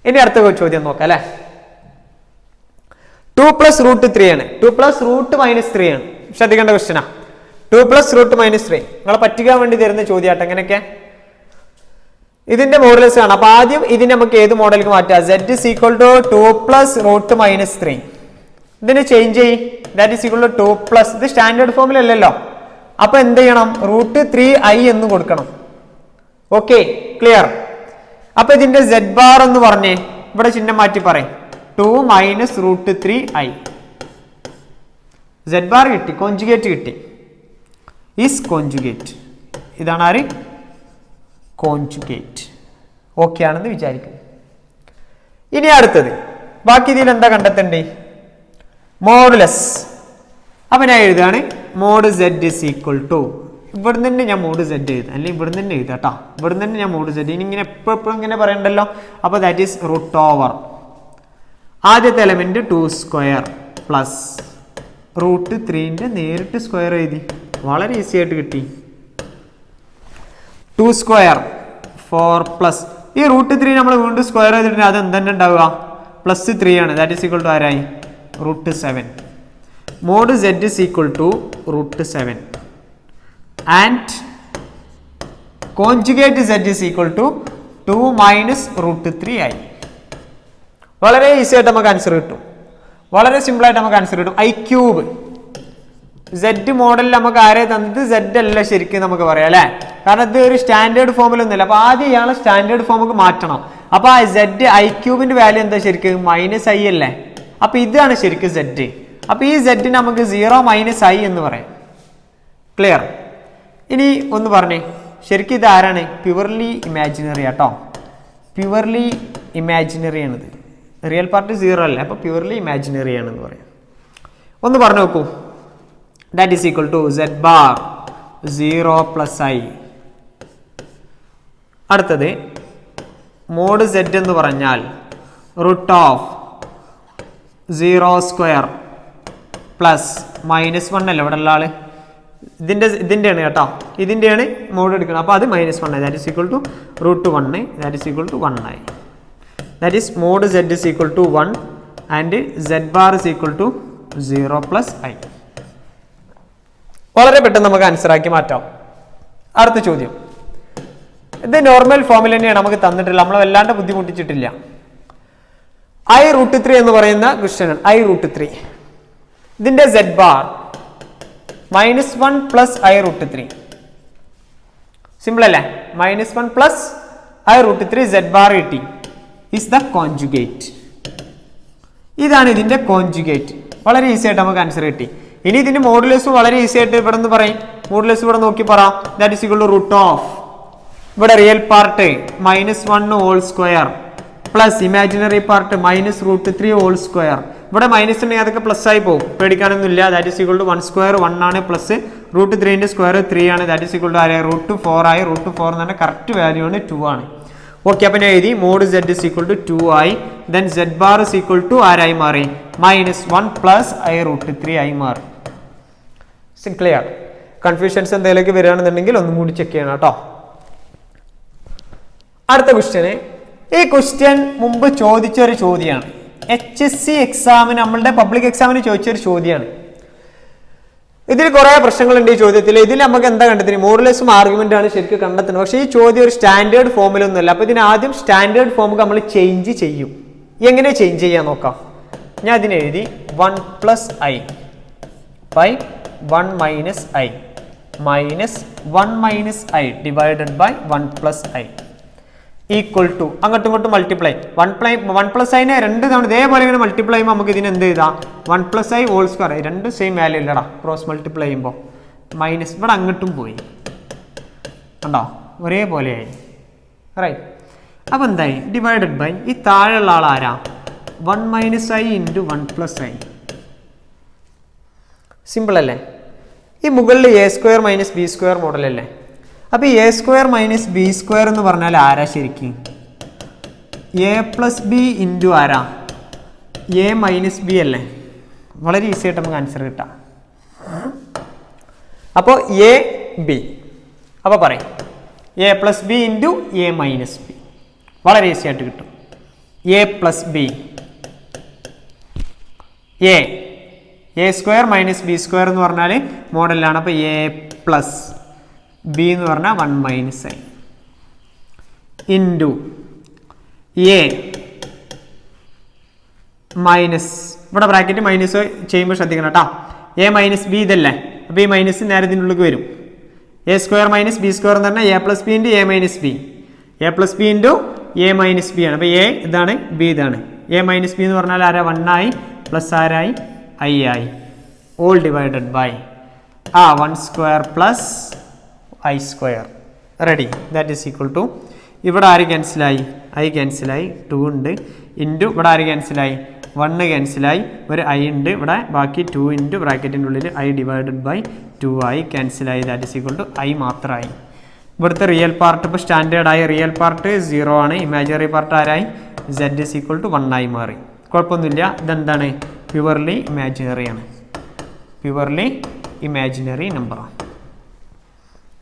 ഇനി അടുത്ത ചോദ്യം നോക്കാം അല്ലേ. 2 + √3 ആണ്. 2 + √-3 ആണ്. ശ്രദ്ധിക്കേണ്ട ക്വസ്റ്റ്യനാ. 2 + √-3 നിങ്ങളെ പറ്റിക്കാൻ വേണ്ടി തരുന്ന ചോദ്യമായിട്ട് എങ്ങനെയൊക്കെ ഇതിന്റെ മോഡുലസ് ആണ്. അപ്പൊ ആദ്യം ഇതിനെ നമുക്ക് ഏത് മോഡലിലേക്ക് മാറ്റാം? z is equal to 2 + √-3. ഇതിനെ ചേഞ്ച് ചെയ്യും. That is equal to 2+. ഇത് സ്റ്റാൻഡേർഡ് ഫോമിലല്ലല്ലോ. അപ്പൊ എന്ത് ചെയ്യണം? √3i എന്ന് കൊടുക്കണം. Okay, clear. അപ്പൊ ഇതിന്റെ z ബാർ എന്ന് പറഞ്ഞേ ഇവിടെ ചിഹ്നം മാറ്റി പറയും. 2 - √3i. z ബാർ കിട്ടി, കോൺജുഗേറ്റ് കിട്ടി. Is conjugate. ഇതാണ് ആര്? കോൺജുഗേറ്റ്. ഓക്കെ ആണെന്ന് വിചാരിക്കും. ഇനി അടുത്തത് ബാക്കി ഇതിൽ എന്താ കണ്ടെത്തണ്ടേ? മോഡുലസ്. അപ്പൊ ഞാൻ എഴുതാണ് mode z is equal to ഇവിടെ തന്നെ ഞാൻ മോഡ് z എഴുതാം, അല്ലെങ്കിൽ ഇവിടെ തന്നെ എഴുതാം കേട്ടോ. ഇവിടെ തന്നെ ഞാൻ മോഡ് z ഇനി ഇങ്ങനെ എപ്പോഴും ഇങ്ങനെ പറയണ്ടല്ലോ. അപ്പൊ ദാറ്റ് ഈസ് √, ആദ്യത്തെ എലമെന്റ് 2² പ്ലസ് √3ന്റെ നേരിട്ട് സ്ക്വയർ എഴുതി. വളരെ ഈസി ആയിട്ട് കിട്ടി. 2² 4 പ്ലസ് ഈ √3 നമ്മൾ വീണ്ടും സ്ക്വയർ ചെയ്തിട്ട് അത് എന്തെന്നെ ഉണ്ടാവുക? +3 ആണ്. ദാറ്റ് ഈസ് ഈക്വൽ ടു ആരായി? √7. Mod z is equal to √7 and conjugate z is equal to 2 - √3i. വളരെ ഈസി ആയിട്ട് നമുക്ക് ആൻസർ കിട്ടും. വളരെ സിമ്പിൾ ആയിട്ട് നമുക്ക് ആൻസർ കിട്ടും. i³ z മോഡലിൽ നമുക്ക് ആരെ തന്നിട്ട് z അല്ല ശരിക്കും നമുക്ക് പറയാം അല്ലെ. കാരണം ഇത് ഒരു സ്റ്റാൻഡേർഡ് ഫോമിലൊന്നുമില്ല. അപ്പൊ ആദ്യം ഇയാളെ സ്റ്റാൻഡേർഡ് ഫോമിലേക്ക് മാറ്റണം. അപ്പൊ ആ z i³ വാല്യൂ എന്താ ശരിക്കും? -i അല്ലേ. അപ്പൊ ഇതാണ് ശരിക്കും z. അപ്പൊ ഈ z നമുക്ക് 0 - i എന്ന് പറയാം. ക്ലിയർ. ഇനി ഒന്ന് പറഞ്ഞേ, ശരിക്കും ഇത് ആരാണ്? പ്യുവർലി ഇമാജിനറി ആട്ടോ. പ്യുവർലി ഇമാജിനറി ആണിത്. റിയൽ പാർട്ട് 0 അല്ലേ. അപ്പൊ പ്യുവർലി ഇമാജിനറി ആണെന്ന് പറയാം. ഒന്ന് പറഞ്ഞു നോക്കൂ. That is equal to z bar 0 + i. അടുത്തത് മോഡ് z എന്ന് പറഞ്ഞാൽ √0² പ്ലസ് -1 അല്ലേ ഇവിടെ ഉള്ള ആള്. ഇതിൻ്റെയാണ് കേട്ടോ. ഇതിൻ്റെയാണ് മോഡ് എടുക്കുന്നത്. അപ്പോൾ അത് -1 that is equal to √1 that is equal to 1 ആയി. That is mod z is equal to 1 and z bar is equal to 0 + i. വളരെ പെട്ടെന്ന് നമുക്ക് ആൻസർ ആക്കി മാറ്റാം. അടുത്ത ചോദ്യം. ഇത് നോർമൽ ഫോമിൽ തന്നെയാണ് നമുക്ക് തന്നിട്ടില്ല. നമ്മൾ വല്ലാണ്ട് ബുദ്ധിമുട്ടിച്ചിട്ടില്ല. i√3 എന്ന് പറയുന്ന ക്വസ്റ്റ്യൻ ആണ്. i√3 ഇതിന്റെ z ബാർ -1 + i√3. സിമ്പിൾ അല്ലേ? -1 + i√3 z ബാർ കിട്ടി. Is the conjugate. ഇതാണ് ഇതിന്റെ കോൺജുഗേറ്റ്. വളരെ ഈസി ആയിട്ട് നമുക്ക് ആൻസർ കിട്ടി. ഇനി ഇതിന്റെ മോഡുലസ് വളരെ ഈസി ആയിട്ട് ഇവിടെ നിന്ന് പറയും. മോഡുലസ് ഇവിടെ നോക്കി പറ. ദാറ്റ് ഈസ് ഈക്വൽ ടു √, ഇവിടെ real part -1² plus imaginary part -√3². ഇവിടെ മൈനസ് ഉണ്ടെങ്കിൽ അതൊക്കെ പ്ലസ് ആയി പോകും, പേടിക്കാനൊന്നുമില്ല. ദാറ്റ് ഈസ് ഈക്വൽ ടു 1² 1 ആണ് പ്ലസ് √3ന്റെ സ്ക്വയർ 3 ആണ്. ദാറ്റ് ഈസ് ഈക്വൽ ടു √4 ആയി. √4 എന്ന് പറഞ്ഞാൽ കറക്റ്റ് വാല്യൂ ആണ് 2 ആണ്. ഓക്കെ, അപ്പം ഞാൻ എഴുതി mod zed is equal to 2i, then zed bar is equal to ആരായി മാറി -1 പ്ലസ് i√3 ആയി മാറി. ക്ലിയർ? കൺഫ്യൂഷൻസ് എന്തെങ്കിലുമൊക്കെ വരികയാണെന്നുണ്ടെങ്കിൽ ഒന്നും കൂടി ചെക്ക് ചെയ്യണം കേട്ടോ. അടുത്ത ക്വസ്റ്റ്യന്, ഈ ക്വസ്റ്റ്യൻ മുമ്പ് ചോദിച്ചൊരു ചോദ്യമാണ്. HSC എക്സാമിന്, നമ്മളുടെ പബ്ലിക് എക്സാമിന് ചോദിച്ചൊരു ചോദ്യമാണ്. ഇതിൽ കുറേ പ്രശ്നങ്ങളുണ്ട് ഈ ചോദ്യത്തിൽ. ഇതിൽ നമുക്ക് എന്താ കണ്ടെത്തുന്നത്? മോഡുലസും ആർഗ്യുമെന്റ് ആണ് ശരിക്കും കണ്ടെത്തുന്നത്. പക്ഷേ ഈ ചോദ്യം ഒരു സ്റ്റാൻഡേർഡ് ഫോമിലൊന്നുമല്ല. അപ്പോൾ ഇതിന് ആദ്യം സ്റ്റാൻഡേർഡ് ഫോം നമ്മൾ ചേഞ്ച് ചെയ്യും. എങ്ങനെ ചേഞ്ച് ചെയ്യാൻ നോക്കാം. ഞാൻ ഇതിന് എഴുതി 1 + i by 1 - i minus 1 - i divided by 1 + i equal to, അങ്ങോട്ടും ഇങ്ങോട്ടും മൾട്ടിപ്ലൈ. 1 + i രണ്ട് തവണ ഇതേപോലെ ഇങ്ങനെ മൾട്ടിപ്ലൈ ചെയ്യുമ്പോൾ നമുക്ക് ഇതിന് എന്ത് ചെയ്താൽ 1 + i ഹോൾ സ്ക്വയർ, രണ്ട് സെയിം വാല്യൂ ഇല്ലടാ, ക്രോസ് മൾട്ടിപ്ലൈ ചെയ്യുമ്പോൾ മൈനസ് ഇവിടെ അങ്ങോട്ടും പോയി കണ്ടോ, ഒരേപോലെയായി. റൈറ്റ്. അപ്പോൾ എന്തായി? ഡിവൈഡഡ് ബൈ ഈ താഴെയുള്ള ആൾ ആരാ? 1 - i × 1 + i. സിമ്പിൾ അല്ലേ? ഈ മുകളിൽ a² - b² മോഡലല്ലേ? അപ്പോൾ ഈ a² - b² എന്ന് പറഞ്ഞാൽ ആരാ ശരിക്കും? a + b × ആരാ? a - b അല്ലേ? വളരെ ഈസി ആയിട്ട് നമുക്ക് ആൻസർ കിട്ടാം. അപ്പോൾ a b, അപ്പോൾ പറയും a + b × a - b, വളരെ ഈസി ആയിട്ട് കിട്ടും. a + b, a² - b² എന്ന് പറഞ്ഞാൽ മോഡലാണ്. അപ്പോൾ a + b എന്ന് പറഞ്ഞാൽ 1 - i ഇൻറ്റു a മൈനസ്, ഇവിടെ ബ്രാക്കറ്റ് മൈനസ് ചെയ്യുമ്പോൾ ശ്രദ്ധിക്കണം കേട്ടോ. a - b ഇതല്ലേ? അപ്പോൾ ഈ മൈനസ് നേരെ ഇതിനുള്ളിൽ വരും. a² - b² എന്ന് പറഞ്ഞാൽ a + b × a - b, a + b × a - b ആണ്. അപ്പോൾ a ഇതാണ്, b ഇതാണ്. a - b എന്ന് പറഞ്ഞാൽ ആരാ? 1i പ്ലസ് ആരായി? i ആയി. All divided by 1² + i². Ready? That is equal to, ഇവിടെ ആര് ക്യാൻസലായി? i ക്യാൻസലായി, 2 ഉണ്ട്, ഇൻറ്റു ഇവിടെ ആര് ക്യാൻസലായി? 1 ക്യാൻസലായി, ഒരു i ഉണ്ട് ഇവിടെ, ബാക്കി 2 ഇൻറ്റു ബ്രാക്കറ്റിൻ്റെ ഉള്ളിൽ i ഡിവൈഡഡ് ബൈ 2i ക്യാൻസലായി. That is equal to i മാത്രമായി. ഇവിടുത്തെ റിയൽ പാർട്ട് ഇപ്പോൾ സ്റ്റാൻഡേർഡായി. റിയൽ പാർട്ട് 0 ആണ്, ഇമാജിനറി പാർട്ട് ആരായി? z ഈസ് ഈക്വൽ ടു 1 ആയി മാറി. കുഴപ്പമൊന്നുമില്ല. ഇതെന്താണ്? പ്യുവർലി ഇമാജിനറി ആണ്, പ്യുവർലി ഇമാജിനറി നമ്പറാണ്.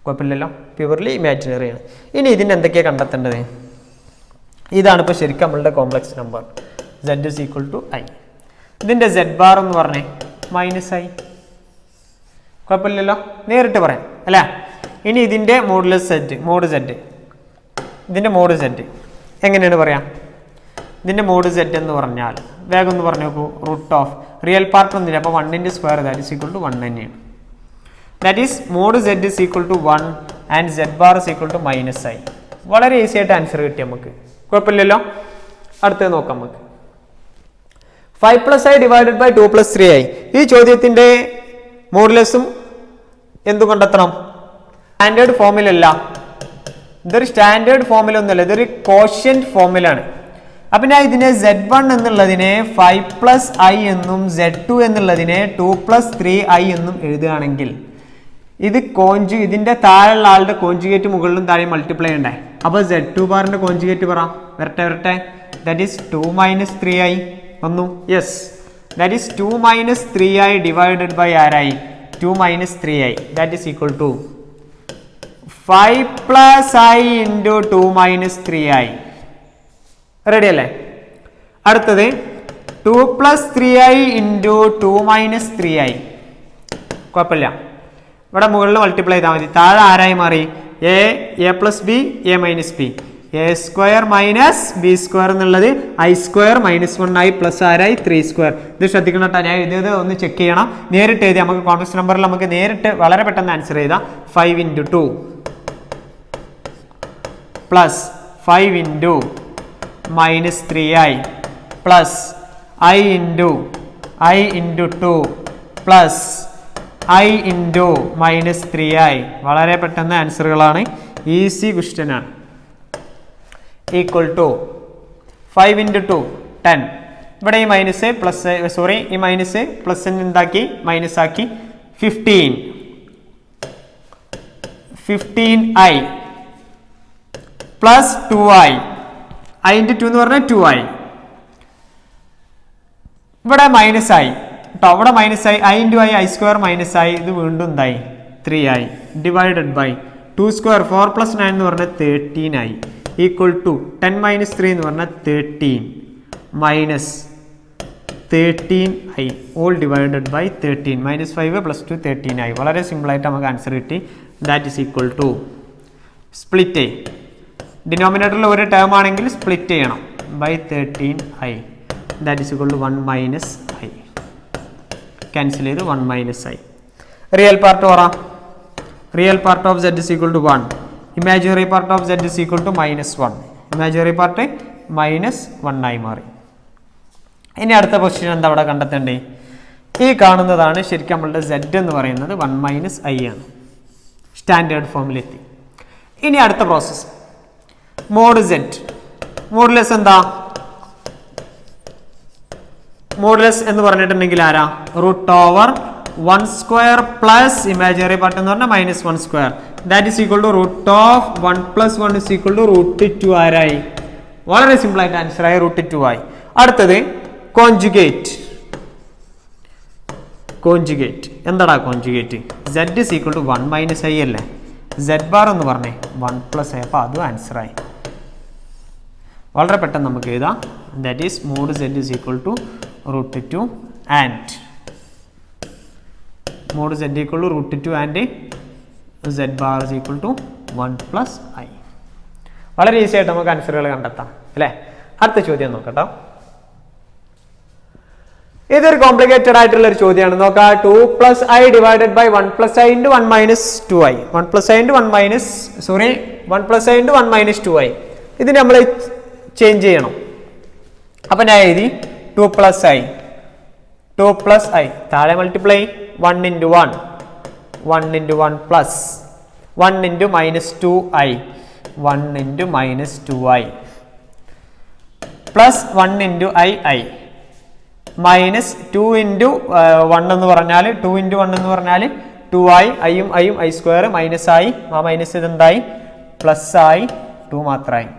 കുഴപ്പമില്ലല്ലോ, പ്യുവർലി ഇമാജിനറി ആണ്. ഇനി ഇതിന് എന്തൊക്കെയാണ് കണ്ടെത്തേണ്ടത്? ഇതാണ് ഇപ്പോൾ ശരിക്കും നമ്മളുടെ complex number. z is equal to i. ഇതിൻ്റെ z ബാർ എന്ന് പറഞ്ഞേ -i. കുഴപ്പമില്ലല്ലോ, നേരിട്ട് പറയാം അല്ലേ? ഇനി ഇതിൻ്റെ മോഡുലസ് z, മോഡ് z, ഇതിൻ്റെ മോഡ് z എങ്ങനെയാണ് പറയാം? ഇതിൻ്റെ മോഡ് z എന്ന് പറഞ്ഞാൽ വേഗം ഒന്ന് പറഞ്ഞു നോക്കൂ. റൂട്ട് ഓഫ് റിയൽ പാർട്ട് ഒന്നുമില്ല, അപ്പോൾ 1 × square that is equal to 1 തന്നെയാണ്. That is mod z is equal to 1 and z bar is equal to -i. വളരെ ഈസി ആയിട്ട് ആൻസർ കിട്ടി നമുക്ക്. കുഴപ്പമില്ലല്ലോ. അടുത്തത് നോക്കാം നമുക്ക്. 5 + i ഡിവൈഡഡ് ബൈ 2 + 3i. ഈ ചോദ്യത്തിൻ്റെ മോഡുലസും എന്തു കണ്ടെത്തണം? സ്റ്റാൻഡേർഡ് ഫോമിലല്ല, ഇതൊരു സ്റ്റാൻഡേർഡ് ഫോമിലൊന്നുമല്ല, ഇതൊരു കോഷ്യന്റ് ഫോമിലാണ്. അപ്പം ഞാൻ ഇതിനെ z1 എന്നുള്ളതിനെ 5 + i എന്നും z2 എന്നുള്ളതിനെ 2 + 3i എന്നും എഴുതുകയാണെങ്കിൽ ഇത് ഇതിൻ്റെ താഴെയുള്ള ആളുടെ കോൺജുഗേറ്റ് മുകളിലും താഴെ മൾട്ടിപ്ലൈ ഉണ്ടേ. അപ്പോൾ z2 ബാറിൻ്റെ കോൺജുഗേറ്റ് പറ. വരട്ടെ. ദാറ്റ് ഈസ് 2 - 3i വന്നു. Yes, that is 2 - 3i divided by ആരായി? 2 - 3i. That is equal to 5 + i × 2 - 3i. Ready അല്ലേ? അടുത്തത് 2 + 3i × 2 - 3i. കുഴപ്പമില്ല, ഇവിടെ മുകളിൽ മൾട്ടിപ്ലൈ ചെയ്താൽ മതി. താഴെ ആരായി മാറി? a + b, a - b, a² - b² എന്നുള്ളത് i² - 1i പ്ലസ് ആരായി? 3². ഇത് ശ്രദ്ധിക്കണം കേട്ടോ, ഞാൻ എഴുതിയത് ഒന്ന് ചെക്ക് ചെയ്യണം. നേരിട്ട് എഴുതി നമുക്ക് കോൺഫറൻസ് നമ്പറിൽ നമുക്ക് നേരിട്ട് വളരെ പെട്ടെന്ന് ആൻസർ ചെയ്താൽ 5 × 2 plus 5 × -3i plus i × 2 plus i × -3i. വളരെ പെട്ടെന്ന് ആൻസറുകളാണ്, ഈസി ക്വസ്റ്റ്യൻ ആണ്. Equal to 5 × 2 10. ഇവിടെ ഈ മൈനസ് പ്ലസ്, സോറി ഈ മൈനസ് പ്ലസ് എന്താക്കി? മൈനസ് ആക്കി. 15i plus 2i I into 2 എന്ന് പറഞ്ഞാൽ 2i. ഇവിടെ മൈനസ് ആയി കേട്ടോ, ഇവിടെ മൈനസ് ആയി. I into i, I square minus ആയി. ഇത് വീണ്ടും എന്തായി 3i divided by 2 square 4 plus 9 എന്ന് പറഞ്ഞാൽ 13i ഈക്വൽ ടു 10 മൈനസ് 3 എന്ന് പറഞ്ഞാൽ 13 minus 13i all divided by 13 minus 5 plus 2 13i. വളരെ സിമ്പിളായിട്ട് നമുക്ക് ആൻസർ കിട്ടി. That is equal to split ഡിനോമിനേറ്ററിൽ ഒരു ടേം ആണെങ്കിൽ സ്പ്ലിറ്റ് ചെയ്യണം by 13i. That is equal to 1 minus i. Cancel ചെയ്ത് 1 മൈനസ് i. റിയൽ പാർട്ട് പറ. Real part of z is equal to 1. Imaginary part of z is equal to -1. Imaginary part -1 ആയി മാറി. ഇനി അടുത്ത position എന്താ അവിടെ കണ്ടെത്തേണ്ടേ? ഈ കാണുന്നതാണ് ശരിക്കും നമ്മളുടെ z എന്ന് പറയുന്നത് 1 മൈനസ് i ആണ്. സ്റ്റാൻഡേർഡ് ഫോമിലെത്തി. ഇനി അടുത്ത പ്രോസസ്സ് മോഡ് z. മോഡുലസ് എന്താ? മോഡുലസ് എന്ന് പറഞ്ഞിട്ടുണ്ടെങ്കിൽ ആരാ? Root over 1 square plus imaginary part എന്ന് പറഞ്ഞാൽ -1 square. That is equal to root of 1 plus 1 is equal to root 2 ആരായി? വളരെ സിമ്പിൾ ആയിട്ട് ആൻസർ ആയി റൂട്ട് 2 ആയി. അടുത്തത് കോൺജുഗേറ്റ്. കോൺജുഗേറ്റ് എന്താടാ conjugate? z is equal to 1 minus i അല്ലേ? z ബാർ എന്ന് പറഞ്ഞേ 1 പ്ലസ് i. അപ്പോൾ അതും ആൻസർ ആയി. വളരെ പെട്ടെന്ന് നമുക്ക് എഴുതാം. That is mod z is equal to root 2 and mod z equal to root 2 and z bar is equal to 1 plus i. വളരെ ഈസി ആയിട്ട് നമുക്ക് ആൻസറുകൾ കണ്ടെത്താം അല്ലേ? അടുത്ത ചോദ്യം നോക്കട്ടോ. ഇതൊരു കോംപ്ലിക്കേറ്റഡ് ആയിട്ടുള്ള ഒരു ചോദ്യമാണ്. നോക്കാം. 2 plus I divided by 1 plus I into 1 minus 2i. 1 plus I into 1 minus 1 plus I into 1 minus 2i. ഇത് നമ്മൾ ചേഞ്ച് ചെയ്യണം. അപ്പം ഞാൻ എഴുതി 2 പ്ലസ് ഐ 2 പ്ലസ് ഐ താഴെ multiply 1 into 1 1 into 1 plus 1 into minus 2i 1 into minus 2i plus 1 into i minus 2 into 1 എന്ന് പറഞ്ഞാൽ 2 into 1 എന്ന് പറഞ്ഞാൽ 2i ഐയും ഐയും i സ്ക്വയർ മൈനസ് ആയി. ആ മൈനസ് ഇതെന്തായി? പ്ലസ് ആയി. 2 മാത്രമായി.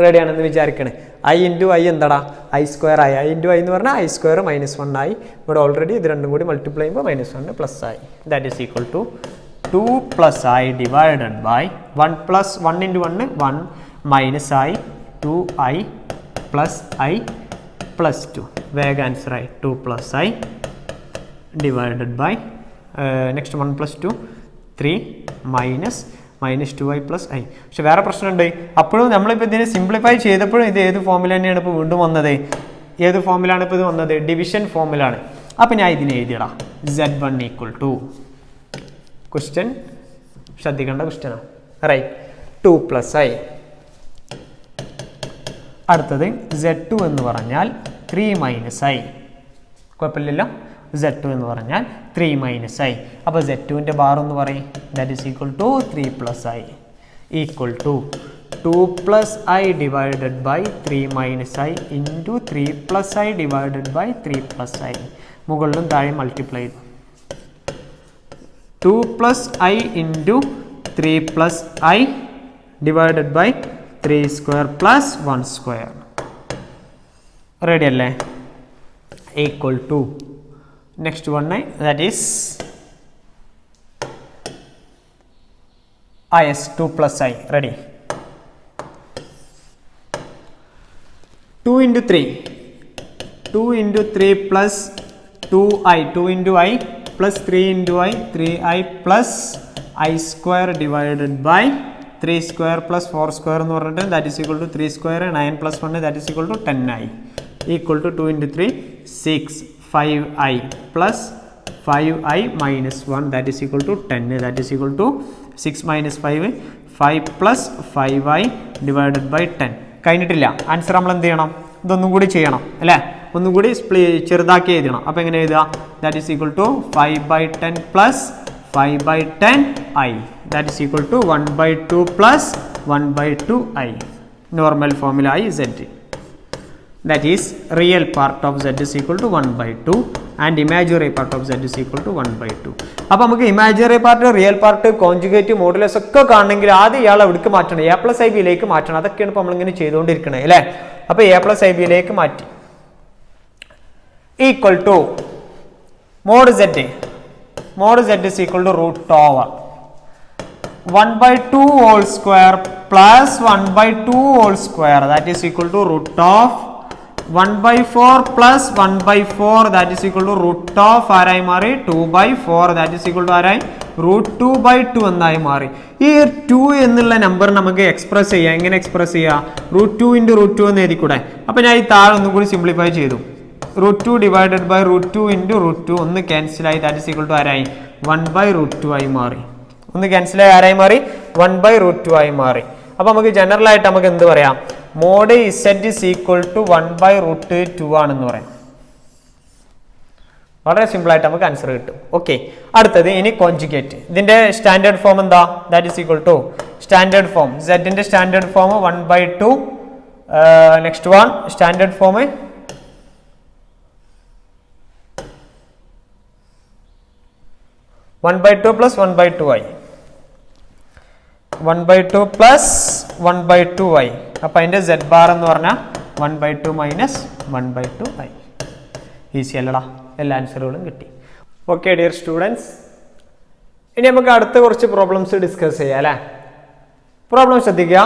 റെഡി ആണെന്ന് വിചാരിക്കണേ. i ഇൻറ്റു ഐ എന്താടാ? i സ്ക്വയർ ആയി. i ഇൻറ്റു ഐ എന്ന് പറഞ്ഞാൽ i സ്ക്വയർ -1 ആയി. ഇവിടെ ഓൾറെഡി ഇത് രണ്ടും കൂടി മൾട്ടിപ്ലൈ ചെയ്യുമ്പോൾ -1 പ്ലസ് ആയി. That is equal to 2 plus I divided by 1 plus 1 into 1 1 minus I 2i plus I plus 2. വേഗം ആൻസർ ആയി. 2 plus I divided by next 1 plus 2 3 minus 2i plus I. പക്ഷെ വേറെ പ്രശ്നമുണ്ട്. അപ്പോഴും നമ്മളിപ്പോൾ ഇതിനെ സിംപ്ലിഫൈ ചെയ്തപ്പോഴും ഇത് ഏത് ഫോമിൽ തന്നെയാണ് ഇപ്പോൾ വീണ്ടും വന്നത്? ഏത് ഫോമിലാണ് ഇപ്പോൾ ഇത് വന്നത്? ഡിവിഷൻ ഫോമിലാണ്. അപ്പം ഞാൻ ഇതിനെ എഴുതിയടാ z1 ഈക്വൽ ടു ക്വസ്റ്റ്യൻ ശ്രദ്ധിക്കേണ്ട ക്വസ്റ്റ്യനാണ്. Right 2 plus I. അടുത്തത് z2 എന്ന് പറഞ്ഞാൽ 3 മൈനസ് ഐ. കുഴപ്പമില്ലല്ലോ. z2 എന്ന് പറഞ്ഞാൽ 3 മൈനസ് ഐ. അപ്പോൾ z2ൻ്റെ ബാർ എന്ന് പറയും. That is equal to 3 plus i equal to 2 plus I divided by 3 minus i into 3 plus I divided by 3 plus i. മുകളിലും താഴെ മൾട്ടിപ്ലൈ ചെയ്തു. 2 plus I into 3 plus I divided by 3 square plus 1 square. Ready അല്ലേ? Equal to next one that is is 2 plus I. Ready? 2 into 3 2 into 3 plus 2i 2 into I plus 3 into I 3i plus I square divided by 3 square plus 4 square എന്ന് പറഞ്ഞിട്ട് that is equal to 3 square 9 plus 1 that is equal to 10i equal to 2 into 3 6 5i plus 5i minus 1 that is equal to 10 that is equal to 6 minus 5 5 plus 5i divided by 10. കഴിഞ്ഞിട്ടില്ല. Answer നമ്മൾ എന്ത് ചെയ്യണം? ഇതൊന്നും കൂടി ചെയ്യണം അല്ലേ? ഒന്നും കൂടി ചെറുതാക്കി എഴുതണം. അപ്പോൾ എങ്ങനെ എഴുതുക? That is equal to 5/10 plus 5/10i that is equal to 1/2 plus 1/2i. Normal ഫോമിലായി z. That is real part of z is equal to 1/2 and imaginary part of z is equal to 1 by 2. അപ്പോൾ നമുക്ക് imaginary part, real part, conjugate, modulus ഒക്കെ കാണണമെങ്കിൽ ആദ്യം ഇയാൾ എവിടേക്ക് മാറ്റണം? a plus ib യിലേക്ക് മാറ്റണം. അതൊക്കെയാണ് ഇപ്പോൾ നമ്മളിങ്ങനെ ചെയ്തുകൊണ്ടിരിക്കുന്നത് അല്ലേ? അപ്പോൾ a plus ib യിലേക്ക് മാറ്റി equal to mod z is equal to root over 1 by 2 whole square plus 1 by 2 whole square, that is equal to root of 1 by 4 plus 1 by 4, that is equal to root of ആരായി മാറി 2 by 4, that is equal to ആരായി root 2 by 2 എന്നായി മാറി. ഈ 2 എന്നുള്ള number നമുക്ക് express ചെയ്യാം. എങ്ങനെ എക്സ്പ്രസ് ചെയ്യാം? root 2 into root 2 എന്ന് എഴുതിക്കൂടെ? അപ്പോൾ ഞാൻ ഈ താഴെ ഒന്നും കൂടി സിംപ്ലിഫൈ ചെയ്തു. root 2 divided by root 2 into root 2 ഒന്ന് ക്യാൻസൽ ആയി, that is equal to ആരായി 1 by root 2 ആയി മാറി. ഒന്ന് ക്യാൻസൽ ആയി ആരായി മാറി 1 by root 2 ആയി മാറി. അപ്പോൾ നമുക്ക് ജനറൽ ആയിട്ട് നമുക്ക് എന്ത് പറയാം? Mod z is equal to 1 by root 2 ആണെന്ന് പറയാം. വളരെ സിമ്പിൾ ആയിട്ട് നമുക്ക് ആൻസർ കിട്ടും. ഓക്കെ, അടുത്തത് ഇനി കോൺജുഗേറ്റ്. ഇതിന്റെ സ്റ്റാൻഡേർഡ് ഫോം എന്താ? That is equal to standard form z-ന്റെ standard form 1 by 2. Next one standard form 1 by 2 plus 1 by 2 i. 1 by 2 plus 1 by 2 i. അപ്പോൾ അതിൻ്റെ z ബാർ എന്ന് പറഞ്ഞാൽ 1 by 2 minus 1 by 2 i. Easy അല്ലടാ, എല്ലാ ആൻസറുകളും കിട്ടി. ഓക്കെ ഡിയർ സ്റ്റുഡൻസ്, ഇനി നമുക്ക് അടുത്ത കുറച്ച് പ്രോബ്ലംസ് ഡിസ്കസ് ചെയ്യാം അല്ലേ? പ്രോബ്ലം ശ്രദ്ധിക്കുക.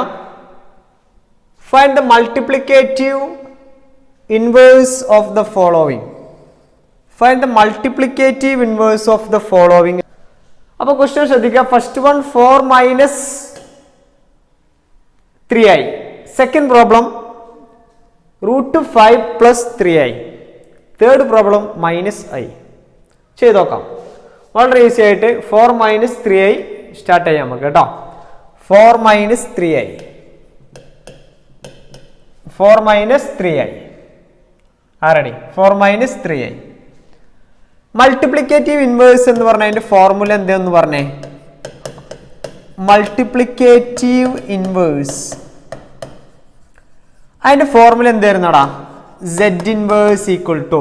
Find the multiplicative inverse of the following. Find the multiplicative inverse of the following. അപ്പോൾ ക്വസ്റ്റ്യൻ ശ്രദ്ധിക്കുക. First one 4 minus 3i. Second problem root 5 plus 3i. Third problem minus i. ചെയ്ത് നോക്കാം. വളരെ easy ആയിട്ട് 4 minus 3i start ചെയ്യാം നമുക്ക് കേട്ടോ. 4 minus 3i. 4 minus 3i ആരടി? 4 മൈനസ് 3i. മൾട്ടിപ്ലിക്കേറ്റീവ് ഇൻവേഴ്സ് എന്ന് പറഞ്ഞ അതിന്റെ ഫോർമുല എന്താന്ന് പറഞ്ഞേ? മൾട്ടിപ്ലിക്കേറ്റീവ് ഇൻവേഴ്സ് അതിന്റെ ഫോർമുല എന്തായിരുന്നടാ? z inverse equal to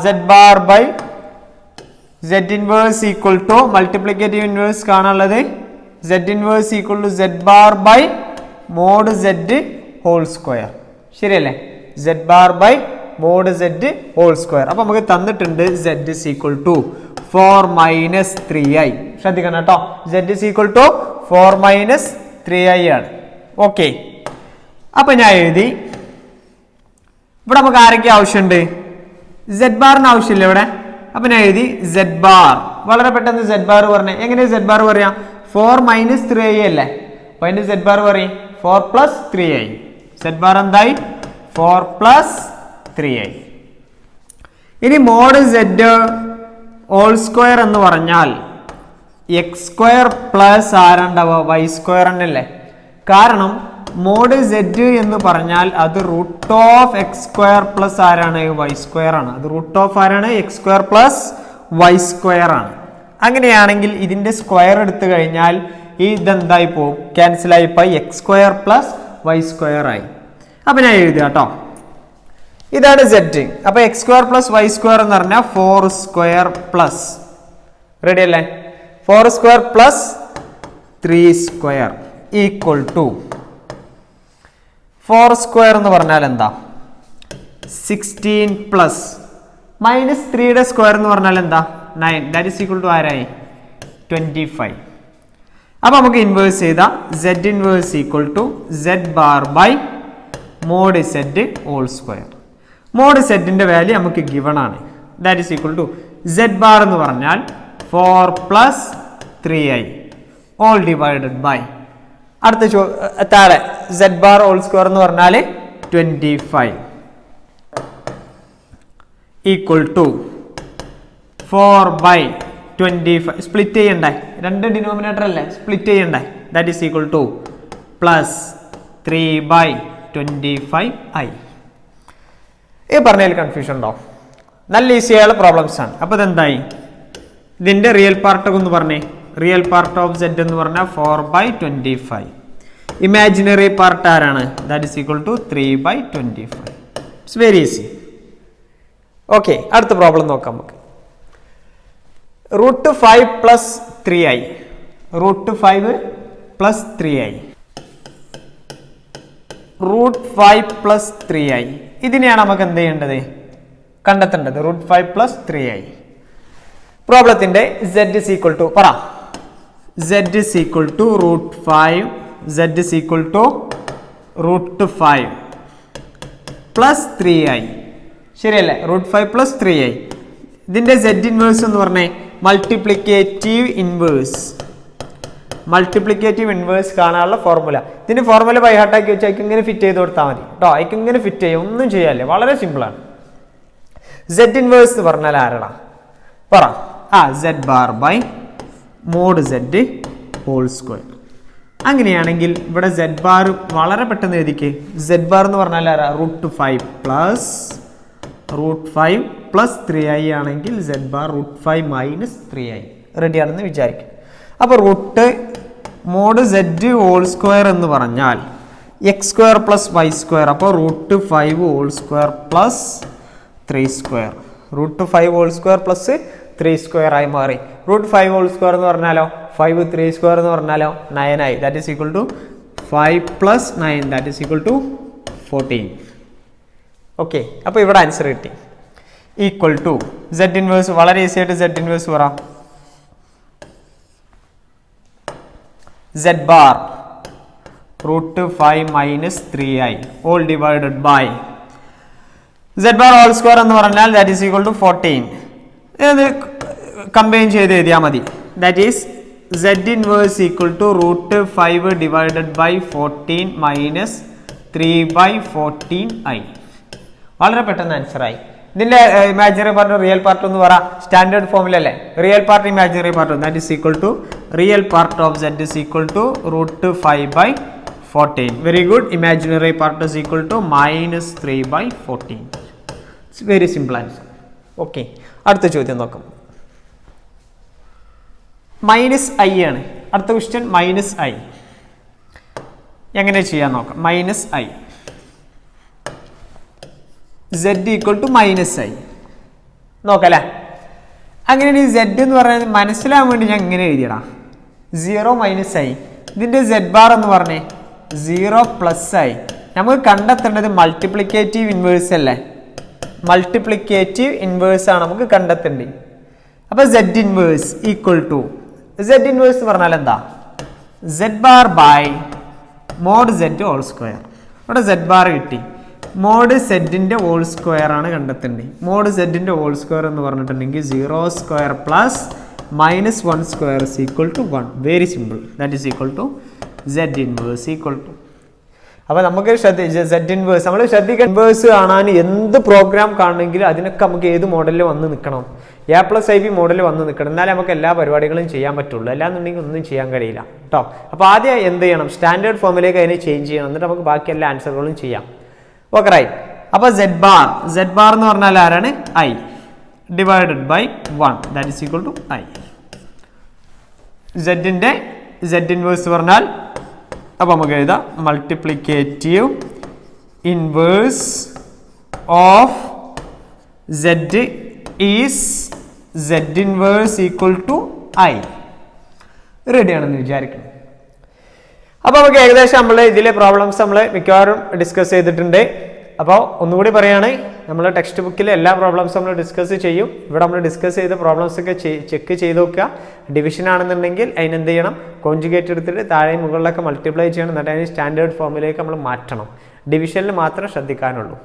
z bar by z inverse equal to multiplicative inverse കാണാനുള്ളത് z inverse equal to z bar by mod z whole square. ശരിയല്ലേ? z bar by mod z whole square. അപ്പോൾ നമുക്ക് തന്നിട്ടുണ്ട് z is equal to 4 minus 3i. ശ്രദ്ധിക്കണം കേട്ടോ, z is equal to 4 minus 3i ആണ്. Okay, അപ്പൊ ഞാൻ എഴുതി. ഇവിടെ നമുക്ക് ആരൊക്കെ ആവശ്യമുണ്ട്? z ബാറിന് ആവശ്യമില്ല ഇവിടെ. അപ്പൊ ഞാൻ എഴുതി z ബാർ. വളരെ പെട്ടെന്ന് z ബാർ പറഞ്ഞേ. എങ്ങനെ z ബാർ പറയാം? 4 minus 3i അല്ലേ? അപ്പൊ അതിന്റെ z ബാർ പറയും 4 plus 3i. z ബാർ എന്തായി? 4 plus 3i. ഇനി മോഡ് z ഹോൾ സ്ക്വയർ എന്ന് പറഞ്ഞാൽ എക്സ് സ്ക്വയർ പ്ലസ് ആരുണ്ടാവുക? വൈ സ്ക്വയർ എന്നല്ലേ? കാരണം മോഡ് z എന്ന് പറഞ്ഞാൽ അത് root of x square plus ആരാണ്? വൈ സ്ക്വയർ ആണ്. അത് റൂട്ട് ഓഫ് ആരാണ്? X square plus y square ആണ്. അങ്ങനെയാണെങ്കിൽ ഇതിന്റെ സ്ക്വയർ എടുത്തു കഴിഞ്ഞാൽ ഇതെന്തായി പോകും? ക്യാൻസൽ ആയി പോയി x square plus y square ആയി. അപ്പൊ ഞാൻ എഴുതുക കേട്ടോ, ഇതാണ് z. അപ്പൊ x square plus y square എന്ന് പറഞ്ഞാൽ 4 സ്ക്വയർ പ്ലസ്, റെഡി അല്ലേ? 4 square plus 3 square equal to 4 square എന്ന് പറഞ്ഞാൽ എന്താ? 16 പ്ലസ് മൈനസ് 3യുടെ സ്ക്വയർ എന്ന് പറഞ്ഞാൽ എന്താ? 9. ദാറ്റ് ഈസ് ഈക്വൽ ടു ആരായി? 25. അപ്പൊ നമുക്ക് ഇൻവേഴ്സ് ചെയ്ത z inverse equal to z bar by mod z whole square. Mod z-ന്റെ വാല്യൂ നമുക്ക് ഗിവൺ ആണ്. That is equal to z bar എന്ന് പറഞ്ഞാൽ 4 plus 3i all divided by അടുത്ത താഴെ z ബാർ ഹോൾ സ്ക്വയർ എന്ന് പറഞ്ഞാൽ 25 ഈക്വൽ ടു 4 ബൈ 25. സ്പ്ലിറ്റ് ചെയ്യണ്ടേ? രണ്ട് ഡിനോമിനേറ്റർ അല്ലേ? സ്പ്ലിറ്റ് ചെയ്യണ്ടേ? That is equal to plus 3 by 25i. ഈ പറഞ്ഞതിൽ കൺഫ്യൂഷൻ ഉണ്ടോ? നല്ല ഈസിയായുള്ള പ്രോബ്ലംസ് ആണ്. അപ്പോൾ ഇതെന്തായി? ഇതിന്റെ റിയൽ പാർട്ട് ഒന്ന് പറഞ്ഞേ. റിയൽ പാർട്ട് ഓഫ് z എന്ന് പറഞ്ഞാൽ 4 ബൈ 25. ഇമാജിനറി പാർട്ട് ആരാണ്? That is equal to 3 by 25. It's very easy. Okay, അടുത്ത പ്രോബ്ലം നോക്കാം നമുക്ക്. Root 5 plus 3i, root 5 plus 3i, root 5 plus 3i, ഇതിനെയാണ് നമുക്ക് എന്ത് ചെയ്യേണ്ടത്, കണ്ടെത്തേണ്ടത്. Root 5 plus 3i. പ്രോബ്ലത്തിന്റെ z is equal to പറ, z is equal to root 5, z is equal to root 5 plus 3i, ശരിയല്ലേ? Root 5 plus 3i. ഇതിന്റെ z inverse എന്ന് പറഞ്ഞേ മൾട്ടിപ്ലിക്കേറ്റീവ് ഇൻവേഴ്സ്. മൾട്ടിപ്ലിക്കേറ്റീവ് ഇൻവേഴ്സ് കാണാനുള്ള ഫോർമുല, ഇതിന്റെ ഫോർമുല ബൈ ഹാർട്ട് ആക്കി വെച്ചാൽ അതിക്ക് ഇങ്ങനെ ഫിറ്റ് ചെയ്ത് കൊടുത്താൽ മതി കേട്ടോ. അതിക്ക് ഇങ്ങനെ ഫിറ്റ് ചെയ്യും, ഒന്നും ചെയ്യാല്ലേ, വളരെ സിമ്പിളാണ്. z ഇൻവേഴ്സ് എന്ന് പറഞ്ഞാൽ ആരാടാ പറ? z bar by mod z whole square. അങ്ങനെയാണെങ്കിൽ ഇവിടെ z ബാർ വളരെ പെട്ടെന്ന് എഴുതിക്കേ. z ബാർ എന്ന് പറഞ്ഞാൽ ആരാ? Root 5 plus root 5 plus 3i ആണെങ്കിൽ z bar root 5 minus 3i. റെഡിയാണെന്ന് വിചാരിക്കും. അപ്പോൾ root mod z whole square എന്ന് പറഞ്ഞാൽ x square plus y square. അപ്പോൾ root 5 whole square plus 3 square. Root 5 whole square plus 3 square ആയി മാറി. റൂട്ട് 5 ഹോൾ സ്ക്വയർ എന്ന് പറഞ്ഞാലോ 5 3 സ്ക്വയർ എന്ന് പറഞ്ഞാലോ 9 ആയി. That is equal to 5 plus 9, that is equal to 14. Okay, അപ്പോൾ ഇവിടെ ആൻസർ കിട്ടി. ഈക്വൽ ടു z ഇൻവേഴ്സ്, വളരെ ഈസി ആയിട്ട് z ഇൻവേഴ്സ് പറ. z bar root 5 minus 3i all divided by z bar whole square എന്ന് പറഞ്ഞാൽ ദാറ്റ് ഈസ് ഈക്വൽ ടു 14. ഇത് combine ചെയ്ത് എഴുതിയാൽ മതി. That is z inverse equal to root 5 divided by 14 minus 3/14i. വളരെ പെട്ടെന്ന് ആൻസർ ആയി. ഇതിന്റെ ഇമാജിനറി പാർട്ട് റിയൽ പാർട്ട് എന്ന് പറ. സ്റ്റാൻഡേർഡ് ഫോമിലല്ലേ real part imaginary part. That is equal to real part of z is equal to root 5/14. Very good. Imaginary part is equal to minus 3/14. It's very simple answer. Okay, അടുത്ത ചോദ്യം നോക്കാം. Minus I ആണ് അടുത്ത question. Minus I എങ്ങനെ ചെയ്യാൻ നോക്കാം. Minus I z equal to minus I നോക്കല്ലേ. അങ്ങനെയാണ് ഈ z എന്ന് പറയുന്നത് മനസ്സിലാവാൻ വേണ്ടി ഞാൻ ഇങ്ങനെ എഴുതിയടാ. 0 മൈനസ് ഐ. ഇതിന്റെ z ബാർ എന്ന് പറഞ്ഞേ 0 പ്ലസ് ഐ. നമുക്ക് കണ്ടെത്തേണ്ടത് മൾട്ടിപ്ലിക്കേറ്റീവ് ഇൻവേഴ്സ് അല്ലേ. മൾട്ടിപ്ലിക്കേറ്റീവ് ഇൻവേഴ്സ് ആണ് നമുക്ക് കണ്ടെത്തേണ്ടത്. അപ്പൊ z inverse equal to, z inverse എന്ന് പറഞ്ഞാൽ എന്താ? z bar by mod z whole square. ഇവിടെ z ബാർ കിട്ടി. മോഡ് സെഡിന്റെ ഹോൾ സ്ക്വയർ ആണ് കണ്ടെത്തേണ്ടത്. മോഡ് സെഡിന്റെ ഹോൾ സ്ക്വയർ എന്ന് പറഞ്ഞിട്ടുണ്ടെങ്കിൽ 0 square plus minus 1 square is equal to 1. Very simple. That is equal to z inverse equal to. അപ്പോൾ നമുക്ക് z ഇൻവേഴ്സ് നമ്മൾ ശ്രദ്ധിക്കണം. ഇൻവേഴ്സ് കാണാൻ എന്ത് പ്രോഗ്രാം കാണണമെങ്കിലും അതിനൊക്കെ നമുക്ക് ഏത് മോഡലിൽ വന്ന് നിൽക്കണം? A+IB മോഡൽ വന്ന് നിൽക്കണം. എന്നാലേ നമുക്ക് എല്ലാ പരിപാടികളും ചെയ്യാൻ പറ്റുള്ളൂ. അല്ലാന്നുണ്ടെങ്കിൽ ഒന്നും ചെയ്യാൻ കഴിയില്ല കേട്ടോ. അപ്പോൾ ആദ്യം എന്ത് ചെയ്യണം? സ്റ്റാൻഡേർഡ് ഫോമിലേക്ക് അതിനെ ചേഞ്ച് ചെയ്യണം. എന്നിട്ട് നമുക്ക് ബാക്കി എല്ലാ ആൻസറുകളും ചെയ്യാം. Okay, right. അപ്പോൾ z ബാർ എന്ന് പറഞ്ഞാൽ ആരാണ്? i divided by 1, that is equal to i. z-ന്റെ z ഇൻവേഴ്സ് പറഞ്ഞാൽ അപ്പോൾ നമുക്ക് എഴുതാം multiplicative inverse of z is z inverse equal to i. റെഡിയാണെന്ന് വിചാരിക്കണം. അപ്പോൾ നമുക്ക് ഏകദേശം നമ്മൾ ഇതിലെ പ്രോബ്ലംസ് നമ്മൾ മിക്കവാറും ഡിസ്കസ് ചെയ്തിട്ടുണ്ട്. അപ്പോൾ ഒന്നുകൂടി പറയുകയാണ്, നമ്മൾ ടെക്സ്റ്റ് ബുക്കിൽ എല്ലാ പ്രോബ്ലംസും നമ്മൾ ഡിസ്കസ് ചെയ്യും. ഇവിടെ നമ്മൾ ഡിസ്കസ് ചെയ്ത പ്രോബ്ലംസ് ഒക്കെ ചെക്ക് ചെയ്ത് നോക്കുക. ഡിവിഷൻ ആണെന്നുണ്ടെങ്കിൽ അതിനെന്ത് ചെയ്യണം? കോൺജുഗേറ്റ് എടുത്തിട്ട് താഴെ മുകളിലൊക്കെ മൾട്ടിപ്ലൈ ചെയ്യണം. എന്നിട്ട് അതിന് സ്റ്റാൻഡേർഡ് ഫോമിലേക്ക് നമ്മൾ മാറ്റണം. ഡിവിഷനിൽ മാത്രം ശ്രദ്ധിക്കാനുള്ളൂ.